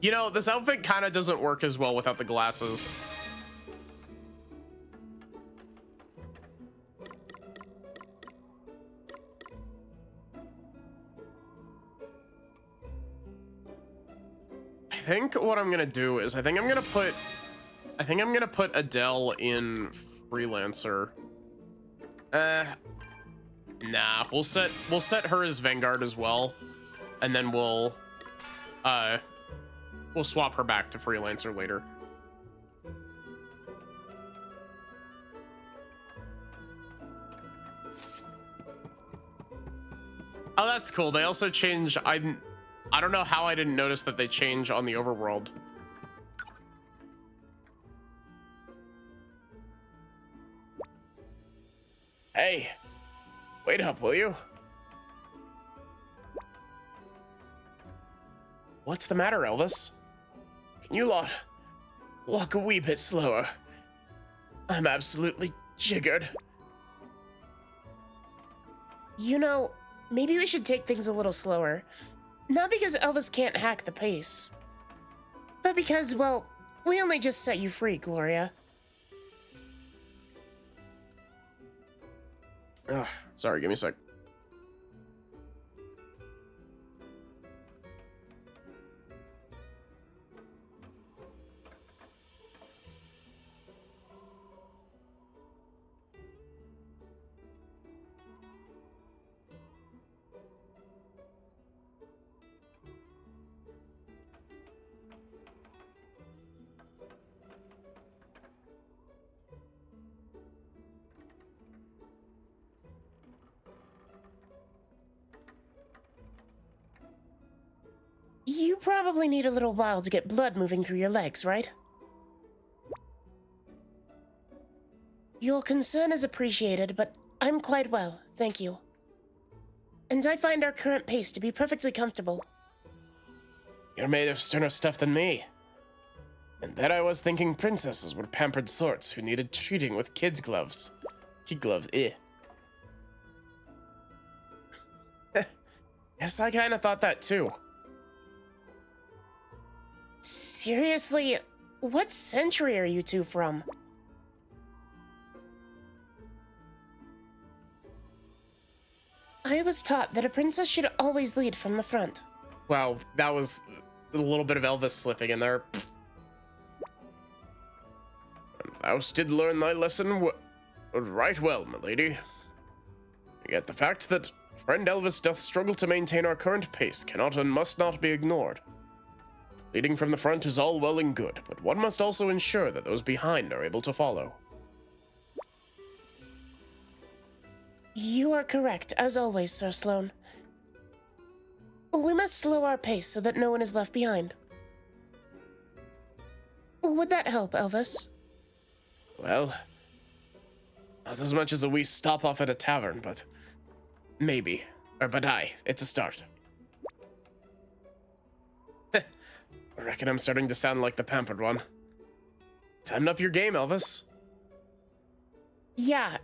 You know, this outfit kind of doesn't work as well without the glasses. I think what I'm gonna do is I think I'm gonna put Adele in Freelancer. Nah, we'll set her as Vanguard as well, and then we'll swap her back to Freelancer later. Oh, that's cool. They also change. I don't know how I didn't notice that they change on the overworld. Hey, wait up, will you? What's the matter, Elvis? Can you walk a wee bit slower? I'm absolutely jiggered. You know, maybe we should take things a little slower. Not because Elvis can't hack the pace, but because, well, we only just set you free, Gloria. Ugh, sorry, give me a sec. You probably need a little while to get blood moving through your legs, right? Your concern is appreciated, but I'm quite well, thank you. And I find our current pace to be perfectly comfortable. You're made of sterner stuff than me. And there I was thinking princesses were pampered sorts who needed treating with kids' gloves. Kid gloves, eh. Yes, I kind of thought that too. Seriously, what century are you two from? I was taught that a princess should always lead from the front. Wow, that was a little bit of Elvis slipping in there. Thou did learn thy lesson right well, milady. Yet the fact that friend Elvis doth struggle to maintain our current pace cannot and must not be ignored. Leading from the front is all well and good, but one must also ensure that those behind are able to follow. You are correct, as always, Sir Sloane. We must slow our pace so that no one is left behind. Would that help, Elvis? Well, not as much as a wee stop off at a tavern, but maybe. But aye, it's a start. I reckon I'm starting to sound like the pampered one. Tighten up your game, Elvis. Yeah.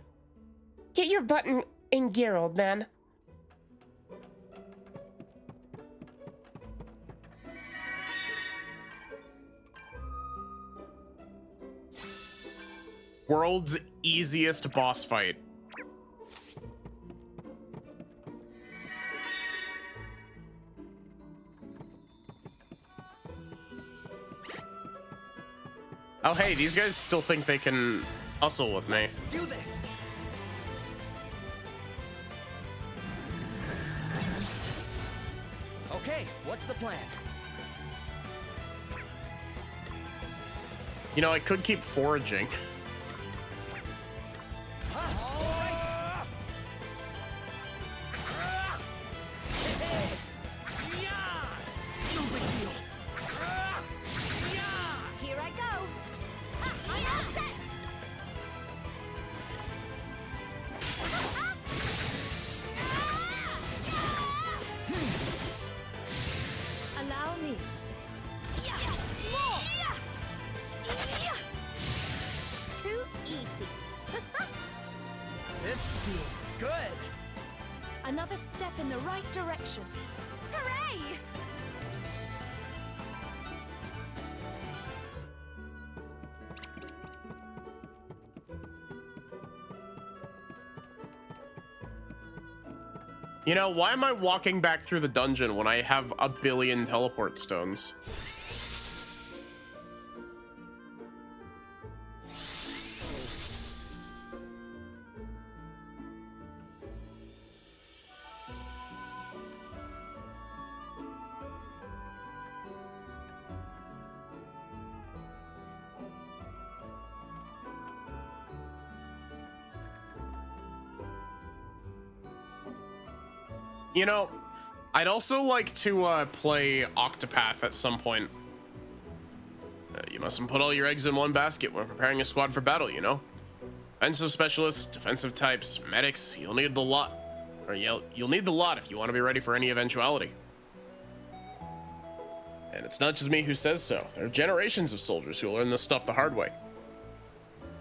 Get your butt in gear, old man. World's easiest boss fight. Oh, hey, these guys still think they can hustle with me. Let's do this. Okay, what's the plan? You know, I could keep foraging. Here I go. I'm all set. Allow me. Yes, more. Too easy. This feels good. Another step in the right direction. Hooray! You know, why am I walking back through the dungeon when I have a billion teleport stones? You know, I'd also like to play Octopath at some point. You mustn't put all your eggs in one basket when preparing a squad for battle, you know? Offensive specialists, defensive types, medics, you'll need the lot. Or you'll need the lot if you want to be ready for any eventuality. And it's not just me who says so. There are generations of soldiers who learn this stuff the hard way.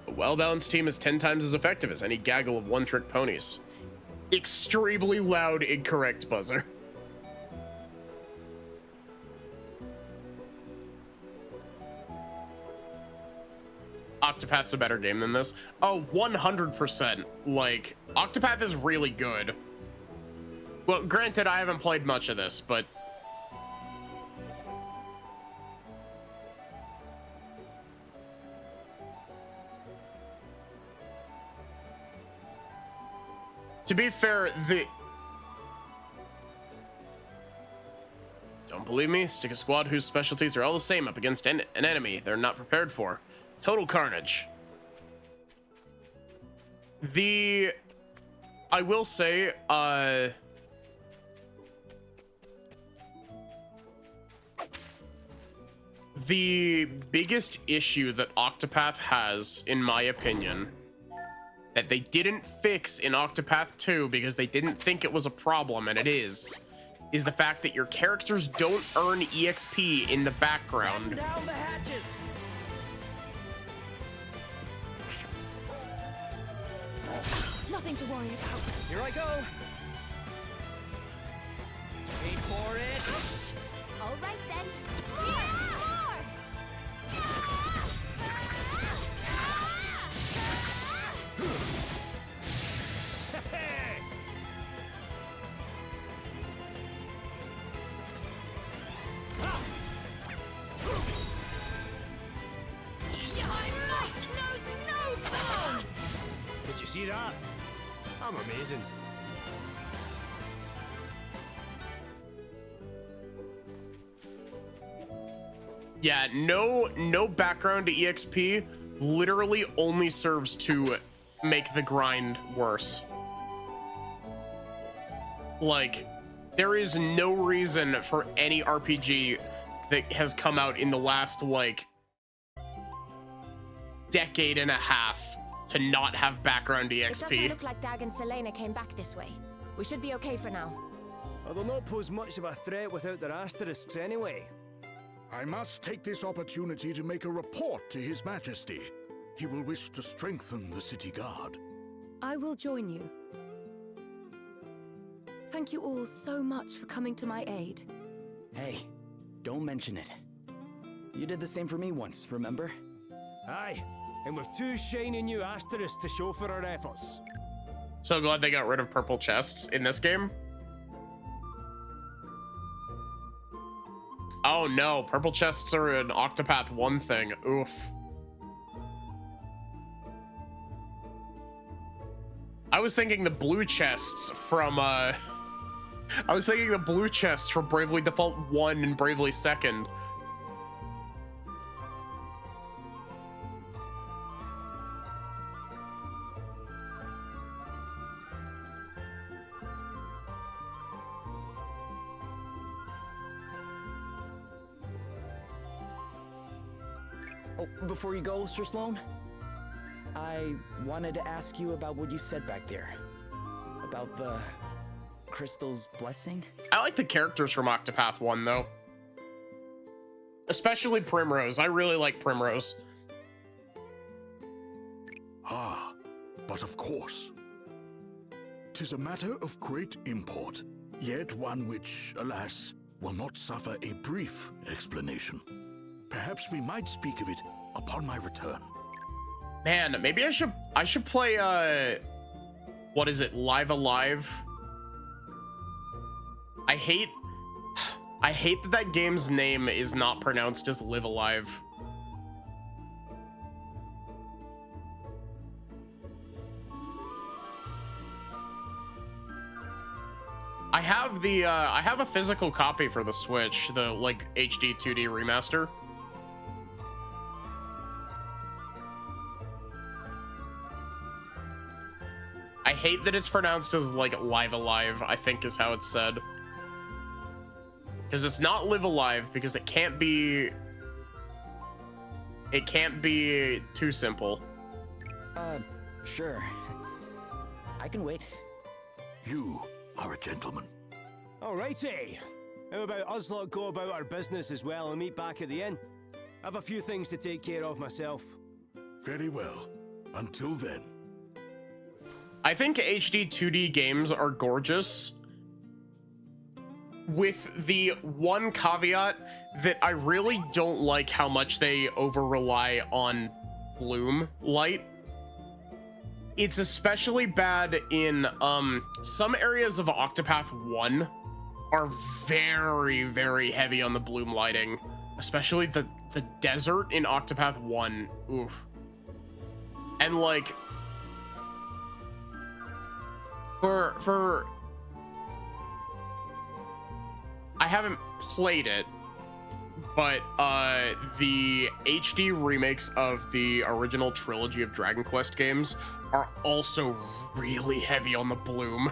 A well-balanced team is 10 times as effective as any gaggle of one-trick ponies. Extremely loud, incorrect buzzer. Octopath's a better game than this. Oh, 100%. Like, Octopath is really good. Well, granted, I haven't played much of this, but... to be fair, Don't believe me? Stick a squad whose specialties are all the same up against an enemy they're not prepared for. Total carnage. I will say, the biggest issue that Octopath has, in my opinion, that they didn't fix in Octopath 2 because they didn't think it was a problem, and it is the fact that your characters don't earn EXP in the background. Down the hatches. Nothing to worry about. Here I go. Wait for it. All right then. Here, more. My might knows no bounds. Did you see that? I'm amazing. Yeah, no background to EXP literally only serves to make the grind worse. Like, there is no reason for any RPG that has come out in the last, like, decade and a half to not have background It doesn't EXP. look like Dag and Selena came back this way. We should be okay for now. They'll not pose much of a threat without their asterisks anyway. I must take this opportunity to make a report to His Majesty. He will wish to strengthen the city guard. I will join you. Thank you all so much for coming to my aid. Hey, don't mention it. You did the same for me once, remember? Aye, and with 2 shiny new asterisks to show for our efforts. So glad they got rid of purple chests in this game. Oh no, purple chests are an Octopath 1 thing. Oof. I was thinking the blue chests from Bravely Default 1 and Bravely 2nd. Oh, before you go, Sir Sloan, I wanted to ask you about what you said back there. About the Crystal's blessing? I like the characters from Octopath 1, though. Especially Primrose. I really like Primrose. Ah, but of course. 'Tis a matter of great import, yet one which, alas, will not suffer a brief explanation. Perhaps we might speak of it upon my return. Man, maybe I should play what is it, Live Alive? I hate that game's name is not pronounced as Live Alive. I have a physical copy for the Switch, the like HD 2D remaster. I hate that it's pronounced as like Live Alive, I think is how it's said. Because it's not Live Alive, because it can't be too simple. Sure. I can wait. You are a gentleman. Alrighty. How about us lot go about our business as well and meet back at the inn? I have a few things to take care of myself. Very well. Until then. I think HD 2D games are gorgeous, with the one caveat that I really don't like how much they over-rely on bloom light. It's especially bad in some areas of Octopath 1 are very, very heavy on the bloom lighting, especially the desert in Octopath 1. Oof. And like for I haven't played it, but the HD remakes of the original trilogy of Dragon Quest games are also really heavy on the bloom.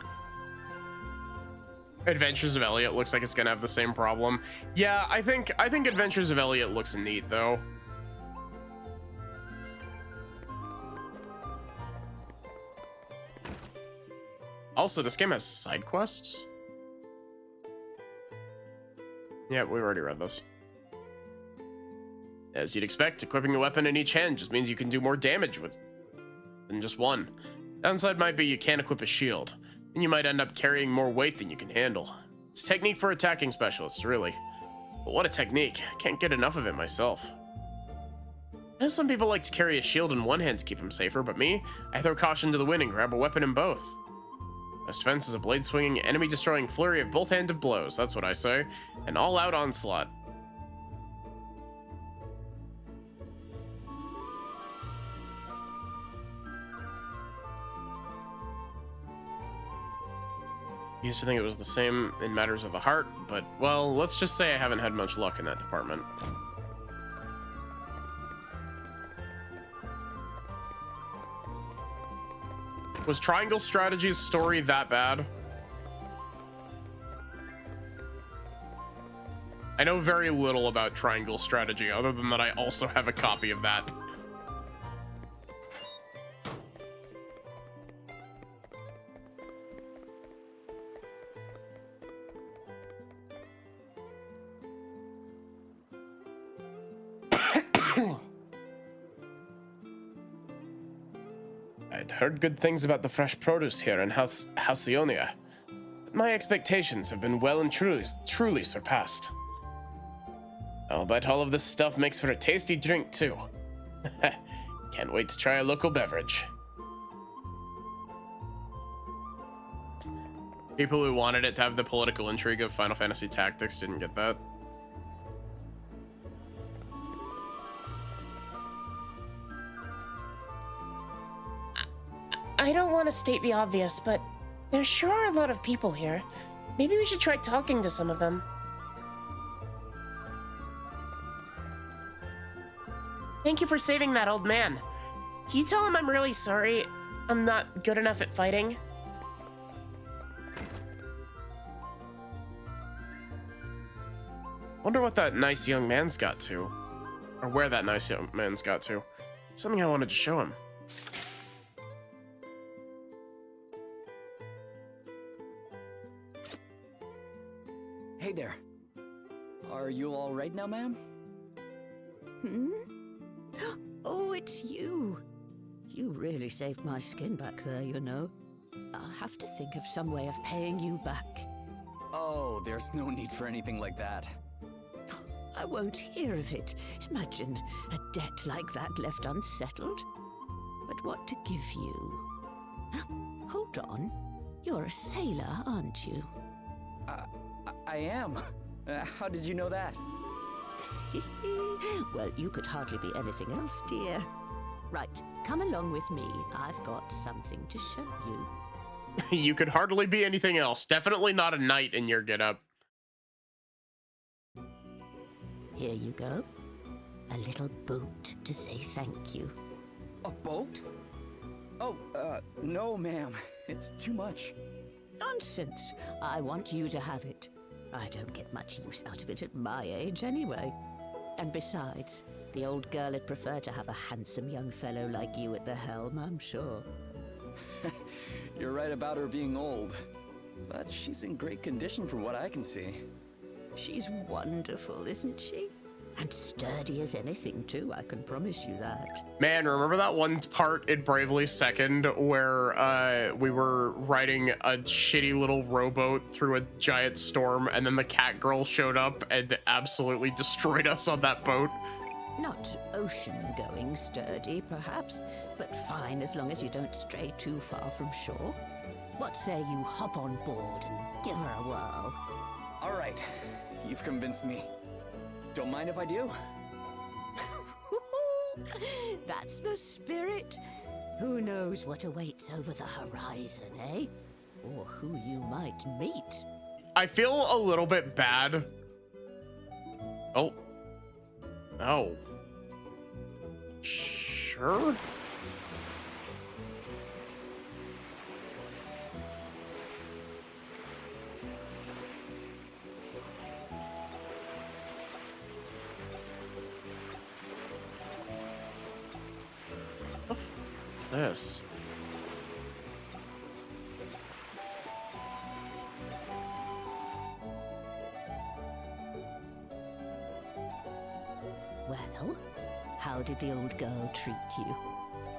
Adventures of Elliot looks like it's gonna have the same problem. Yeah, I think Adventures of Elliot looks neat though. Also, this game has side quests. Yeah, we already read this. As you'd expect, equipping a weapon in each hand just means you can do more damage with than just one. Downside might be you can't equip a shield, and you might end up carrying more weight than you can handle. It's a technique for attacking specialists, really. But what a technique. Can't get enough of it myself. I know some people like to carry a shield in one hand to keep them safer, but me, I throw caution to the wind and grab a weapon in both. Best defense is a blade-swinging, enemy-destroying flurry of both-handed blows, that's what I say. An all-out onslaught. Used to think it was the same in matters of the heart, but, well, let's just say I haven't had much luck in that department. Was Triangle Strategy's story that bad? I know very little about Triangle Strategy, other than that I also have a copy of that. I'd heard good things about the fresh produce here in Halcyonia, but my expectations have been well and truly surpassed. I'll bet all of this stuff makes for a tasty drink too. Can't wait to try a local beverage. People who wanted it to have the political intrigue of Final Fantasy Tactics didn't get that. I don't want to state the obvious, but there sure are a lot of people here. Maybe we should try talking to some of them. Thank you for saving that old man. Can you tell him I'm really sorry I'm not good enough at fighting? Wonder what that nice young man's got to. Or where that nice young man's got to. Something I wanted to show him. Hey there. Are you all right now, ma'am? Hmm? Oh, it's you. You really saved my skin back there, you know. I'll have to think of some way of paying you back. Oh, there's no need for anything like that. I won't hear of it. Imagine a debt like that left unsettled. But what to give you? Hold on. You're a sailor, aren't you? I am. How did you know that? Well, you could hardly be anything else, dear. Right, come along with me. I've got something to show you. You could hardly be anything else. Definitely not a knight in your getup. Here you go. A little boat to say thank you. A boat? Oh, no, ma'am. It's too much. Nonsense. I want you to have it. I don't get much use out of it at my age anyway. And besides, the old girl would prefer to have a handsome young fellow like you at the helm, I'm sure. You're right about her being old. But she's in great condition from what I can see. She's wonderful, isn't she? And sturdy as anything, too, I can promise you that. Man, remember that one part in Bravely Second where we were riding a shitty little rowboat through a giant storm and then the cat girl showed up and absolutely destroyed us on that boat? Not ocean-going sturdy, perhaps, but fine as long as you don't stray too far from shore. What say you hop on board and give her a whirl? All right, you've convinced me. Don't mind if I do? That's the spirit. Who knows what awaits over the horizon, eh? Or who you might meet. I feel a little bit bad. Oh. Oh. Sure. What's this? Well, how did the old girl treat you?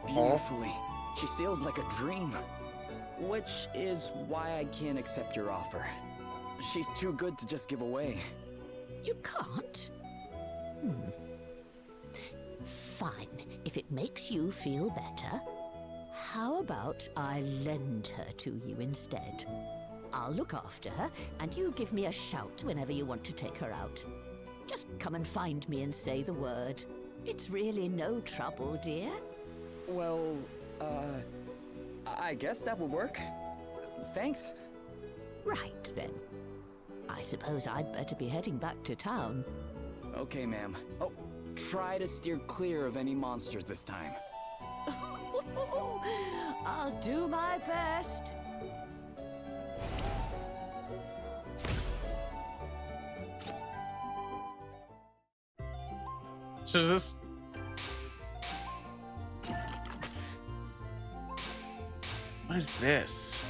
Beautifully. She sails like a dream. Which is why I can't accept your offer. She's too good to just give away. You can't? Fine. If it makes you feel better, how about I lend her to you instead? I'll look after her, and you give me a shout whenever you want to take her out. Just come and find me and say the word. It's really no trouble, dear. Well, I guess that would work. Thanks. Right, then. I suppose I'd better be heading back to town. Okay, ma'am. Oh, try to steer clear of any monsters this time. I'll do my best. So is this... What is this?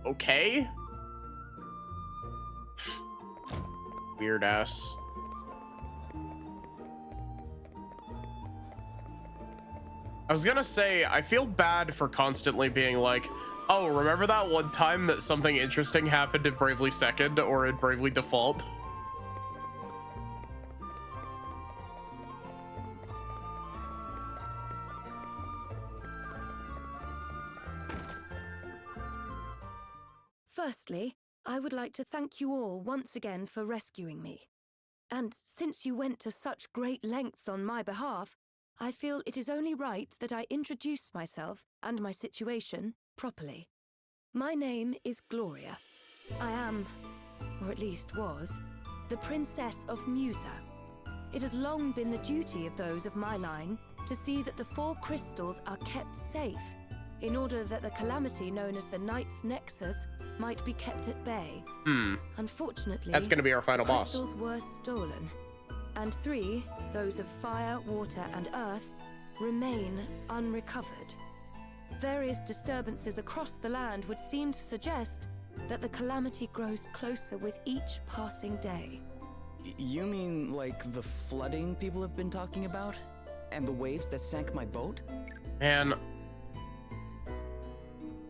Okay. Weird ass. I was gonna say, I feel bad for constantly being like, oh, remember that one time that something interesting happened in Bravely Second or in Bravely Default? Firstly, I would like to thank you all once again for rescuing me. And since you went to such great lengths on my behalf, I feel it is only right that I introduce myself and my situation properly. My name is Gloria. I am, or at least was, the Princess of Musa. It has long been the duty of those of my line to see that the 4 crystals are kept safe, in order that the calamity known as the Knight's Nexus might be kept at bay. Unfortunately, that's gonna be our final boss. Crystals were stolen, and 3, those of fire, water, and earth, remain unrecovered. Various disturbances across the land would seem to suggest that the calamity grows closer with each passing day. You mean like the flooding people have been talking about? And the waves that sank my boat? And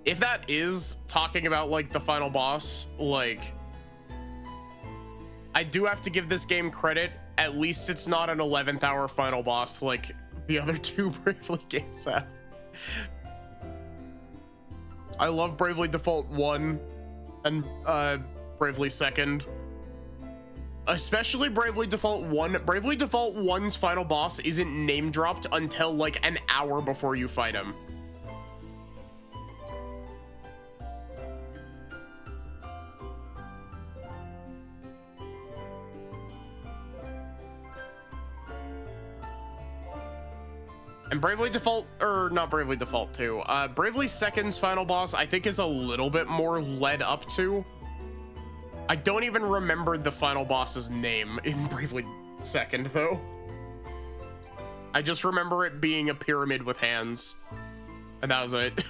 if that is talking about like the final boss, like, I do have to give this game credit. At least it's not an 11th hour final boss like the other 2 Bravely games have. I love Bravely Default 1 and Bravely Second. Especially Bravely Default 1. Bravely Default 1's final boss isn't name dropped until like an hour before you fight him. And Bravely Default, or not Bravely Default 2, Bravely Second's final boss I think is a little bit more led up to. I don't even remember the final boss's name in Bravely Second though. I just remember it being a pyramid with hands, and that was it.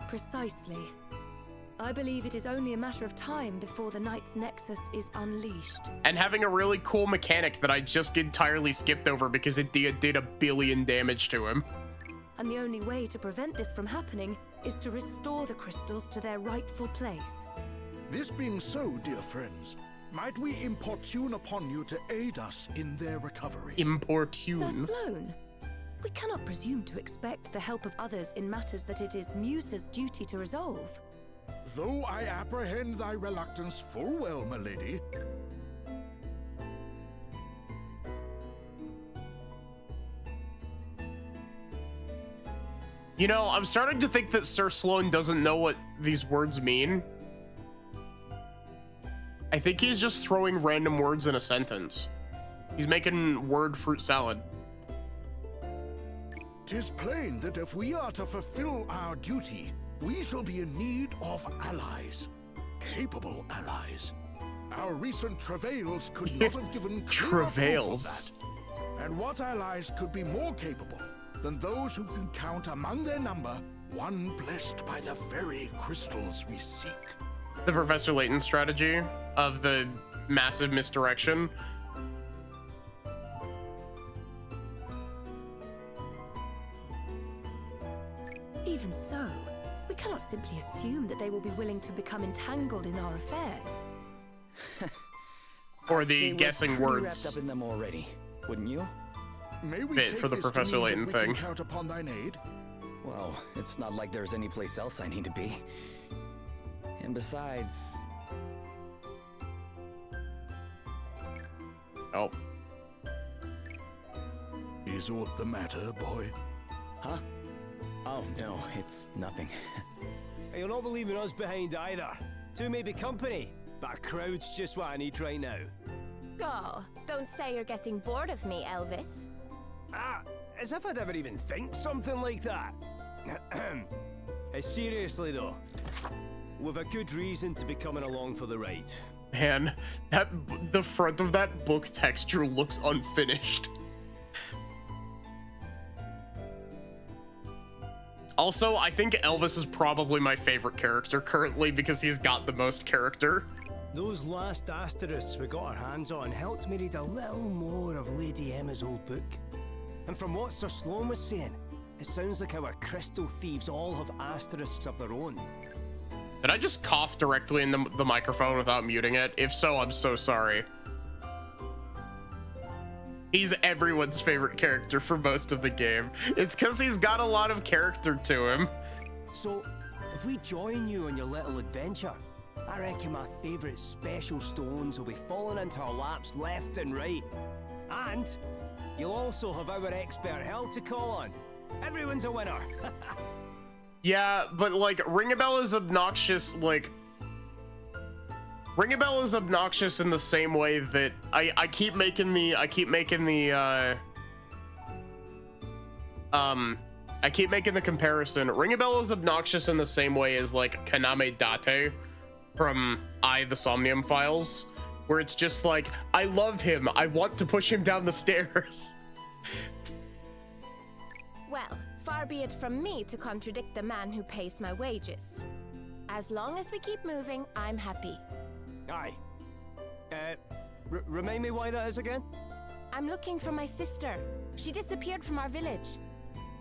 Precisely. I believe it is only a matter of time before the Knight's Nexus is unleashed. And having a really cool mechanic that I just entirely skipped over because it did a billion damage to him. And the only way to prevent this from happening is to restore the crystals to their rightful place. This being so, dear friends, might we importune upon you to aid us in their recovery? Importune? Sir Sloane, we cannot presume to expect the help of others in matters that it is Musa's duty to resolve. Though I apprehend thy reluctance full well, my lady. You know, I'm starting to think that Sir Sloane doesn't know what these words mean. I think he's just throwing random words in a sentence. He's making word fruit salad. 'Tis plain that if we are to fulfill our duty, we shall be in need of allies. Capable allies. Our recent travails could not have given clearer proof of that. And what allies could be more capable than those who can count among their number one blessed by the very crystals we seek? The Professor Layton strategy of the massive misdirection. Even so, we cannot simply assume that they will be willing to become entangled in our affairs. Or the guessing words. Wrapped up in them already, wouldn't you? May we Bit take for the this Professor to mean Layton that we thing. can count upon thine aid? Well, it's not like there's any place else I need to be. And besides... Oh. Is aught the matter, boy? Huh? Oh, no, it's nothing. You'll not be leaving us behind either. 2 may be company, but a crowd's just what I need right now. Oh, don't say you're getting bored of me, Elvis. Ah, as if I'd ever even think something like that. Seriously though, we've a good reason to be coming along for the ride. Man, the front of that book texture looks unfinished. Also, I think Elvis is probably my favorite character currently because he's got the most character. Those last asterisks we got our hands on helped me read a little more of Lady Emma's old book. And from what Sir Sloan was saying, it sounds like our crystal thieves all have asterisks of their own. Did I just cough directly in the microphone without muting it? If so, I'm so sorry. He's everyone's favorite character for most of the game. It's because he's got a lot of character to him. So, if we join you on your little adventure, I reckon my favourite special stones will be falling into our laps left and right. And you'll also have our expert help to call on. Everyone's a winner. Yeah, but like Ring a Bell is obnoxious, like Ring a Bell is obnoxious in the same way that I keep making the comparison. Ring a Bell is obnoxious in the same way as like Kaname Date from The Somnium Files, where it's just like, I love him, I want to push him down the stairs. Well, far be it from me to contradict the man who pays my wages. As long as we keep moving, I'm happy. Aye. Remind me why that is again? I'm looking for my sister. She disappeared from our village.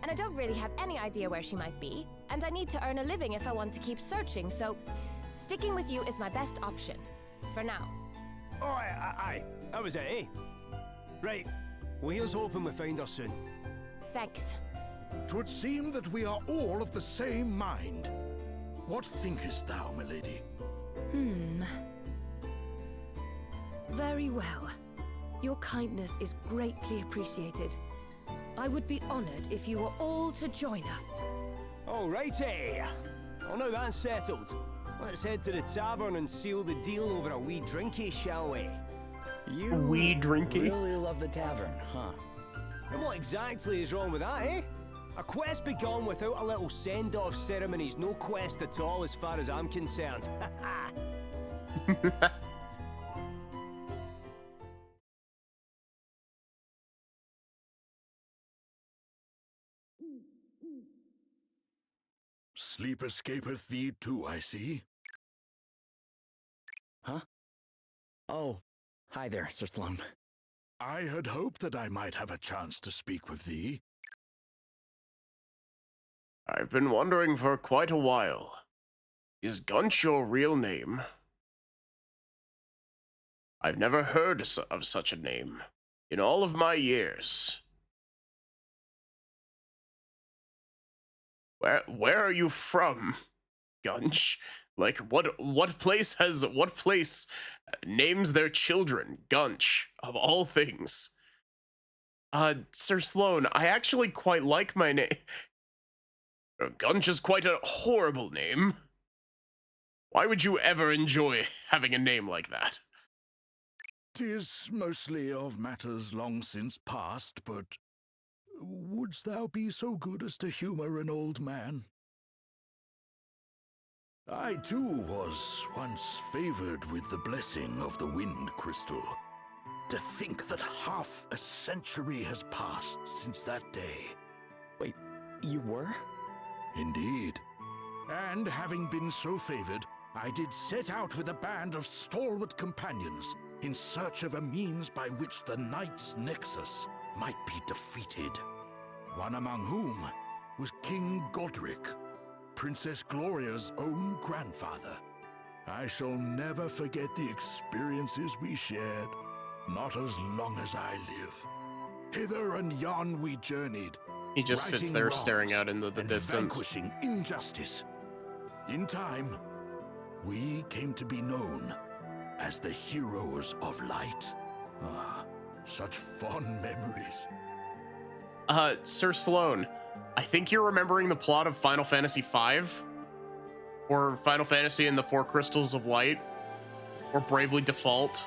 And I don't really have any idea where she might be. And I need to earn a living if I want to keep searching, so sticking with you is my best option. For now. Oh, aye. That was it, eh? Right. Well, here's hoping we find her soon. Thanks. 'Twould seem that we are all of the same mind. What thinkest thou, milady? Very well. Your kindness is greatly appreciated. I would be honored if you were all to join us. Alrighty. Well, now that's settled. Let's head to the tavern and seal the deal over a wee drinky, shall we? You wee drinky? Really love the tavern, huh? And what exactly is wrong with that, eh? A quest begun without a little send-off ceremony's no quest at all as far as I'm concerned. Sleep escapeth thee too, I see. Huh? Oh, hi there, Sir Sloan. I had hoped that I might have a chance to speak with thee. I've been wondering for quite a while. Is Gunch your real name? I've never heard of such a name in all of my years. Where are you from, Gunch? Like, what place names their children Gunch, of all things? Sir Sloan, I actually quite like my name. Gunch is quite a horrible name. Why would you ever enjoy having a name like that? 'Tis mostly of matters long since past, but wouldst thou be so good as to humor an old man? I too was once favored with the blessing of the Wind Crystal. To think that half a century has passed since that day. Wait, you were? Indeed. And having been so favored, I did set out with a band of stalwart companions in search of a means by which the Knight's Nexus might be defeated. One among whom was King Godric, Princess Gloria's own grandfather. I shall never forget the experiences we shared, not as long as I live. Hither and yon we journeyed. He just sits righting there wrongs staring out into the and distance. vanquishing injustice. In time, we came to be known as the Heroes of Light. Ah, such fond memories. Sir Sloan, I think you're remembering the plot of Final Fantasy V, or Final Fantasy and the Four Crystals of Light, or Bravely Default,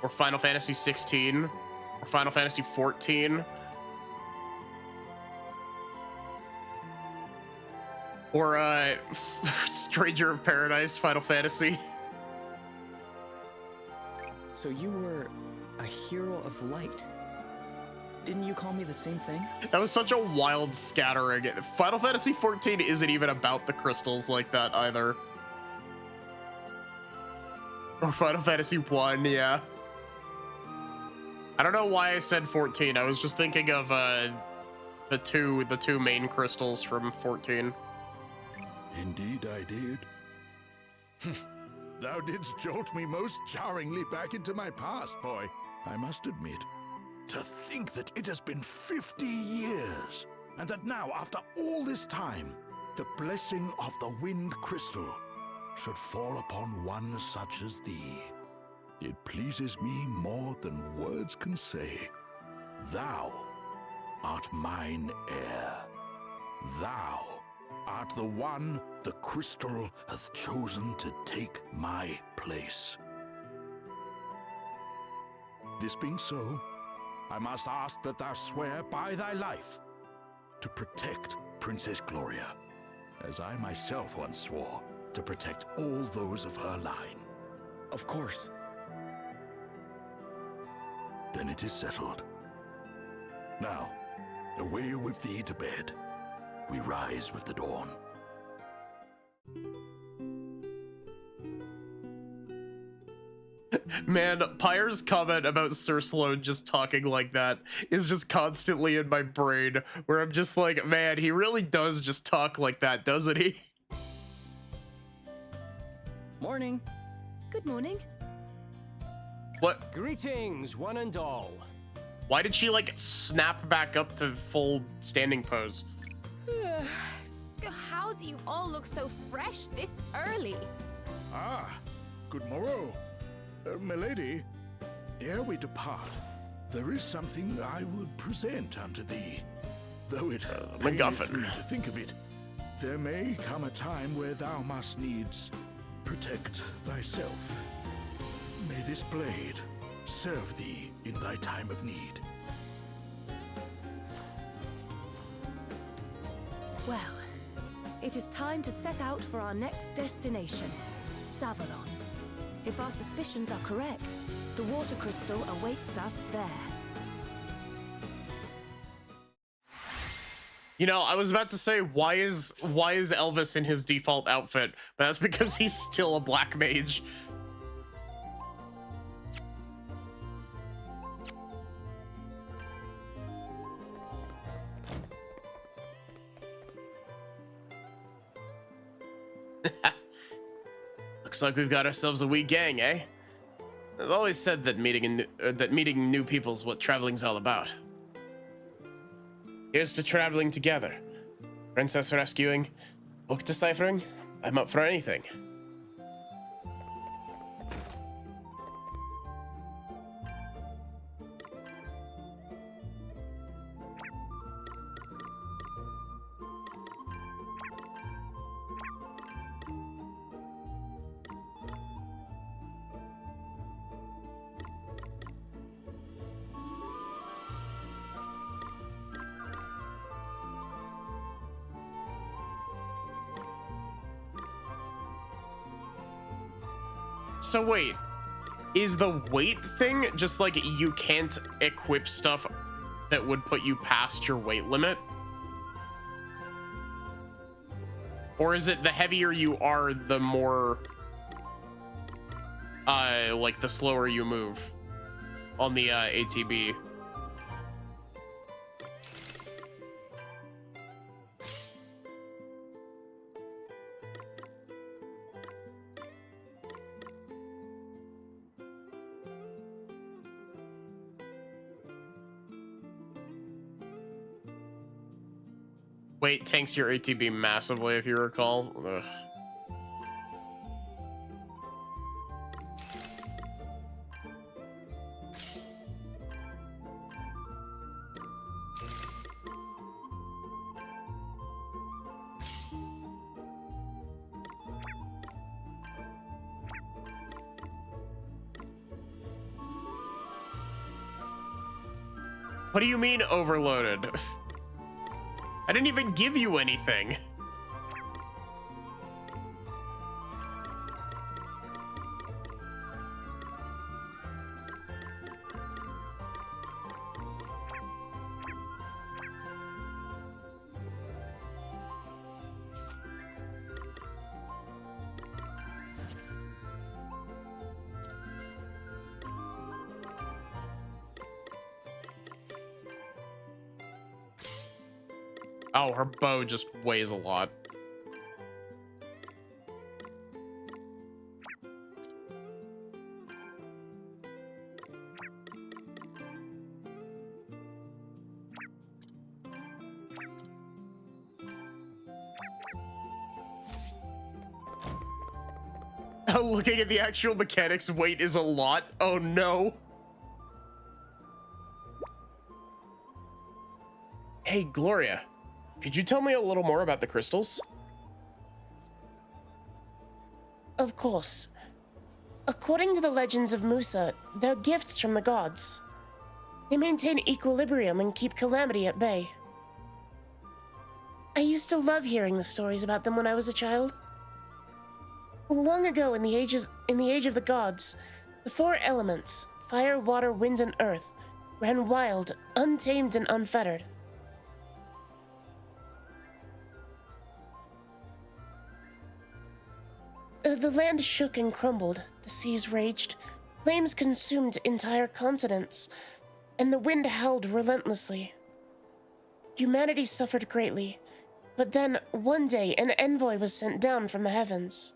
or Final Fantasy 16, or Final Fantasy 14, or Stranger of Paradise Final Fantasy. So you were a hero of light. Didn't you call me the same thing? That was such a wild scattering. Final Fantasy 14 isn't even about the crystals like that either. Or Final Fantasy 1, yeah. I don't know why I said 14. I was just thinking of the two main crystals from 14. Indeed I did. Thou didst jolt me most jarringly back into my past, boy. I must admit. To think that it has been 50 years, and that now, after all this time, the blessing of the Wind Crystal should fall upon one such as thee. It pleases me more than words can say. Thou art mine heir. Thou art the one the crystal hath chosen to take my place. This being so, I must ask that thou swear by thy life to protect Princess Gloria, as I myself once swore to protect all those of her line. Of course. Then it is settled. Now, away with thee to bed. We rise with the dawn. Man, Pyre's comment about Sir Sloan just talking like that is just constantly in my brain, where I'm just like, man, he really does just talk like that, doesn't he? Morning. Good morning. What? Greetings, one and all. Why did she, like, snap back up to full standing pose? How do you all look so fresh this early? Ah, good morrow. Milady, ere we depart, there is something I would present unto thee. Though it paineth me to think of it, there may come a time where thou must needs protect thyself. May this blade serve thee in thy time of need. Well, it is time to set out for our next destination, Savalon. If our suspicions are correct, the water crystal awaits us there. You know, I was about to say, why is Elvis in his default outfit? But that's because he's still a black mage. Looks like we've got ourselves a wee gang, eh? I've always said that meeting new people's what traveling's all about. Here's to traveling together. Princess rescuing, book deciphering. I'm up for anything. So wait, is the weight thing just like you can't equip stuff that would put you past your weight limit? Or is it the heavier you are, the more, like the slower you move on the ATB? Weight tanks your ATB massively, if you recall. Ugh. What do you mean overloaded? I didn't even give you anything. Oh, her bow just weighs a lot. Looking at the actual mechanics, weight is a lot. Oh no. Hey, Gloria, could you tell me a little more about the crystals? Of course. According to the legends of Musa, they're gifts from the gods. They maintain equilibrium and keep calamity at bay. I used to love hearing the stories about them when I was a child. Long ago, in the age of the gods, the four elements, fire, water, wind, and earth, ran wild, untamed, and unfettered. The land shook and crumbled, the seas raged, flames consumed entire continents, and the wind howled relentlessly. Humanity suffered greatly, but then, one day, an envoy was sent down from the heavens.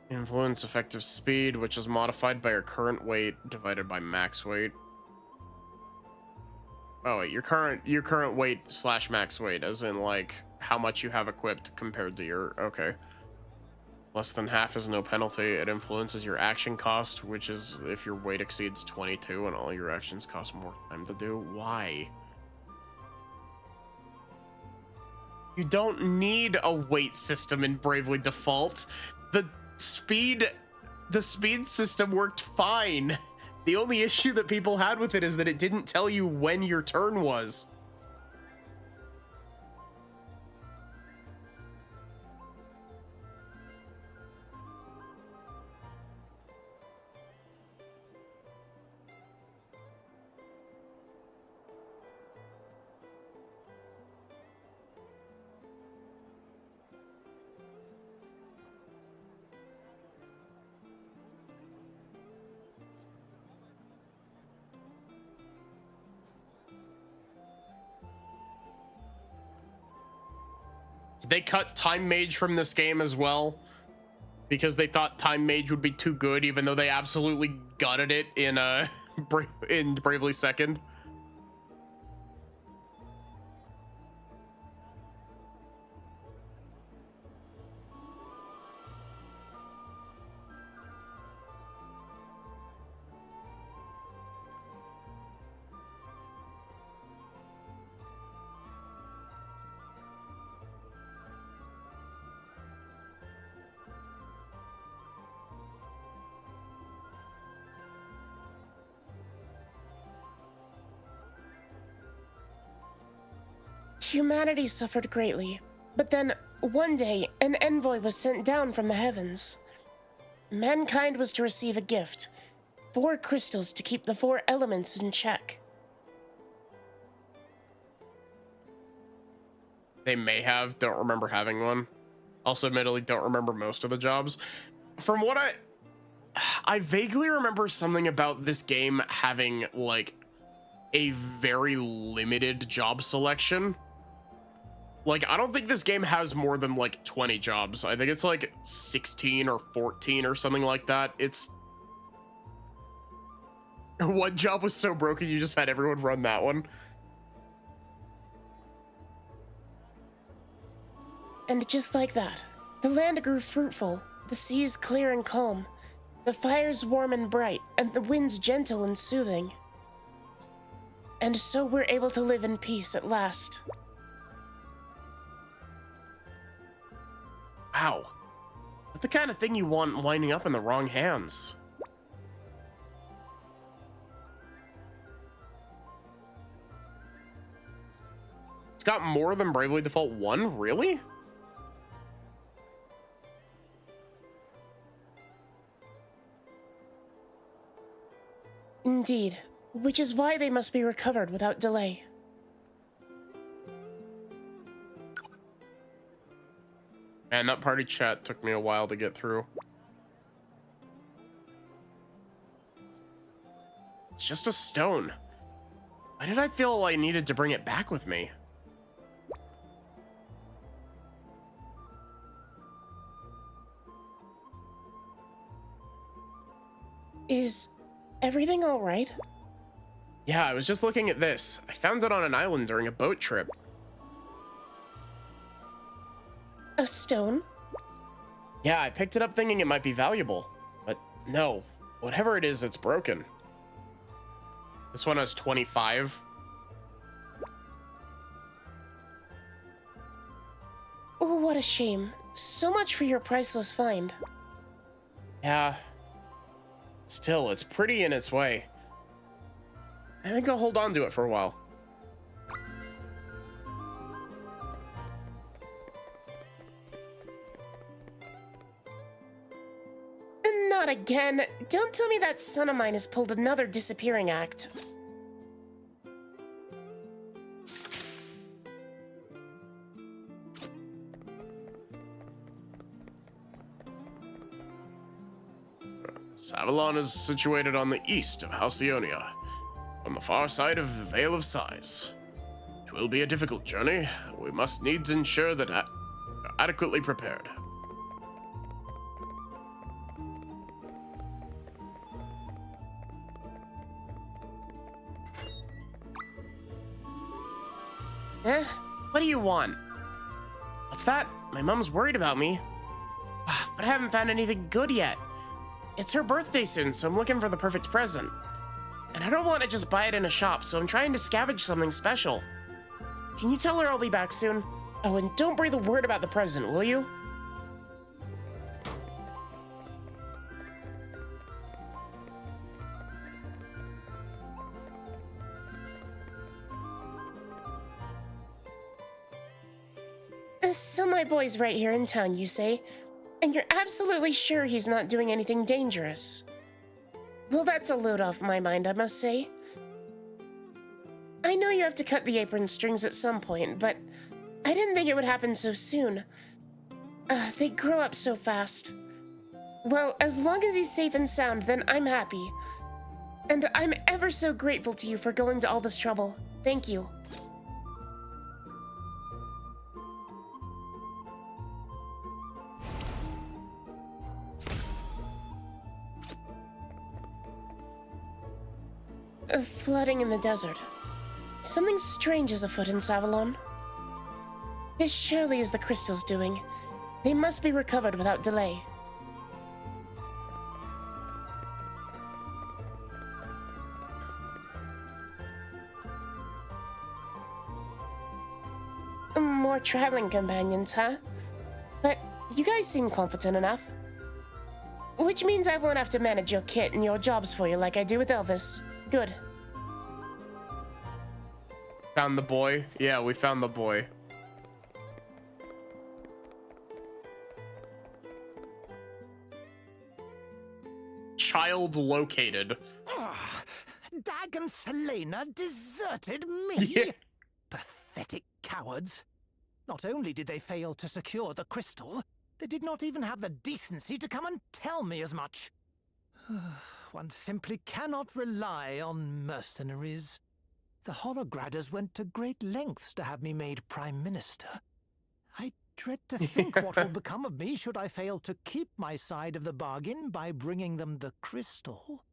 Influence effective speed, which is modified by your current weight divided by max weight. Oh wait, your current weight / max weight, as in like how much you have equipped compared to your, okay. Less than half is no penalty. It influences your action cost, which is if your weight exceeds 22 and all your actions cost more time to do. Why? You don't need a weight system in Bravely Default. The speed system worked fine. The only issue that people had with it is that it didn't tell you when your turn was. They cut Time Mage from this game as well because they thought Time Mage would be too good, even though they absolutely gutted it in in Bravely Second. Humanity suffered greatly, but then, one day, an envoy was sent down from the heavens. Mankind was to receive a gift, 4 crystals to keep the 4 elements in check. They may have, don't remember having one. Also, admittedly, don't remember most of the jobs. From what I vaguely remember something about this game having, like, a very limited job selection. Like, I don't think this game has more than, like, 20 jobs. I think it's, like, 16 or 14 or something like that. It's... One job was so broken, you just had everyone run that one. And just like that, the land grew fruitful, the seas clear and calm, the fires warm and bright, and the winds gentle and soothing. And so we're able to live in peace at last. Wow. That's the kind of thing you want winding up in the wrong hands. It's got more than Bravely Default 1? Really? Indeed, which is why they must be recovered without delay. Man, that party chat took me a while to get through. It's just a stone. Why did I feel I needed to bring it back with me? Is everything all right? Yeah, I was just looking at this. I found it on an island during a boat trip. A stone? Yeah, I picked it up thinking it might be valuable. But no, whatever it is, it's broken. This one has 25. Oh, what a shame. So much for your priceless find. Yeah. Still, it's pretty in its way. I think I'll hold on to it for a while. Not again. Don't tell me that son of mine has pulled another disappearing act. Savalon is situated on the east of Halcyonia, on the far side of the Vale of Sighs. It will be a difficult journey. We must needs ensure that you're adequately prepared. What do you want? What's that? My mom's worried about me. But I haven't found anything good yet. It's her birthday soon, so I'm looking for the perfect present. And I don't want to just buy it in a shop, so I'm trying to scavenge something special. Can you tell her I'll be back soon? Oh, and don't breathe a word about the present, will you? So my boy's right here in town, you say? And you're absolutely sure he's not doing anything dangerous? Well, that's a load off my mind, I must say. I know you have to cut the apron strings at some point, but I didn't think it would happen so soon. They grow up so fast. Well, as long as he's safe and sound, then I'm happy. And I'm ever so grateful to you for going to all this trouble. Thank you. Flooding in the desert. Something strange is afoot in Savalon. This surely is the crystal's doing. They must be recovered without delay. More traveling companions, huh? But you guys seem competent enough. Which means I won't have to manage your kit and your jobs for you like I do with Elvis. Good. Found the boy? Yeah, we found the boy. Child located. Dagon Selena deserted me? Yeah. Pathetic cowards. Not only did they fail to secure the crystal, they did not even have the decency to come and tell me as much. One simply cannot rely on mercenaries. The Holograders went to great lengths to have me made Prime Minister. I dread to think what will become of me should I fail to keep my side of the bargain by bringing them the crystal.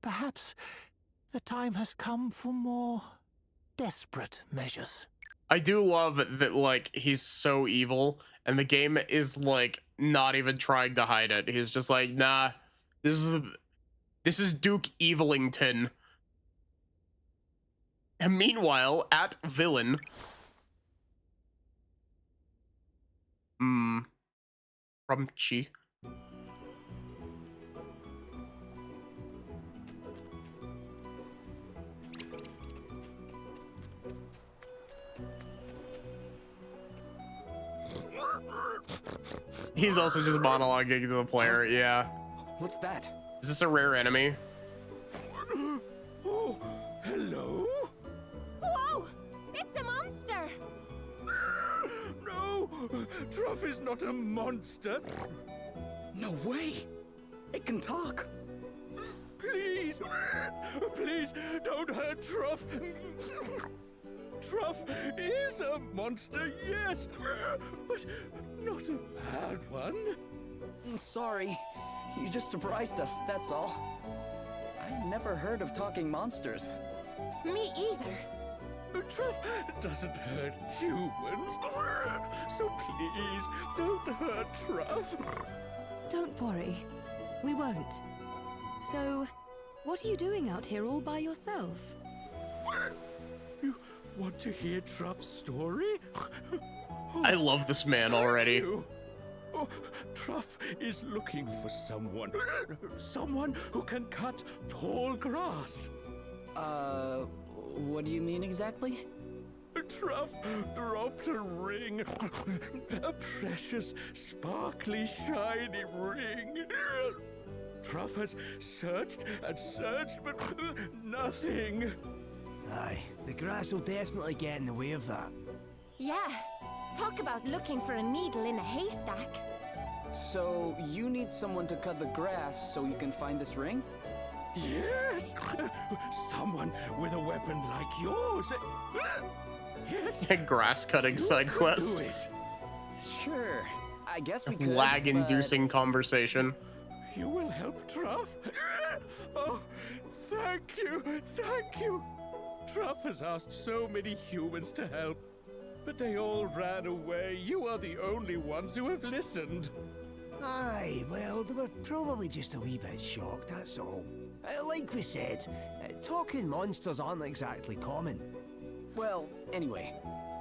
Perhaps the time has come for more desperate measures. I do love that, like, he's so evil, and the game is, like, not even trying to hide it. He's just like, nah, this is Duke Evilington. And meanwhile, at Villain, Rumchi. He's also just monologuing to the player, yeah. What's that? Is this a rare enemy? Oh, hello? Whoa! It's a monster! No! Truff is not a monster. No way! It can talk! Please, please, don't hurt Truff. Truff is a monster, yes, but not a bad one. Sorry. You just surprised us, that's all. I never heard of talking monsters. Me either. Truff doesn't hurt humans, so please don't hurt Truff. Don't worry. We won't. So, what are you doing out here all by yourself? You want to hear Truff's story? I love this man already. Oh, Truff is looking for someone who can cut tall grass. What do you mean exactly? Truff dropped a ring. A precious, sparkly, shiny ring. Truff has searched and searched, but nothing. Aye, the grass will definitely get in the way of that. Yeah. Talk about looking for a needle in a haystack. So, you need someone to cut the grass so you can find this ring? Yes! Someone with a weapon like yours. Yes. Grass cutting side quest. Sure. I guess we could. Lag-inducing conversation. You will help Truff? Oh, thank you, thank you. Truff has asked so many humans to help, but they all ran away. You are the only ones who have listened. Aye, well, they were probably just a wee bit shocked, that's all. Like we said, talking monsters aren't exactly common. Well, anyway,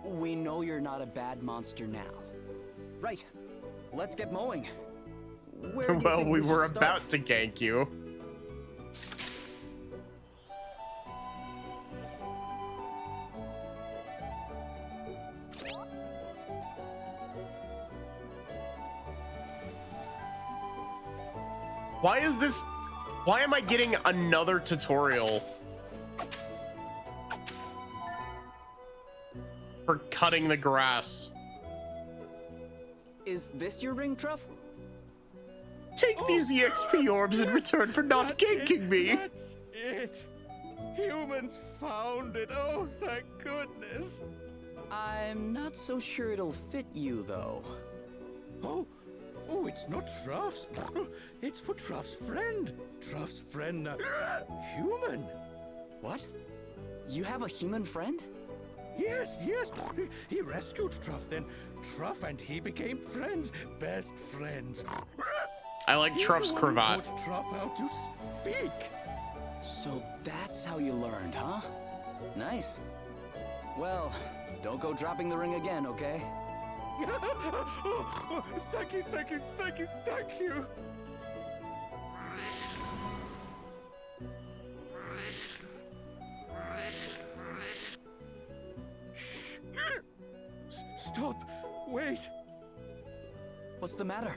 we know you're not a bad monster now. Right, let's get mowing. Where do you Well, think we should were start? about to gank you. Why am I getting another tutorial for cutting the grass? Is this your ring, Truff? Take these EXP orbs in return for not ganking me. That's it. Humans found it. Oh, thank goodness. I'm not so sure it'll fit you, though. Oh, it's not Truff's. It's for Truff's friend. Truff's friend, human. What? You have a human friend? Yes, yes. He rescued Truff, then Truff and he became friends, best friends. I like Truff's He's the one who cravat. taught Truff how to speak. So that's how you learned, huh? Nice. Well, don't go dropping the ring again, okay? Oh, thank you, thank you, thank you, thank you. Shh. Stop. Wait. What's the matter?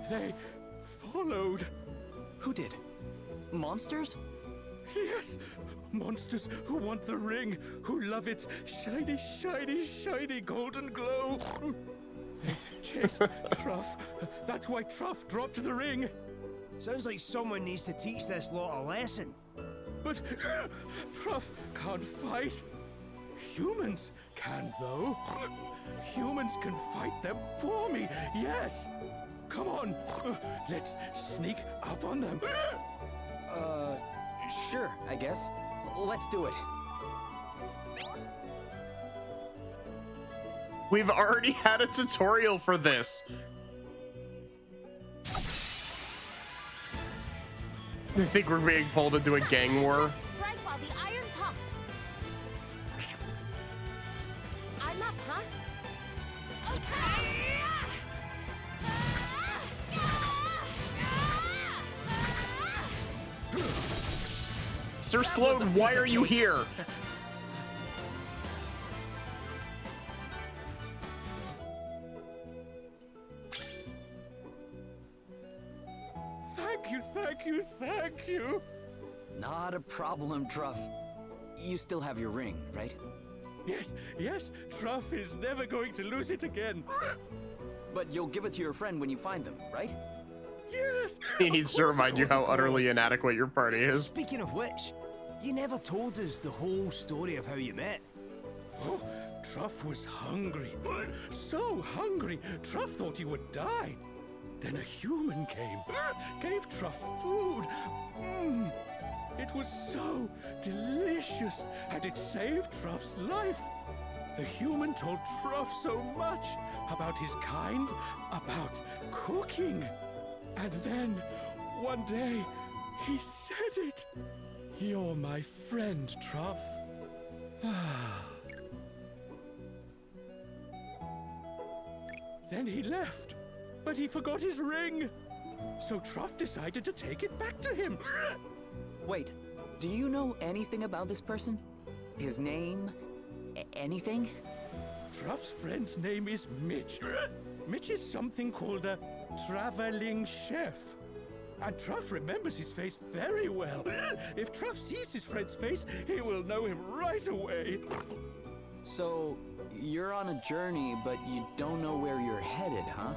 They followed. Who did? Monsters? Yes, monsters who want the ring, who love its shiny, shiny, shiny golden glow. They chased Truff. That's why Truff dropped the ring. Sounds like someone needs to teach this lot a lesson. But Truff can't fight. Humans can, though. Humans can fight them for me, yes. Come on, let's sneak up on them. Sure, I guess. Let's do it. We've already had a tutorial for this. I think we're being pulled into a gang war. Strike while the iron's hot. I'm up, huh? Sir Sloan, why are you here? Thank you, thank you, thank you. Not a problem, Truff. You still have your ring, right? Yes, Truff is never going to lose it again. But you'll give it to your friend when you find them, right? Yes! He needs to remind you how utterly inadequate your party is. Speaking of which, you never told us the whole story of how you met. Oh, Truff was hungry. So hungry, Truff thought he would die. Then a human came, gave Truff food. It was so delicious, and it saved Truff's life. The human told Truff so much about his kind, about cooking. And then, one day, he said it. You're my friend, Truff. Then he left, but he forgot his ring. So Truff decided to take it back to him. Wait, do you know anything about this person? His name? Anything? Truff's friend's name is Mitch. Mitch is something called a traveling chef. And Truff remembers his face very well. If Truff sees his friend's face, he will know him right away. So, you're on a journey, but you don't know where you're headed, huh?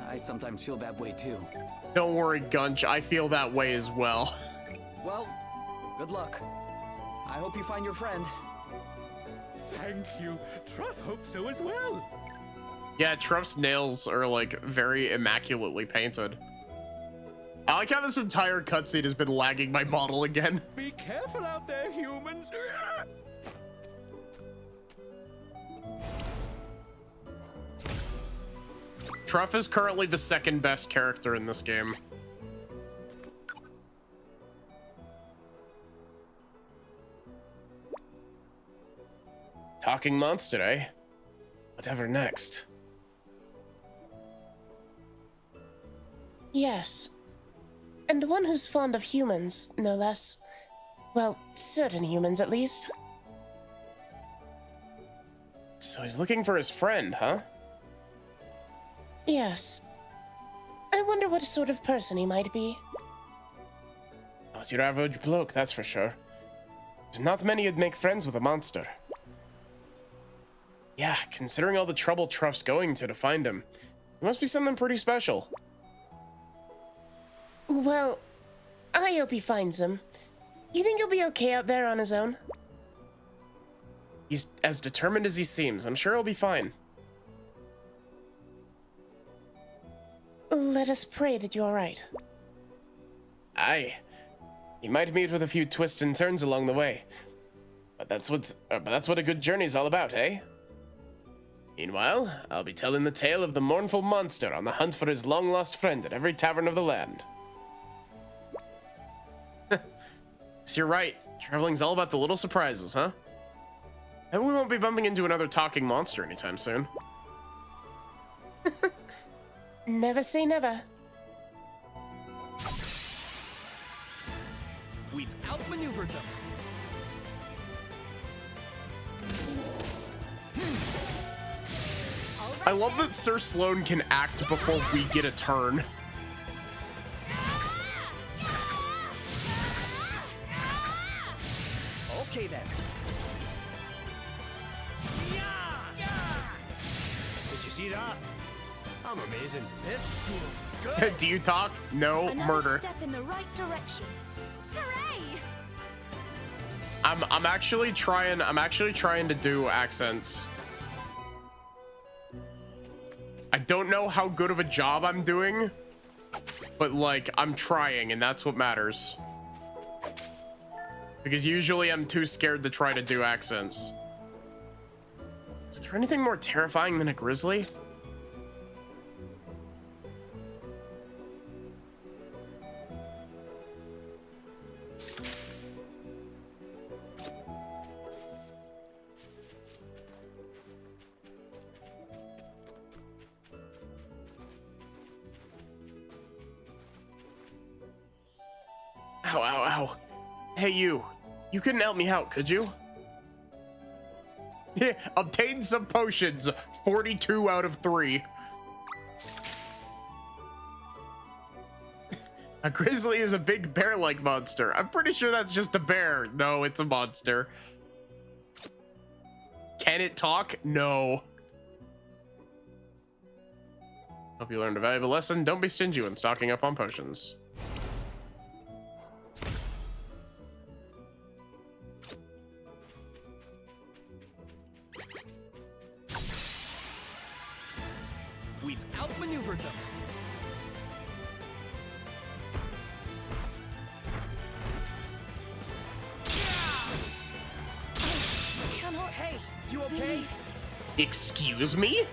I sometimes feel that way too. Don't worry, Gunch. I feel that way as well. Well, good luck. I hope you find your friend. Thank you. Truff hopes so as well. Yeah, Truff's nails are like very immaculately painted. I like how this entire cutscene has been lagging my model again. Be careful out there, humans. Truff is currently the second best character in this game. Talking monster, eh? Whatever next? Yes. And one who's fond of humans, no less. Well, certain humans at least. So he's looking for his friend, huh? Yes. I wonder what sort of person he might be. Not your average bloke, that's for sure. There's not many who'd make friends with a monster. Yeah, considering all the trouble Truff's going to find him, it must be something pretty special. Well, I hope he finds him. You think he'll be okay out there on his own? He's as determined as he seems. I'm sure he'll be fine. Let us pray that you're right. Aye. He might meet with a few twists and turns along the way. But that's what a good journey's all about, eh? Meanwhile, I'll be telling the tale of the mournful monster on the hunt for his long-lost friend at every tavern of the land. So you're right. Traveling's all about the little surprises, huh? And we won't be bumping into another talking monster anytime soon. Never say never. We've outmaneuvered them. I love that Sir Sloan can act before we get a turn. Okay then. Did you see that? I'm amazing. This feels good. Do you talk? No, Another murder. step in the right direction. Hooray! I'm actually trying to do accents. I don't know how good of a job I'm doing, but like I'm trying, and that's what matters. Because usually I'm too scared to try to do accents. Is there anything more terrifying than a grizzly? Ow, ow, ow. Hey, you. You couldn't help me out, could you? Yeah, obtain some potions. 42 out of 3. A grizzly is a big bear-like monster. I'm pretty sure that's just a bear. No, it's a monster. Can it talk? No. Hope you learned a valuable lesson. Don't be stingy when stocking up on potions. We've outmaneuvered them. Hey, you okay? Excuse me?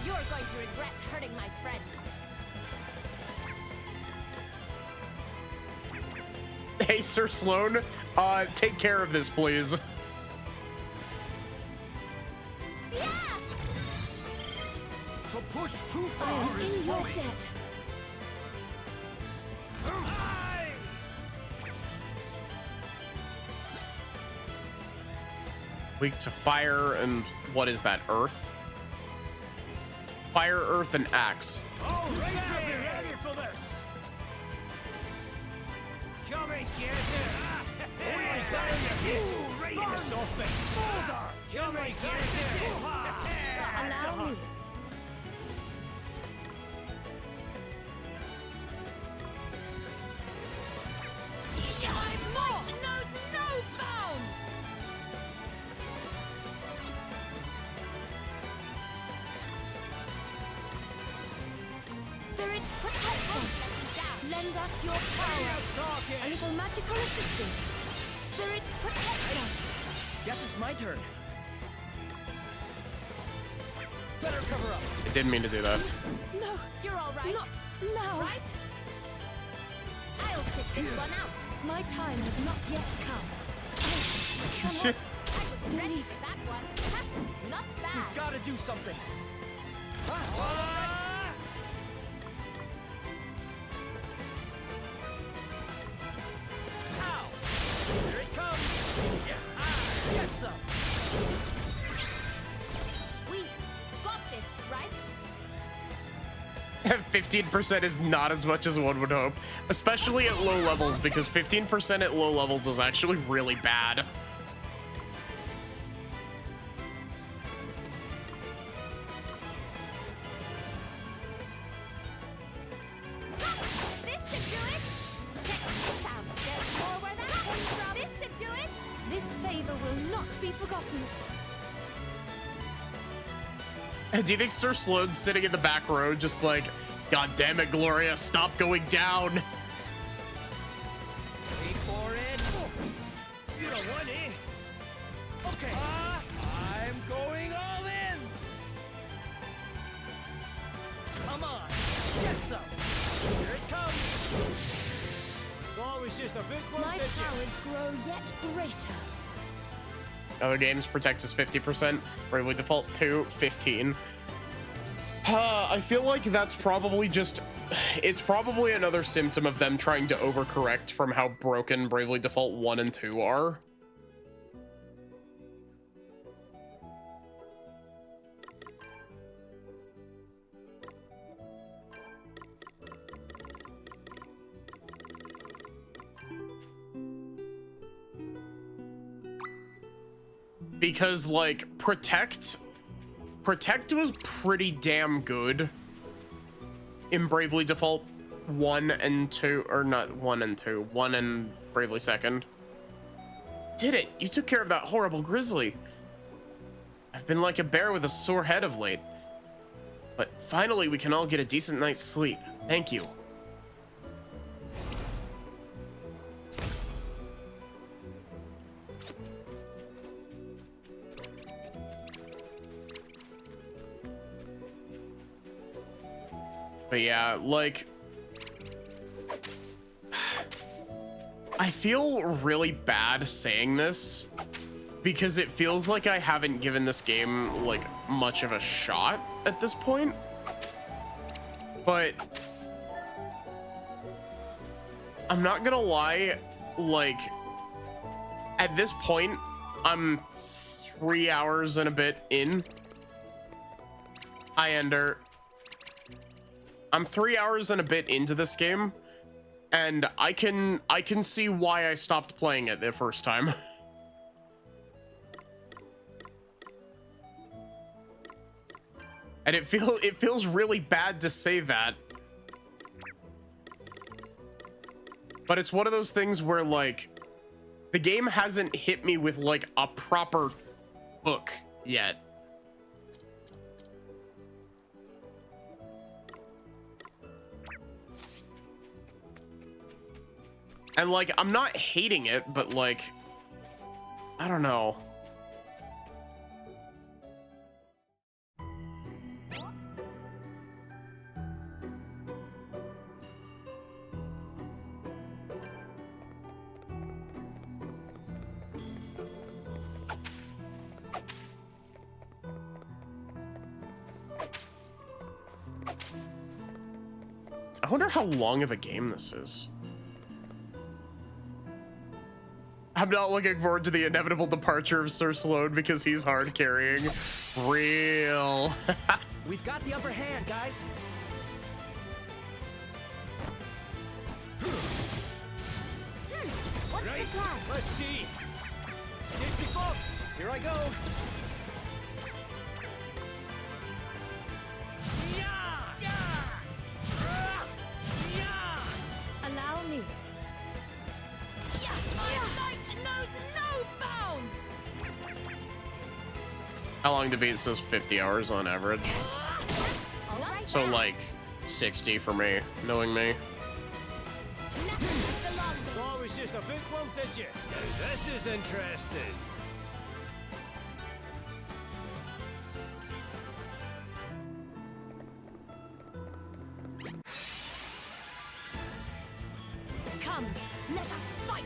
You're going to regret hurting my friends. Hey, Sir Sloan, take care of this, please. To push too I far am is in your folly. debt. Weak to fire and what is that? Earth? Fire, earth, and axe. All right, be ready for this. Come and get it. Right in the soft base. Come and get it. Allow me. My might knows no bounds! Spirits, protect us. Lend us your power. A little magical assistance. Spirits, protect us. Guess it's my turn. Better cover up. I didn't mean to do that. No, You're all right. not now. Right? I'll sit this one out. My time has not yet come. I Shit. cannot I was ready for that one. Ha, not bad. We've got to do something. Ow! Here it comes. Yeah. Get some. We got this, right? 15% is not as much as one would hope, especially at low levels, because 15% at low levels is actually really bad. This should do it. Check this out. There's more where that came from. This should do it. This favor will not be forgotten. Do you think Sir Sloan's sitting in the back row just like, God damn it, Gloria, stop going down? Wait for it. You don't want it. Okay. I'm going all in. Come on. Get some. Here it comes. Always just a big one, My powers grow yet greater. Other games protects us 50%. Bravely Default 2, 15. I feel like that's probably just... It's probably another symptom of them trying to overcorrect from how broken Bravely Default 1 and 2 are. Because, like, Protect was pretty damn good in Bravely Default 1 and 2, or not 1 and 2, 1 and Bravely Second. Did it! You took care of that horrible grizzly. I've been like a bear with a sore head of late. But finally we can all get a decent night's sleep. Thank you. But yeah, like, I feel really bad saying this because it feels like I haven't given this game like much of a shot at this point. But I'm not gonna lie, like, at this point, I'm 3 hours and a bit in. I'm 3 hours and a bit into this game, And I can see why I stopped playing it the first time. And it feels really bad to say that. But it's one of those things where like the game hasn't hit me with like a proper hook yet. And like I'm not hating it, but like I don't know. I wonder how long of a game this is. I'm not looking forward to the inevitable departure of Sir Sloan because he's hard carrying. Real. We've got the upper hand, guys. What's Right, the plan? let's see. Safety first. Here I go. Allow me. My light knows no bounds. How long to beat says 50 hours on average. So like 60 for me, knowing me. Thought it was just a bookworm, did you? Now this is interesting. Come, let us fight.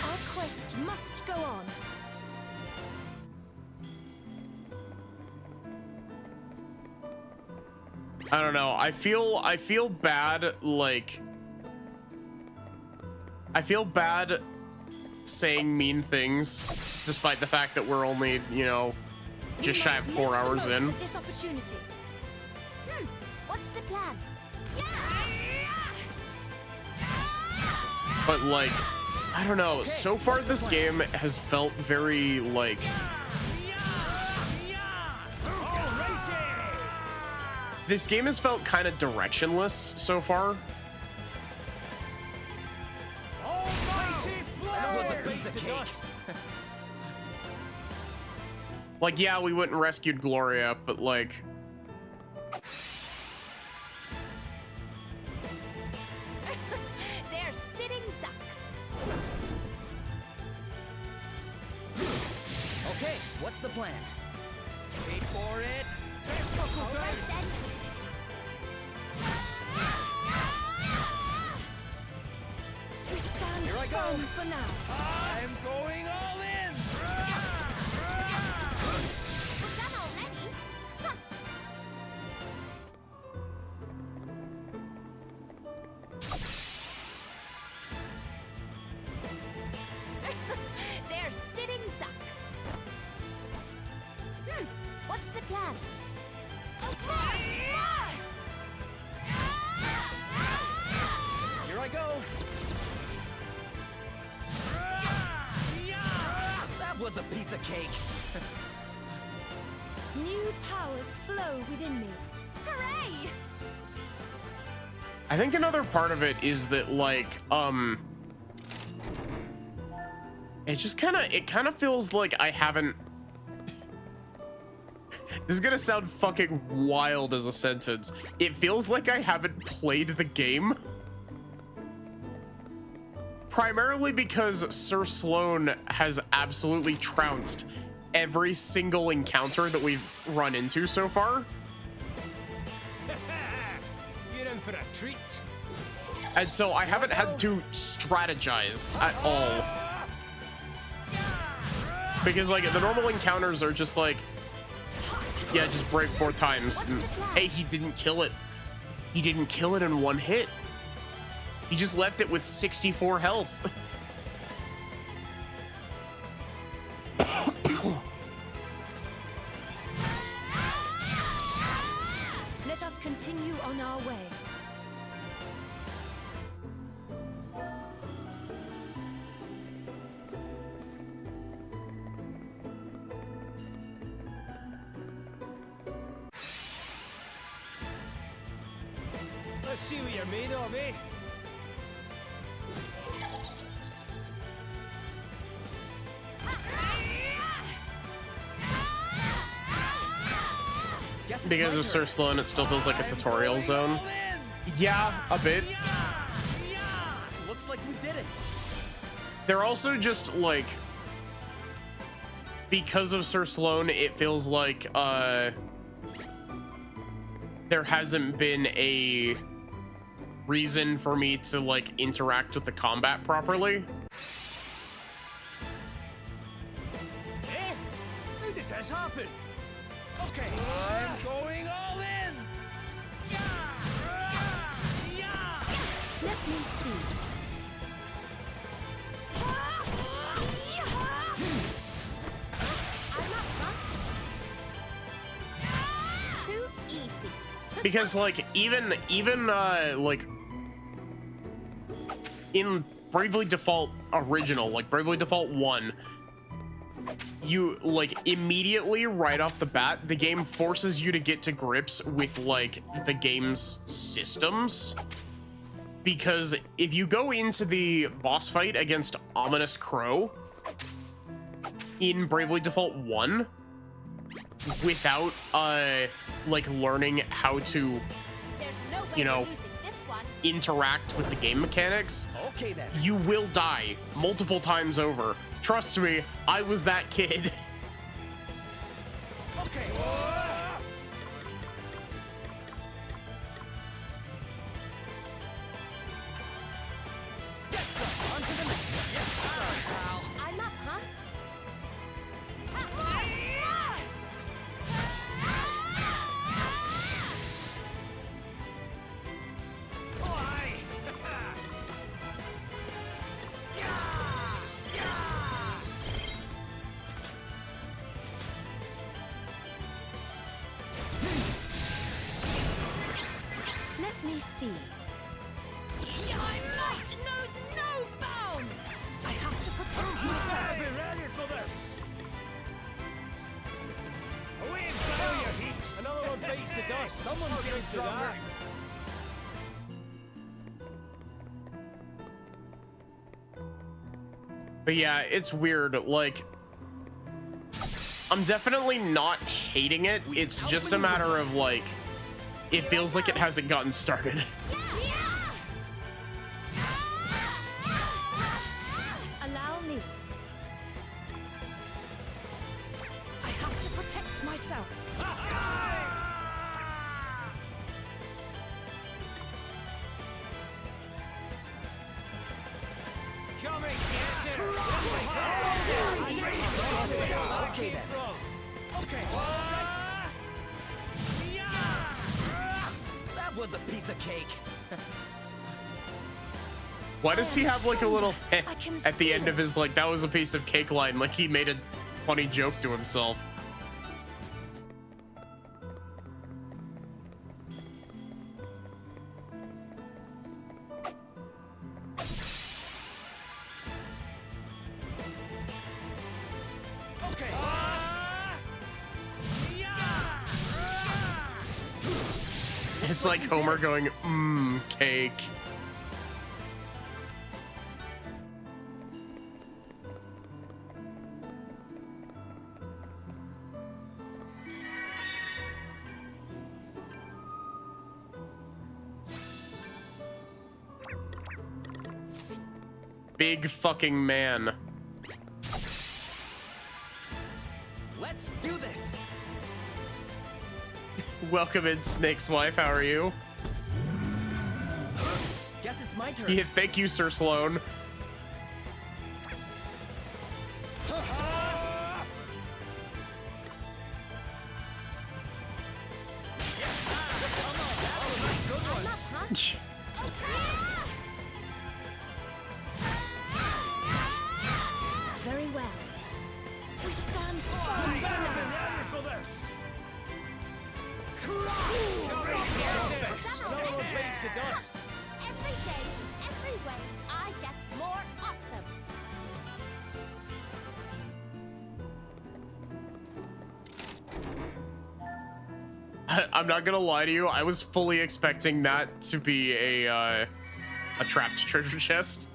Our quest must go on. I don't know. I feel bad, like I feel bad saying mean things despite the fact that we're only, you know, just shy of 4 hours in. This opportunity. What's the plan? But like, I don't know. So far this game has felt very like this game has felt kind of directionless so far. That was a piece of cake. Like, yeah, we went and rescued Gloria, but like They're sitting ducks. Okay, what's the plan? Wait for it. All right then. We stand Here I go. firm for now. I'm going all in. We're done already. Huh. They're sitting ducks. What's the plan? Here I go. That was a piece of cake. New powers flow within me. Hooray! I think another part of it is that like it just kind of feels like I haven't this is gonna sound fucking wild as a sentence. It feels like I haven't played the game. Primarily because Sir Sloan has absolutely trounced every single encounter that we've run into so far. You're in for a treat. And so I haven't had to strategize at all. Because like the normal encounters are just like, yeah, just break 4 times. And, hey, he didn't kill it. He didn't kill it in one hit. He just left it with 64 health. Let us continue on our way. Let's see what you're made of, eh? Because of Sir Sloan, it still feels like a tutorial zone. Yeah, a bit. Looks like we did it. They're also just like, because of Sir Sloan, it feels like there hasn't been a reason for me to like interact with the combat properly. Eh? How did this happen? Okay, I'm going all in. Let me see. Too easy. Because like even like in Bravely Default original, like Bravely Default 1, you like immediately right off the bat, the game forces you to get to grips with like the game's systems. Because if you go into the boss fight against Ominous Crow in Bravely Default 1 without like learning how to, you know, interact with the game mechanics, Okay then. you will die multiple times over. Trust me, I was that kid. Okay. I'm up, huh? Let me see. My might knows no bounds. I have to protect myself. Be ready for this. Away and blow your heat. Another one bites the dust. Someone's getting stronger. But yeah, it's weird. Like, I'm definitely not hating it. It's just a matter of like, it feels like it hasn't gotten started. Allow me. I have to protect myself. Come and get it. Okay then. Okay. That was a piece of cake. Why does he have like a little at the end of his like that was a piece of cake line? Like he made a funny joke to himself. Okay. It's like Homer going, cake. Big fucking man. Let's do this. Welcome in, Snake's wife. How are you? Guess it's my turn. Yeah, thank you, Sir Sloan. piece of dust. Every day, every way, I get more awesome. I'm not gonna lie to you. I was fully expecting that to be a trapped treasure chest.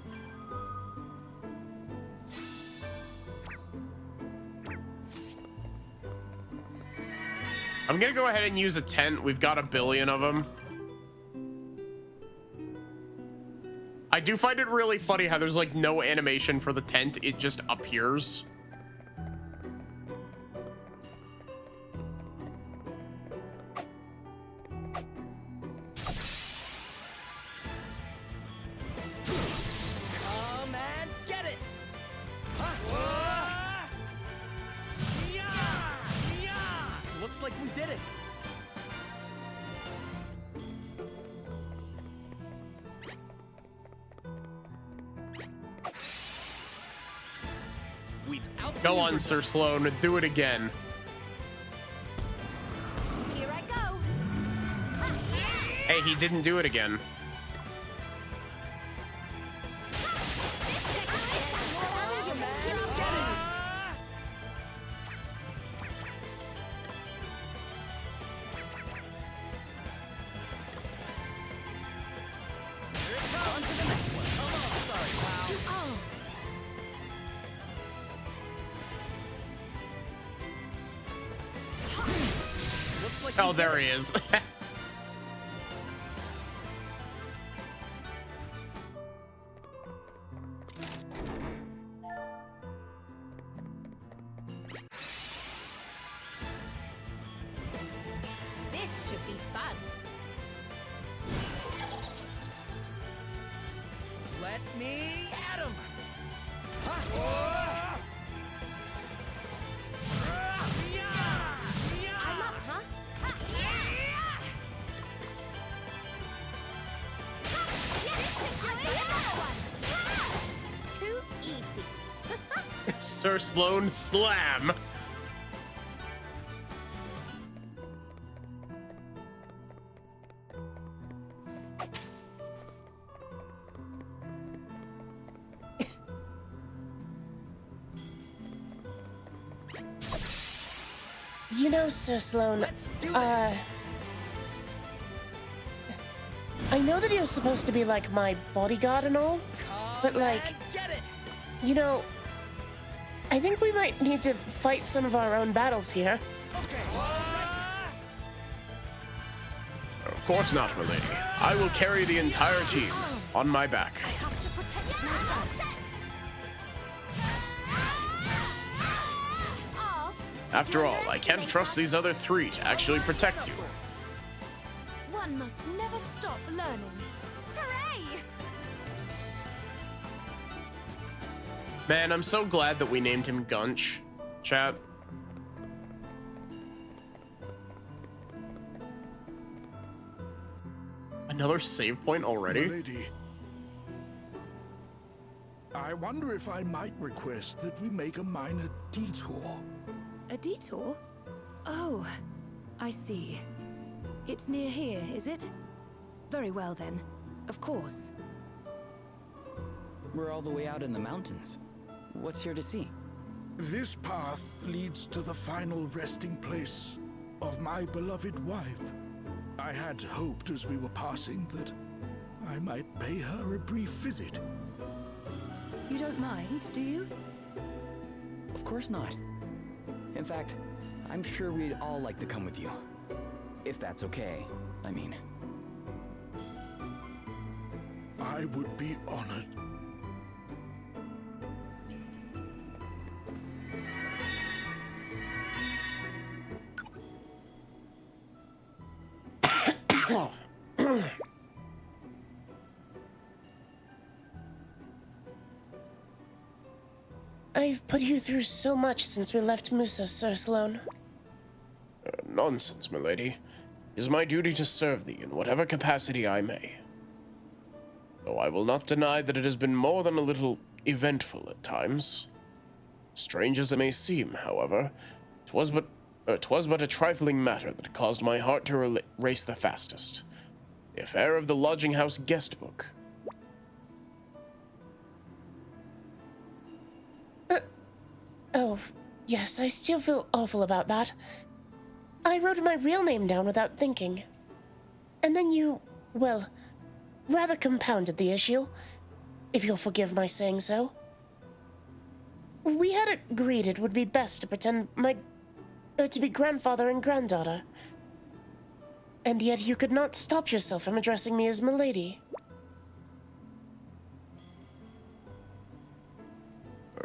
I'm gonna go ahead and use a tent. We've got 1 billion of them. I do find it really funny how there's like no animation for the tent. It just appears. Come and get it! Looks like we did it. Go on, Sir Sloan. Do it again. Here I go. Hey, he didn't do it again. Oh, there he is. This should be fun. Let me at him. I'm up, huh? Too easy. Sir Sloan slam. You know, Sir Sloan, I know that you're supposed to be like my bodyguard and all, but like, you know, I think we might need to fight some of our own battles here. Of course not, milady. I will carry the entire team on my back. After all, I can't trust these other 3 to actually protect you. One must never stop learning. Hooray! Man, I'm so glad that we named him Gunch, chat. Another save point already? Milady, I wonder if I might request that we make a minor detour. A detour? Oh, I see. It's near here, is it? Very well then. Of course. We're all the way out in the mountains. What's here to see? This path leads to the final resting place of my beloved wife. I had hoped as we were passing that I might pay her a brief visit. You don't mind, do you? Of course not. In fact, I'm sure we'd all like to come with you. If that's okay, I mean. I would be honored. I've put you through so much since we left Musa, Sir Sloan. Nonsense, milady. It is my duty to serve thee in whatever capacity I may. Though I will not deny that it has been more than a little eventful at times. Strange as it may seem, however, 'twas but a trifling matter that caused my heart to race the fastest. The affair of the lodging house guest book. Oh, yes, I still feel awful about that. I wrote my real name down without thinking. And then you, well, rather compounded the issue, if you'll forgive my saying so. We had agreed it would be best to pretend to be grandfather and granddaughter. And yet you could not stop yourself from addressing me as milady.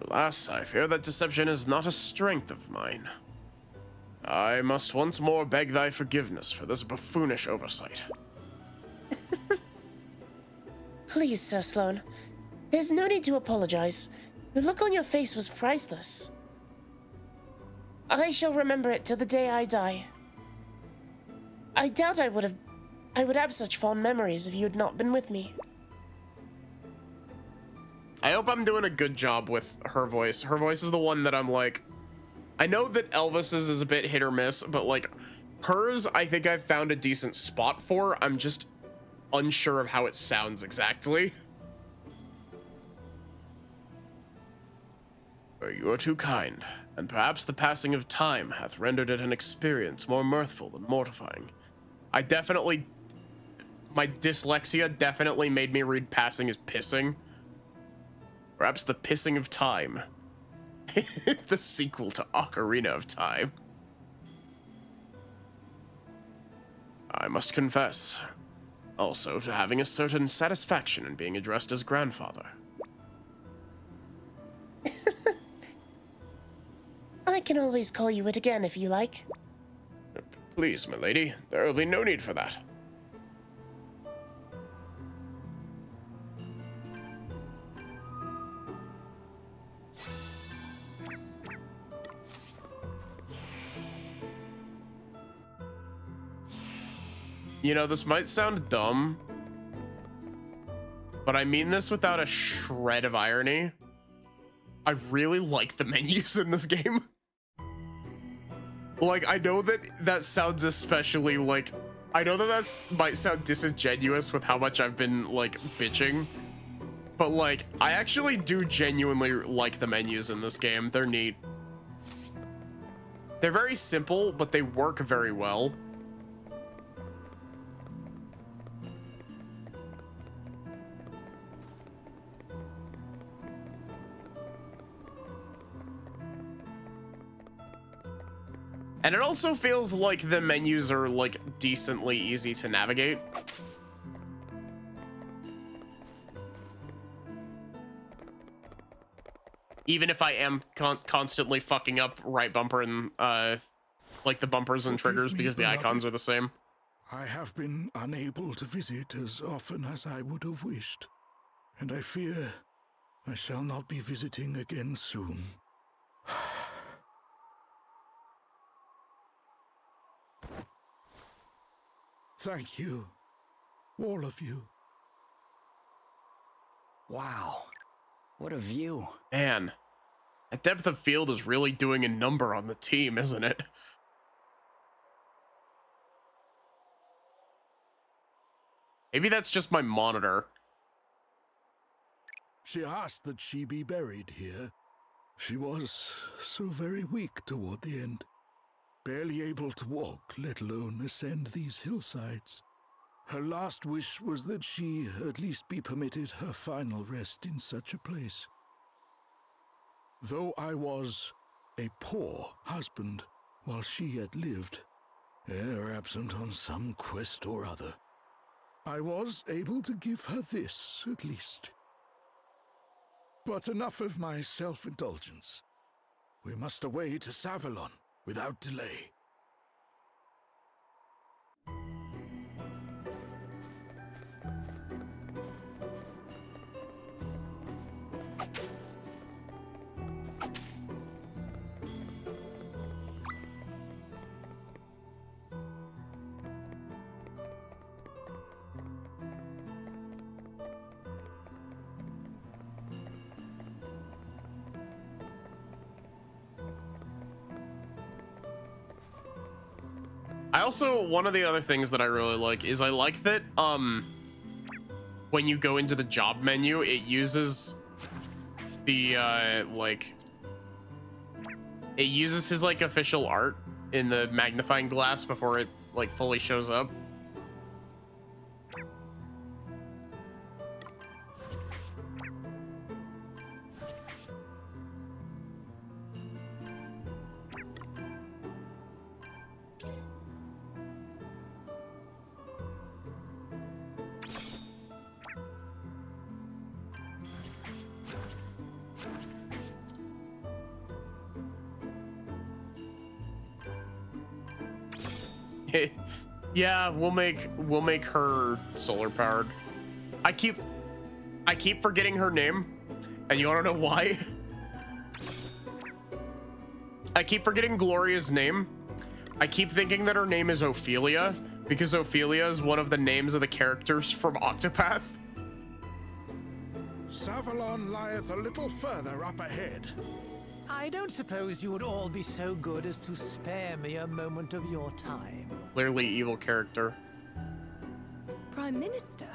Alas, I fear that deception is not a strength of mine. I must once more beg thy forgiveness for this buffoonish oversight. Please, Sir Sloane. There's no need to apologize. The look on your face was priceless. I shall remember it till the day I die. I doubt I would have such fond memories if you had not been with me. I hope I'm doing a good job with her voice. Her voice is the one that I'm like, I know that Elvis's is a bit hit or miss, but like hers, I think I've found a decent spot for. I'm just unsure of how it sounds exactly. You are too kind, and perhaps the passing of time hath rendered it an experience more mirthful than mortifying. My dyslexia definitely made me read passing as pissing. Perhaps the pissing of time. The sequel to Ocarina of Time. I must confess, also, to having a certain satisfaction in being addressed as grandfather. I can always call you it again if you like. Please, milady, there will be no need for that. You know, this might sound dumb, but I mean this without a shred of irony. I really like the menus in this game. Like, I know that sounds especially like, I know that might sound disingenuous with how much I've been like bitching, but like, I actually do genuinely like the menus in this game. They're neat. They're very simple, but they work very well. And it also feels like the menus are like decently easy to navigate. Even if I am constantly fucking up right bumper and like the bumpers and triggers because the icons are the same. I have been unable to visit as often as I would have wished, and I fear I shall not be visiting again soon. Thank you, all of you. Wow, what a view. Man, that depth of field is really doing a number on the team, isn't it? Maybe that's just my monitor. She asked that she be buried here. She was so very weak toward the end. Barely able to walk, let alone ascend these hillsides. Her last wish was that she at least be permitted her final rest in such a place. Though I was a poor husband while she had lived, ere absent on some quest or other, I was able to give her this, at least. But enough of my self-indulgence. We must away to Savalon without delay. also, one of the other things that I really like is I like that when you go into the job menu, it uses the like it uses his like official art in the magnifying glass before it like fully shows up. Yeah, we'll make her solar powered. I keep forgetting her name, and you wanna know why? I keep forgetting Gloria's name. I keep thinking that her name is Ophelia, because Ophelia is one of the names of the characters from Octopath. Savalon lieth a little further up ahead. I don't suppose you would all be so good as to spare me a moment of your time. Clearly evil character. Prime Minister,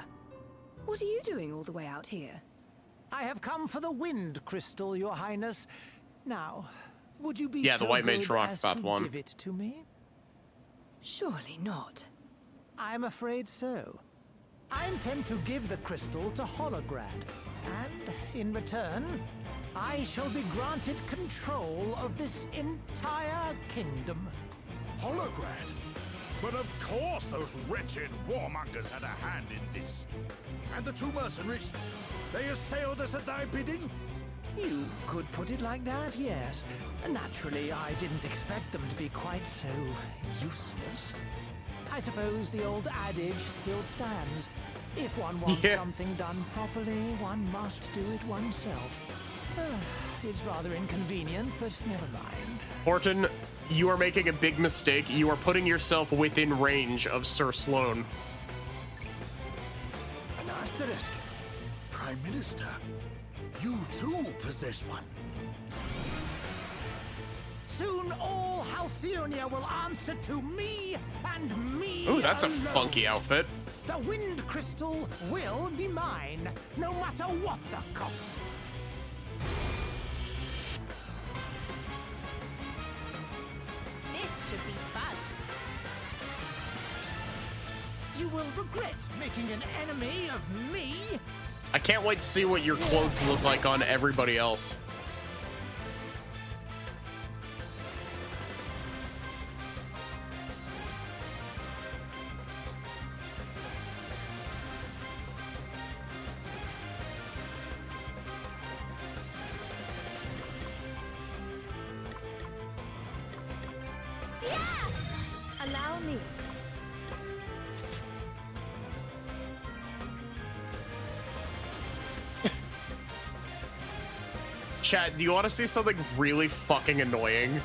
what are you doing all the way out here? I have come for the wind crystal, Your Highness. Now, would you be the so White good Mage as Rockpath to one. give it to me? Surely not. I'm afraid so. I intend to give the crystal to Holograd, and in return, I shall be granted control of this entire kingdom. Holograd? But of course those wretched warmongers had a hand in this. And the two mercenaries, they assailed us at thy bidding? You could put it like that, yes. Naturally, I didn't expect them to be quite so useless. I suppose the old adage still stands. If one wants something done properly, one must do it oneself. It's rather inconvenient, but never mind. Horton, you are making a big mistake. You are putting yourself within range of Sir Sloan. An asterisk. Prime Minister, you too possess one. Soon all Halcyonia will answer to me and me Ooh, that's a alone. funky outfit. The wind crystal will be mine, no matter what the cost. This should be fun. You will regret making an enemy of me. I can't wait to see what your clothes look like on everybody else. Allow me. Chat, do you want to see something really fucking annoying?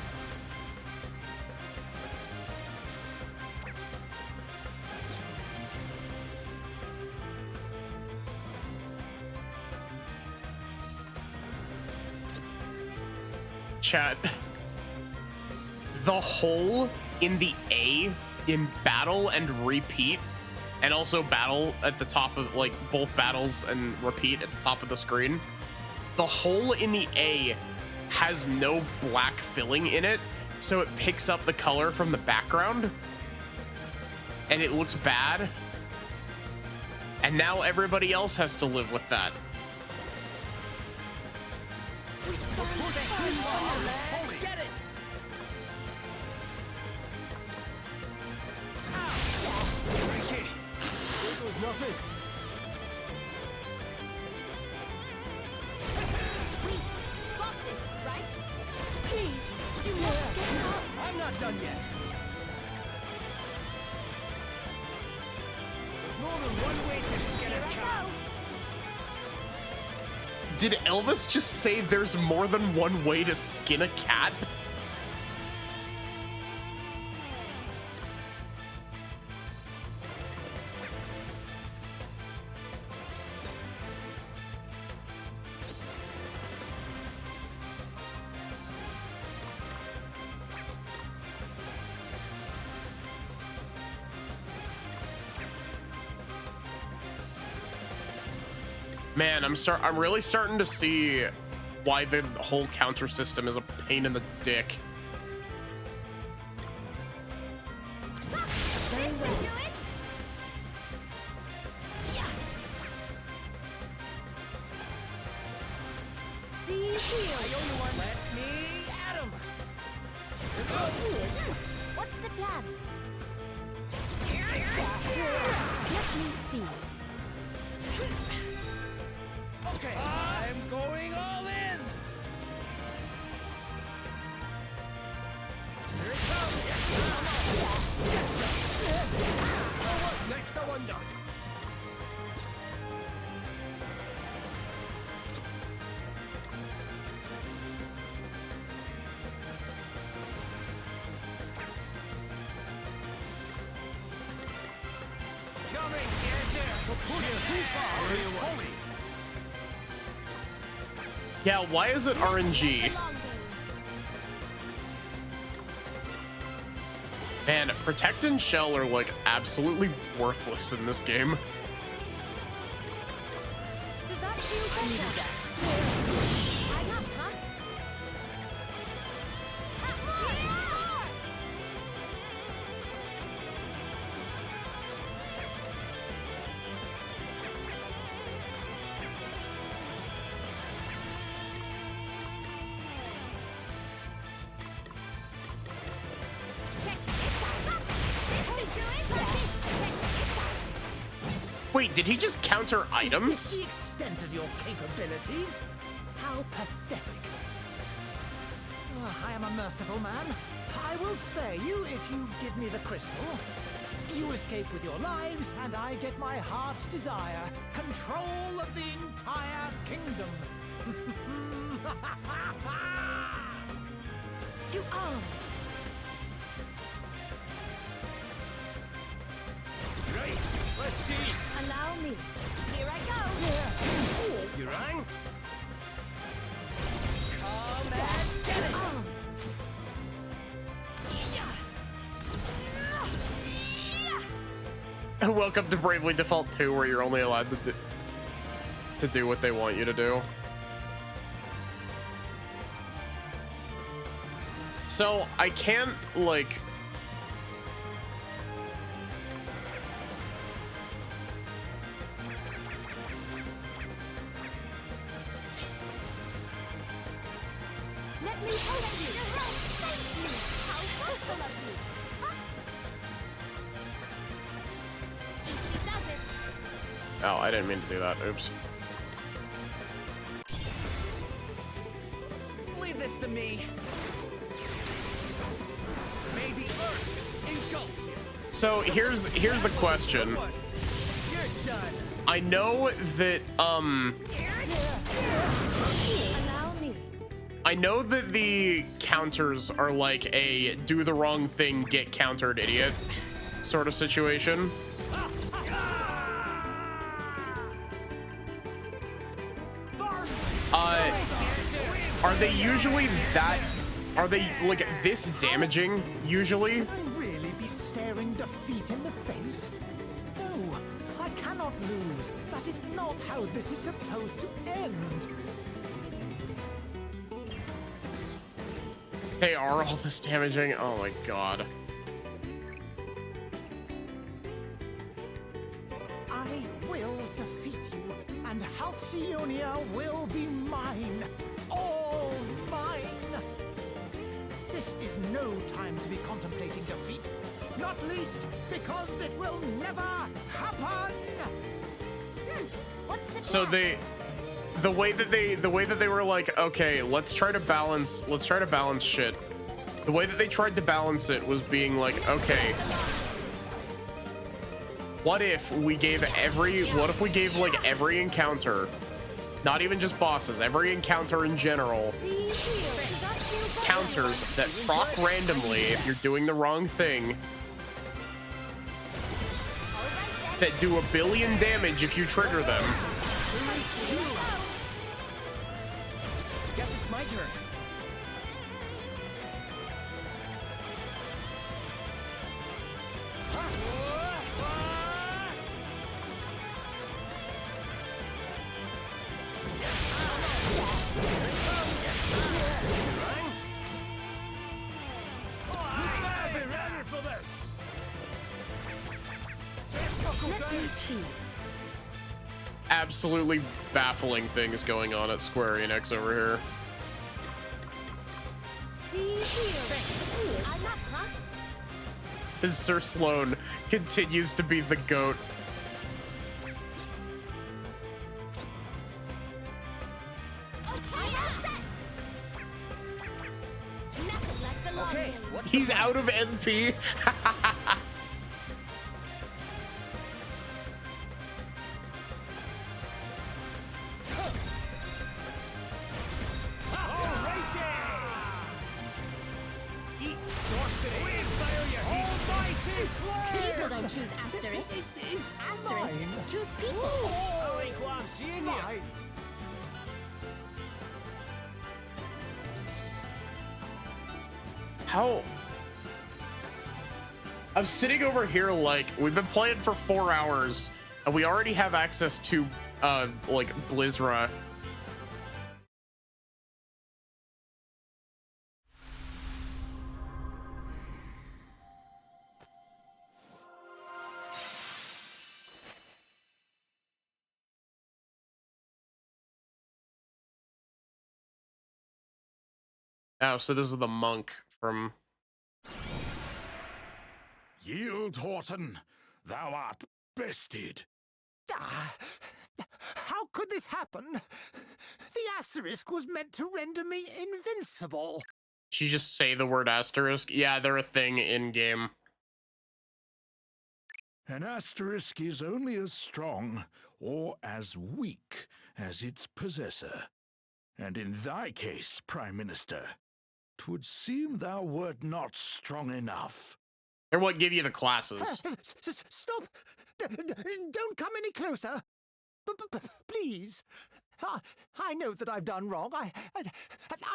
Chat. The hole in the A in battle and repeat, and also battle at the top of, like, both battles and repeat at the top of the screen. The hole in the A has no black filling in it, so it picks up the color from the background, and it looks bad. And now everybody else has to live with that. We stand firm. Get it. Ricky, this was nothing. We got this, right? Please, you must get up. I'm not done yet. There's more than one way to skin a cat. Did Elvis just say there's more than one way to skin a cat? Man, I'm really starting to see why the whole counter system is a pain in the dick. This should do it. Yeah. Be healed. Let me at him. What's the plan? Let me see. Okay, I'm going all in. Here it comes. What's next, I wonder? Coming, Yeah, why is it RNG? Man, Protect and Shell are like absolutely worthless in this game. Does that feel better? I'm up, huh? Wait, did he just counter items? Is this the extent of your capabilities? How pathetic. Oh, I am a merciful man. I will spare you if you give me the crystal. You escape with your lives, and I get my heart's desire. Control of the entire kingdom. To arms. Right, let's see. Allow me. Here I go. You rang? Come and get it. Arms. Welcome to Bravely Default 2, where you're only allowed to do what they want you to do. So I can't like. Let me help you. Thank you. How wonderful of you. Easy does it. Oh, I didn't mean to do that. Oops. Leave this to me. May the earth engulf you. So here's the question. You're done. I know that Allow me. I know that the counters are like a do the wrong thing, get countered idiot sort of situation. Are they usually that? Are they like this damaging usually? Can I really be staring defeat in the face? No, I cannot lose. That is not how this is supposed to end. They are all this damaging. Oh my god. I will defeat you, and Halcyonia will be mine. All mine. This is no time to be contemplating defeat. Not least because it will never happen. What's the So the way that they were like, okay, let's try to balance shit. The way that they tried to balance it was being like, okay, what if we gave like every encounter, not even just bosses, every encounter in general, counters that proc randomly if you're doing the wrong thing, that do 1 billion damage if you trigger them. Guess it's my turn. absolutely baffling things going on at Square Enix over here. Sir Sloan continues to be the GOAT. Okay, He's out of MP. People don't choose Asterisk. Asterisk choose people. I like what I'm seeing here. How? I'm sitting over here like we've been playing for 4 hours and we already have access to like Blizzra. Oh, so this is the monk from... Yield, Horton. Thou art bested. How could this happen? The asterisk was meant to render me invincible. Did you just say the word asterisk? Yeah, they're a thing in game. An asterisk is only as strong or as weak as its possessor. And in thy case, Prime Minister, 'twould seem thou wert not strong enough. They're what give you the classes. Stop! Don't come any closer. Please. I know that I've done wrong. I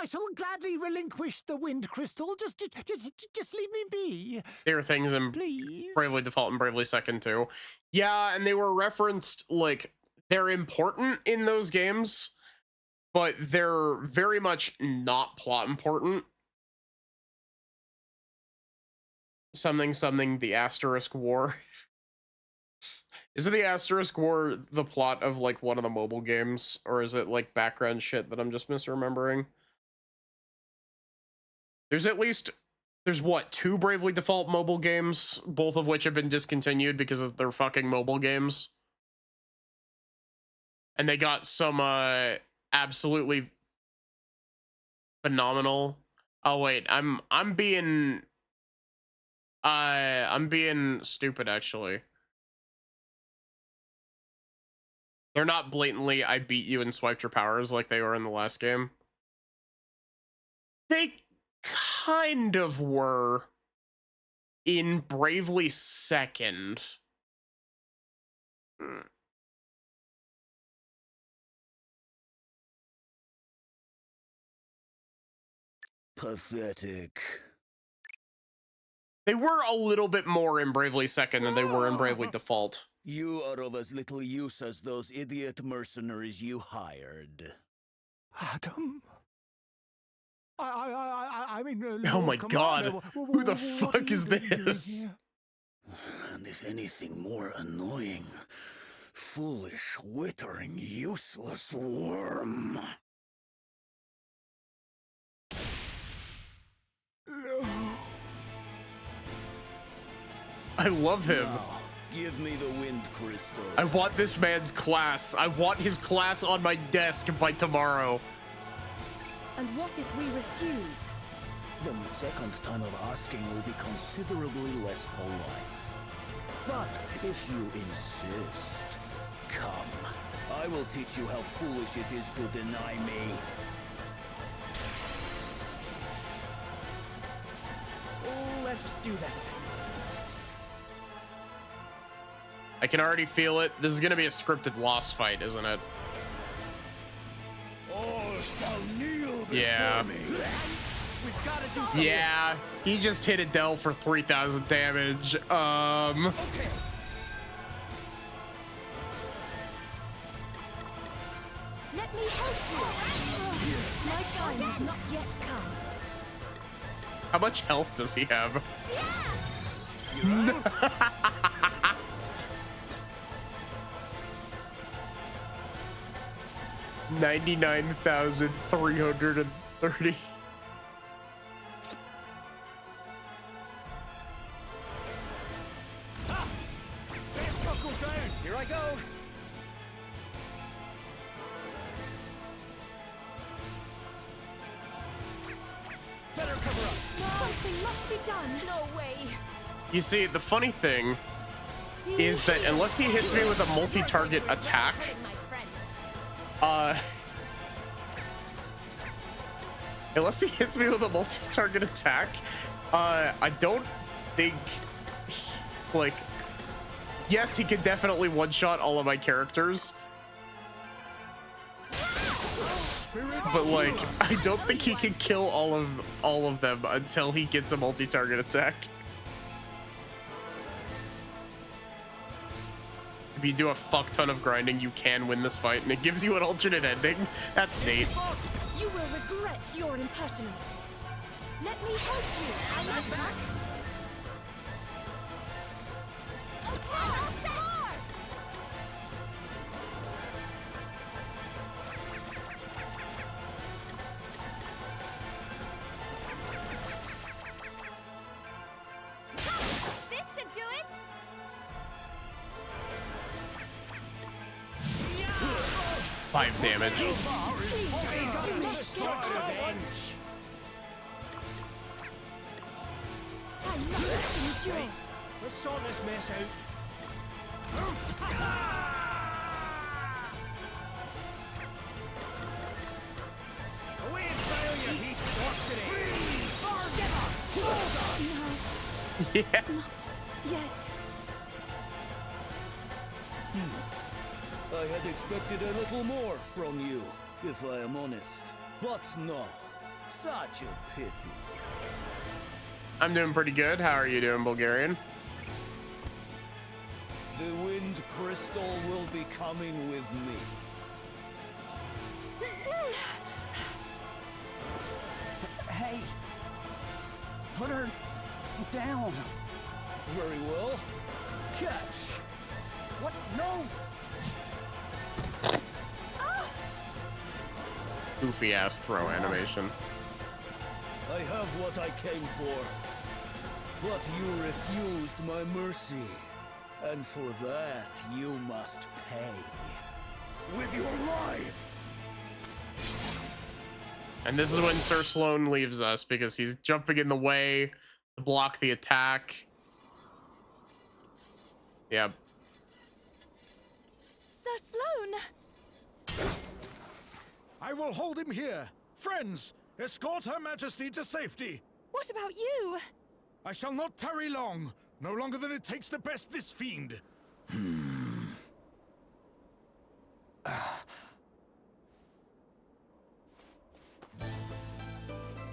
shall gladly relinquish the wind crystal. Just leave me be. There are things in Bravely Default and Bravely Second too. Yeah, and they were referenced, like, they're important in those games, but they're very much not plot important. Something, the Asterisk War. Isn't the Asterisk War the plot of, like, one of the mobile games? Or is it, like, background shit that I'm just misremembering? There's what, 2 Bravely Default mobile games, both of which have been discontinued because of their fucking mobile games. And they got some, absolutely phenomenal... Oh, wait, I'm being stupid, actually. They're not blatantly, I beat you and swiped your powers like they were in the last game. They kind of were in Bravely Second. Pathetic. They were a little bit more in Bravely Second than they were in Bravely Default. You are of as little use as those idiot mercenaries you hired. Adam? I mean... Oh my god, who the fuck is this? And if anything more annoying, foolish, wittering, useless worm. I love him. Now, give me the wind crystal. I want this man's class. I want his class on my desk by tomorrow. And what if we refuse? Then the second time of asking will be considerably less polite. But if you insist, come. I will teach you how foolish it is to deny me. Let's do this. I can already feel it. This is gonna be a scripted lost fight, isn't it? All shall kneel before Yeah. me. We've got to do something. Yeah, he just hit Adele for 3,000 damage. Okay. Let me help you. My time has not yet come. How much health does he have? 99,330. Best buckle down. Here I go. Better cover up. Something must be done. No way. You see, the funny thing is that unless he hits me with a multi-target attack, unless he hits me with a multi-target attack, I don't think, like, yes, he can definitely one-shot all of my characters, but like, I don't think he can kill all of them until he gets a multi-target attack. If you do a fuck ton of grinding, you can win this fight, and it gives you an alternate ending. That's neat. You will regret your impertinence. Let me help you. I'm not back. Okay, all set. This should do it. 5 damage. Let's sort this mess out. Away and failure, he sorcery. Yeah. Not yet. I had expected a little more from you, if I am honest. But no, such a pity. I'm doing pretty good. How are you doing, Bulgarian? The wind crystal will be coming with me. Hey, put her down. Very well. Catch. What? No. Goofy ass throw animation. I have what I came for. But you refused my mercy. And for that, you must pay. With your lives! And this is when Sir Sloan leaves us because he's jumping in the way to block the attack. Yep. Sir Sloan! I will hold him here. Friends, escort Her Majesty to safety. What about you? I shall not tarry long. No longer than it takes to best this fiend.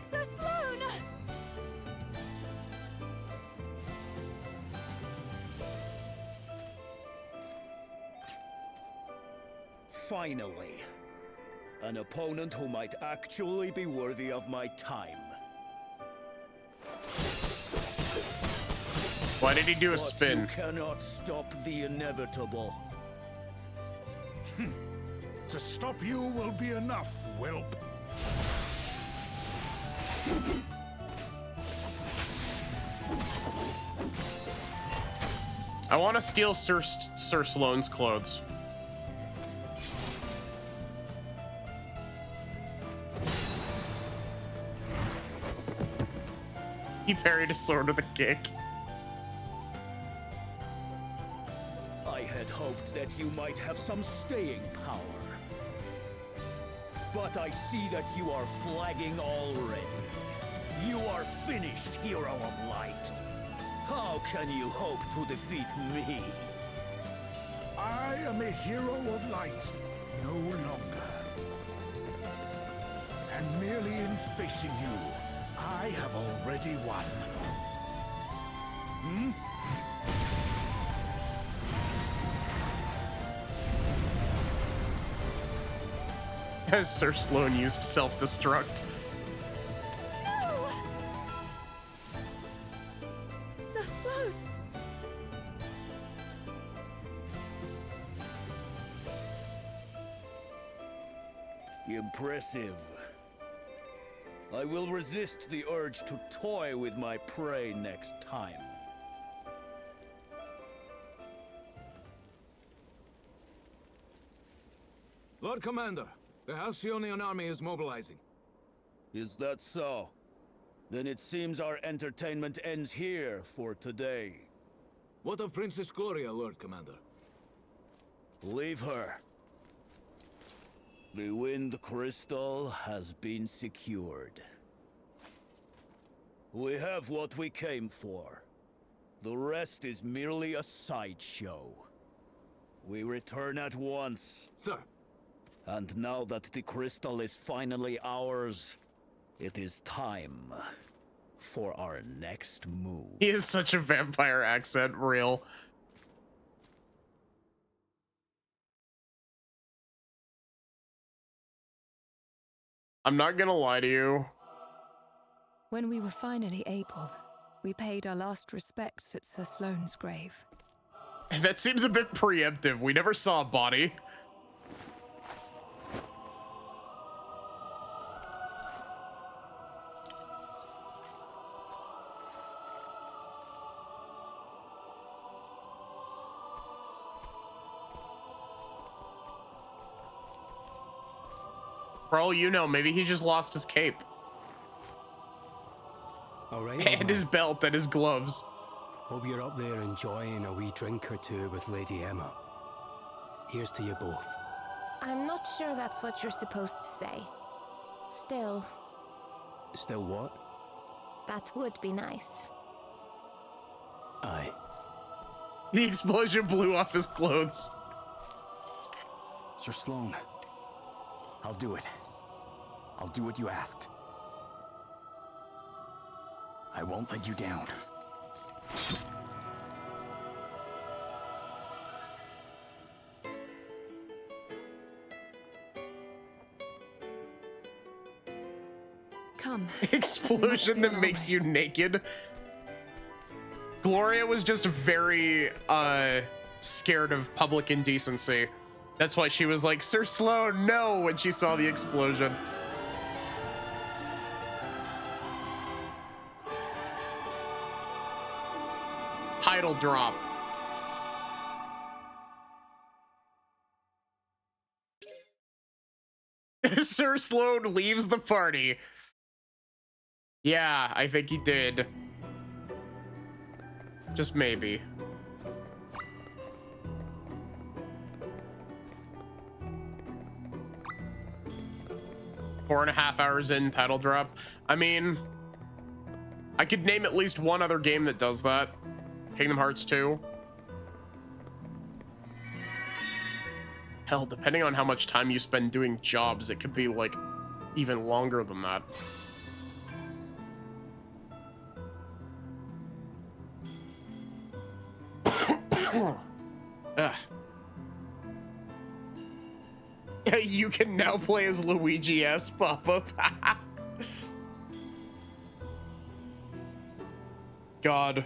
Sir Sloan! Finally. An opponent who might actually be worthy of my time. Why did he do a But spin? You cannot stop the inevitable. To stop you will be enough, whelp. I want to steal Sir Sloan's clothes. He parried a sword with a kick. I had hoped that you might have some staying power. But I see that you are flagging already. You are finished, Hero of Light. How can you hope to defeat me? I am a hero of light, no longer. And merely in facing you, I have already won. As Sir Sloan used self-destruct. No! Sir Sloan! Impressive. I will resist the urge to toy with my prey next time. Lord Commander, the Halcyonian army is mobilizing. Is that so? Then it seems our entertainment ends here for today. What of Princess Gloria, Lord Commander? Leave her. The Wind Crystal has been secured. We have what we came for. The rest is merely a sideshow. We return at once. Sir. And now that the crystal is finally ours, it is time for our next move. He is such a vampire accent, real. I'm not gonna lie to you. When we were finally able, we paid our last respects at Sir Sloane's grave. That seems a bit preemptive. We never saw a body. For all you know, maybe he just lost his cape. All right. And his belt and his gloves. Hope you're up there enjoying a wee drink or two with Lady Emma. Here's to you both. I'm not sure that's what you're supposed to say. Still, Still what? that would be nice. Aye. The explosion blew off his clothes. Sir Sloane, I'll do it. I'll do what you asked. I won't let you down. Come. Explosion that makes you naked. Gloria was just very scared of public indecency. That's why she was like, Sir Sloane, no, when she saw the explosion. Title drop. Sir Sloane leaves the party. Yeah, I think he did. Just maybe. Four and a half hours in, title drop. I mean, I could name at least one other game that does that. Kingdom Hearts 2. Hell, depending on how much time you spend doing jobs, it could be like even longer than that. Ugh. You can now play as Luigi S. Pop-up. God.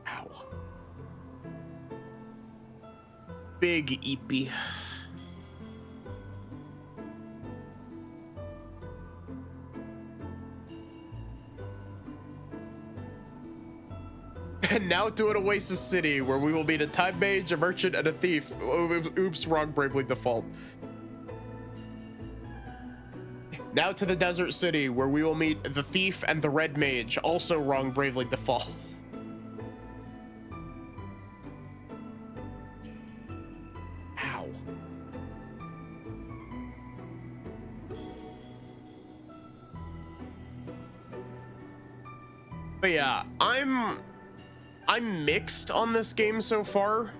Ow. Big Eepy. And now to an Oasis City, where we will meet a time mage, a merchant, and a thief. Oops, wrong Bravely Default. Now to the Desert City, where we will meet the thief and the red mage. Also wrong Bravely Default. Ow. But yeah, I'm mixed on this game so far.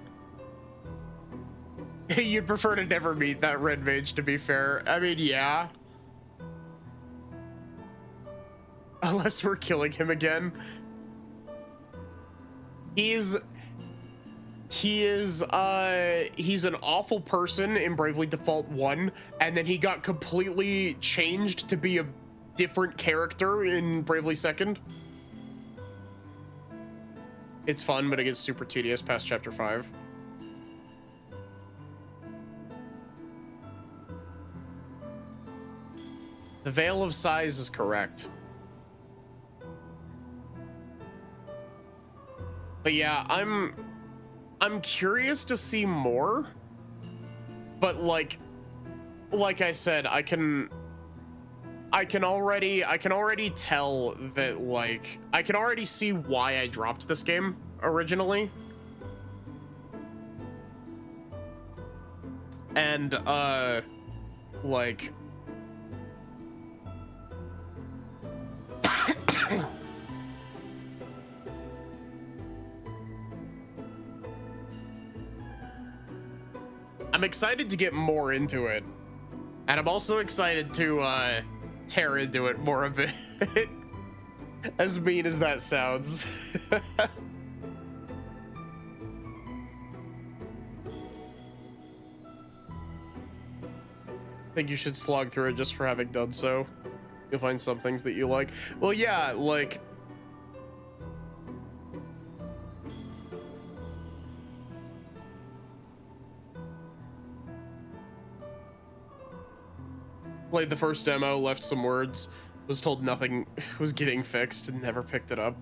You'd prefer to never meet that red mage, to be fair. I mean, yeah. Unless we're killing him again. He's an awful person in Bravely Default 1, and then he got completely changed to be a different character in Bravely Second. It's fun, but it gets super tedious past chapter 5. The Veil of Sighs is correct. But yeah, I'm curious to see more. But like I said, I can already tell that, like, I can already see why I dropped this game originally. And like I'm excited to get more into it. And I'm also excited to tear into it more a bit. As mean as that sounds. I think you should slog through it just for having done so. You'll find some things that you like. Well, yeah, like... Played the first demo, left some words, was told nothing was getting fixed, and never picked it up.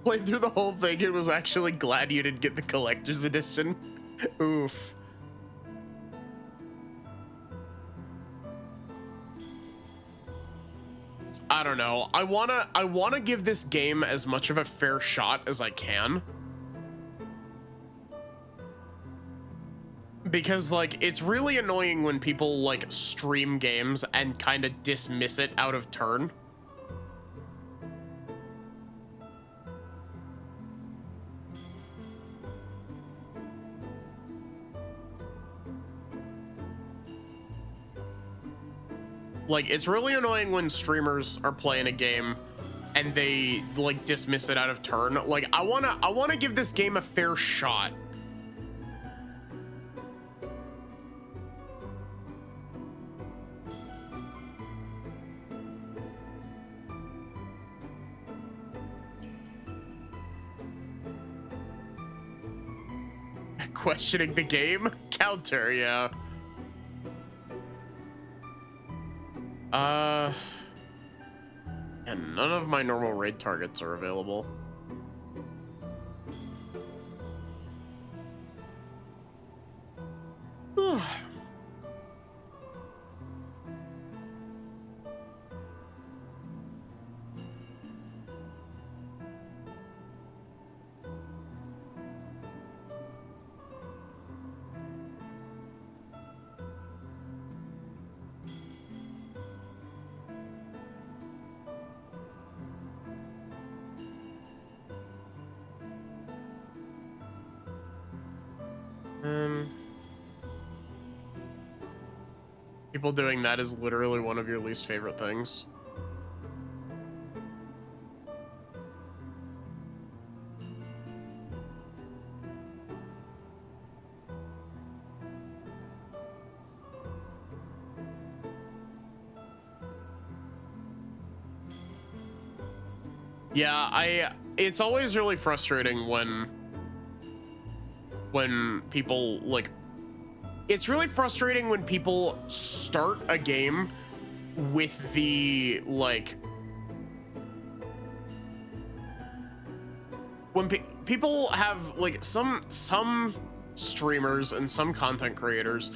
Played through the whole thing and was actually glad you didn't get the collector's edition. Oof. I don't know. I wanna give this game as much of a fair shot as I can. Because, like, it's really annoying when people, like, stream games and kind of dismiss it out of turn. Like, it's really annoying when streamers are playing a game and they, like, dismiss it out of turn. Like, I wanna give this game a fair shot. Questioning the game? Counter, yeah. And none of my normal raid targets are available. People doing that is literally one of your least favorite things. Yeah, it's always really frustrating when people, like, it's really frustrating when people start a game with the, like, when people have, like, some streamers and some content creators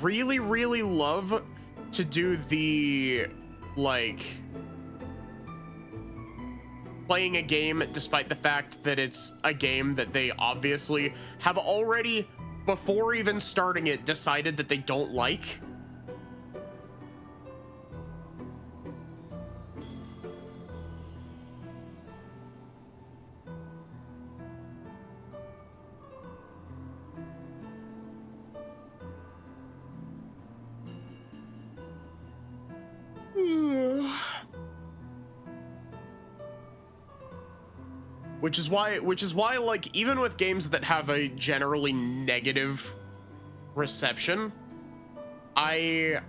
really love to do the, like, playing a game despite the fact that it's a game that they obviously have already, before even starting it, decided that they don't like. which is why like even with games that have a generally negative reception, I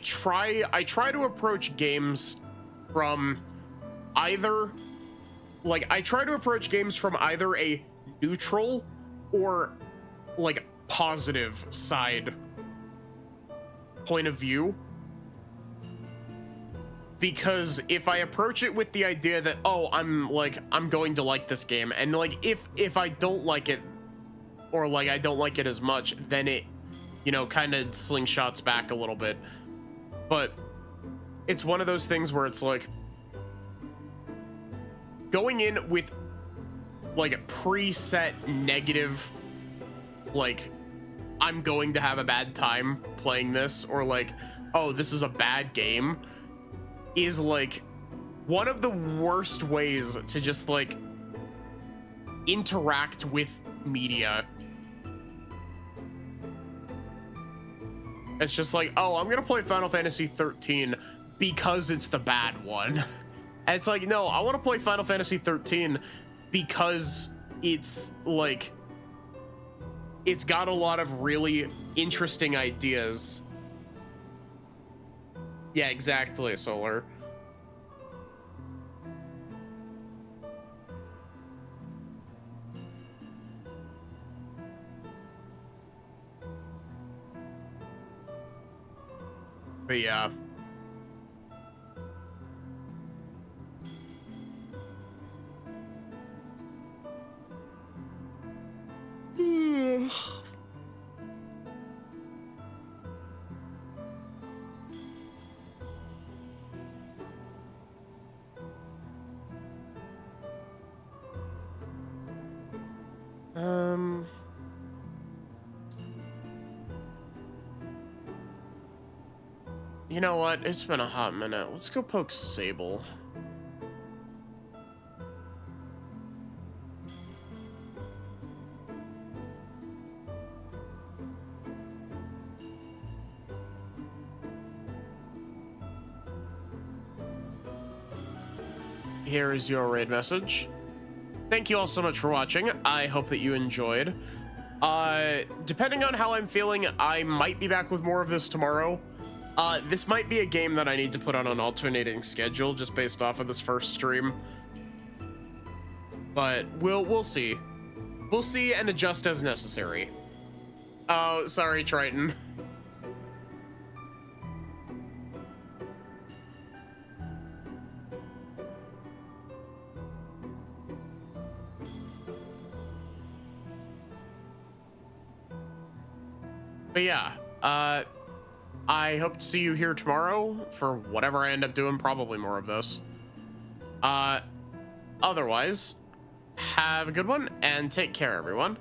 try to approach games from either a neutral or like positive side point of view, because if I approach it with the idea that, oh, I'm going to like this game, and like if I don't like it, or like I don't like it as much, then it, you know, kind of slingshots back a little bit. But it's one of those things where it's like going in with like a preset negative, like I'm going to have a bad time playing this, or like, oh, this is a bad game, is like one of the worst ways to just like interact with media. It's just like, oh, I'm gonna play Final Fantasy 13 because it's the bad one. And it's like, no, I want to play Final Fantasy 13 because it's like, it's got a lot of really interesting ideas. Yeah, exactly, Solar. But yeah. You know what? It's been a hot minute. Let's go poke Sable. Here is your raid message. Thank you all so much for watching. I hope that you enjoyed. Depending on how I'm feeling, I might be back with more of this tomorrow. This might be a game that I need to put on an alternating schedule just based off of this first stream. But we'll see. We'll see and adjust as necessary. Oh, sorry, Triton. But yeah, I hope to see you here tomorrow for whatever I end up doing, probably more of this. Otherwise, have a good one and take care, everyone.